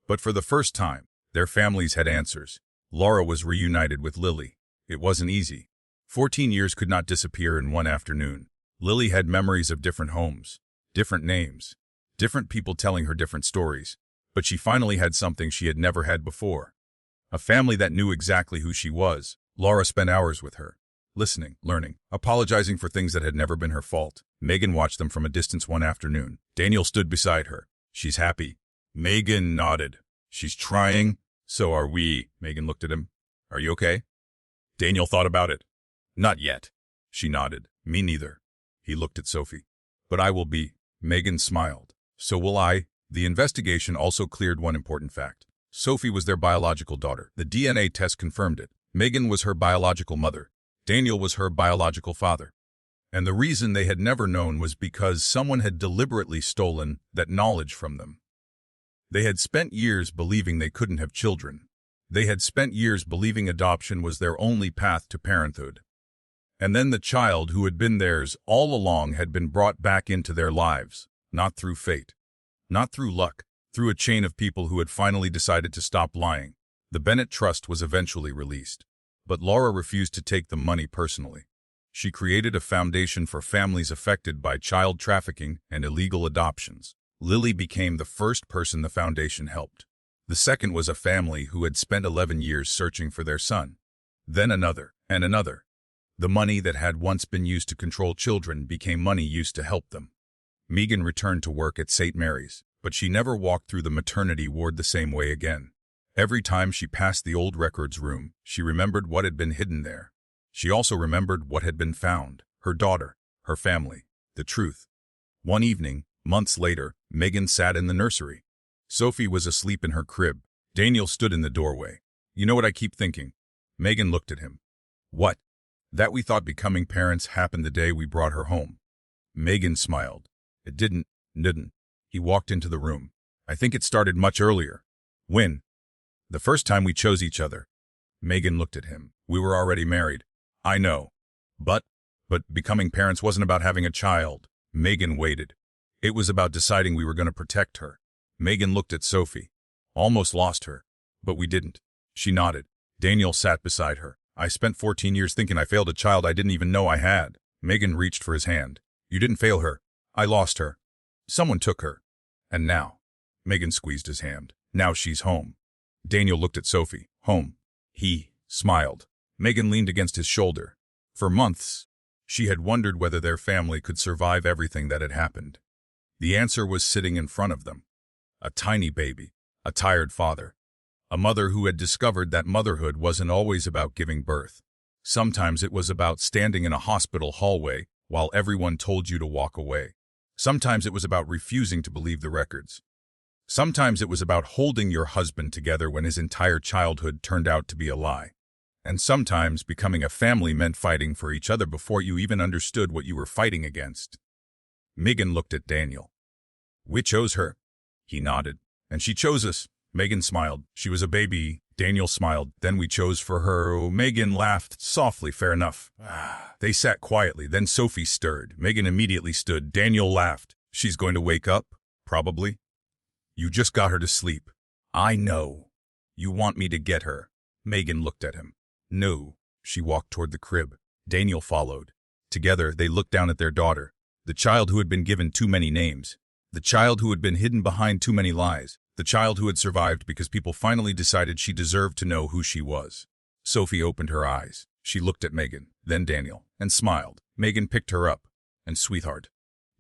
But for the first time, their families had answers. Laura was reunited with Lily. It wasn't easy. 14 years could not disappear in one afternoon. Lily had memories of different homes, different names, different people telling her different stories. But she finally had something she had never had before. A family that knew exactly who she was. Laura spent hours with her. Listening, learning, apologizing for things that had never been her fault. Megan watched them from a distance one afternoon. Daniel stood beside her. She's happy. Megan nodded. She's trying. So are we. Megan looked at him. Are you okay? Daniel thought about it. Not yet. She nodded. Me neither. He looked at Sophie. But I will be. Megan smiled. So will I. The investigation also cleared one important fact. Sophie was their biological daughter. The DNA test confirmed it. Megan was her biological mother. Daniel was her biological father. And the reason they had never known was because someone had deliberately stolen that knowledge from them. They had spent years believing they couldn't have children. They had spent years believing adoption was their only path to parenthood. And then the child who had been theirs all along had been brought back into their lives, not through fate, not through luck, through a chain of people who had finally decided to stop lying. The Bennett Trust was eventually released. But Laura refused to take the money personally. She created a foundation for families affected by child trafficking and illegal adoptions. Lily became the first person the foundation helped. The second was a family who had spent 11 years searching for their son. Then another, and another. The money that had once been used to control children became money used to help them. Megan returned to work at St. Mary's, but she never walked through the maternity ward the same way again. Every time she passed the old records room, she remembered what had been hidden there. She also remembered what had been found, her daughter, her family, the truth. One evening, months later, Megan sat in the nursery. Sophie was asleep in her crib. Daniel stood in the doorway. You know what I keep thinking? Megan looked at him. What? That we thought becoming parents happened the day we brought her home. Megan smiled. It didn't. He walked into the room. I think it started much earlier. When? The first time we chose each other. Megan looked at him. We were already married. I know. But becoming parents wasn't about having a child. Megan waited. It was about deciding we were going to protect her. Megan looked at Sophie. Almost lost her. But we didn't. She nodded. Daniel sat beside her. I spent 14 years thinking I failed a child I didn't even know I had. Megan reached for his hand. You didn't fail her. I lost her. Someone took her. And now. Megan squeezed his hand. Now she's home. Daniel looked at Sophie. Home. He smiled. Megan leaned against his shoulder. For months, she had wondered whether their family could survive everything that had happened. The answer was sitting in front of them. A tiny baby, a tired father, a mother who had discovered that motherhood wasn't always about giving birth. Sometimes it was about standing in a hospital hallway while everyone told you to walk away. Sometimes it was about refusing to believe the records. Sometimes it was about holding your husband together when his entire childhood turned out to be a lie. And sometimes becoming a family meant fighting for each other before you even understood what you were fighting against. Megan looked at Daniel. We chose her. He nodded. And she chose us. Megan smiled. She was a baby. Daniel smiled. Then we chose for her. Oh, Megan laughed softly. Fair enough. They sat quietly. Then Sophie stirred. Megan immediately stood. Daniel laughed. She's going to wake up? Probably. You just got her to sleep. I know. You want me to get her. Megan looked at him. No. She walked toward the crib. Daniel followed. Together, they looked down at their daughter, the child who had been given too many names, the child who had been hidden behind too many lies, the child who had survived because people finally decided she deserved to know who she was. Sophie opened her eyes. She looked at Megan, then Daniel, and smiled. Megan picked her up. And sweetheart.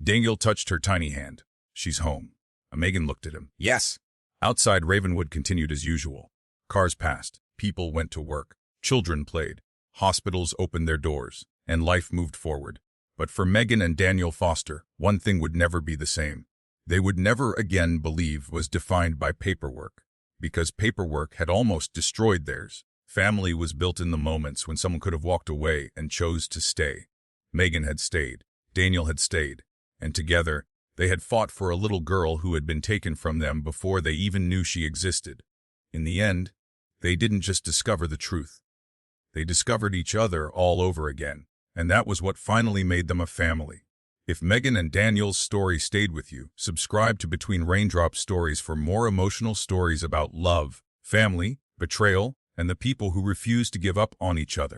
Daniel touched her tiny hand. She's home. Megan looked at him. Yes. Outside, Ravenwood continued as usual. Cars passed. People went to work. Children played. Hospitals opened their doors. And life moved forward. But for Megan and Daniel Foster, one thing would never be the same. They would never again believe was defined by paperwork, because paperwork had almost destroyed theirs. Family was built in the moments when someone could have walked away and chose to stay. Megan had stayed. Daniel had stayed. And together, they had fought for a little girl who had been taken from them before they even knew she existed. In the end, they didn't just discover the truth. They discovered each other all over again. And that was what finally made them a family. If Megan and Daniel's story stayed with you, subscribe to Between Raindrops Stories for more emotional stories about love, family, betrayal, and the people who refuse to give up on each other.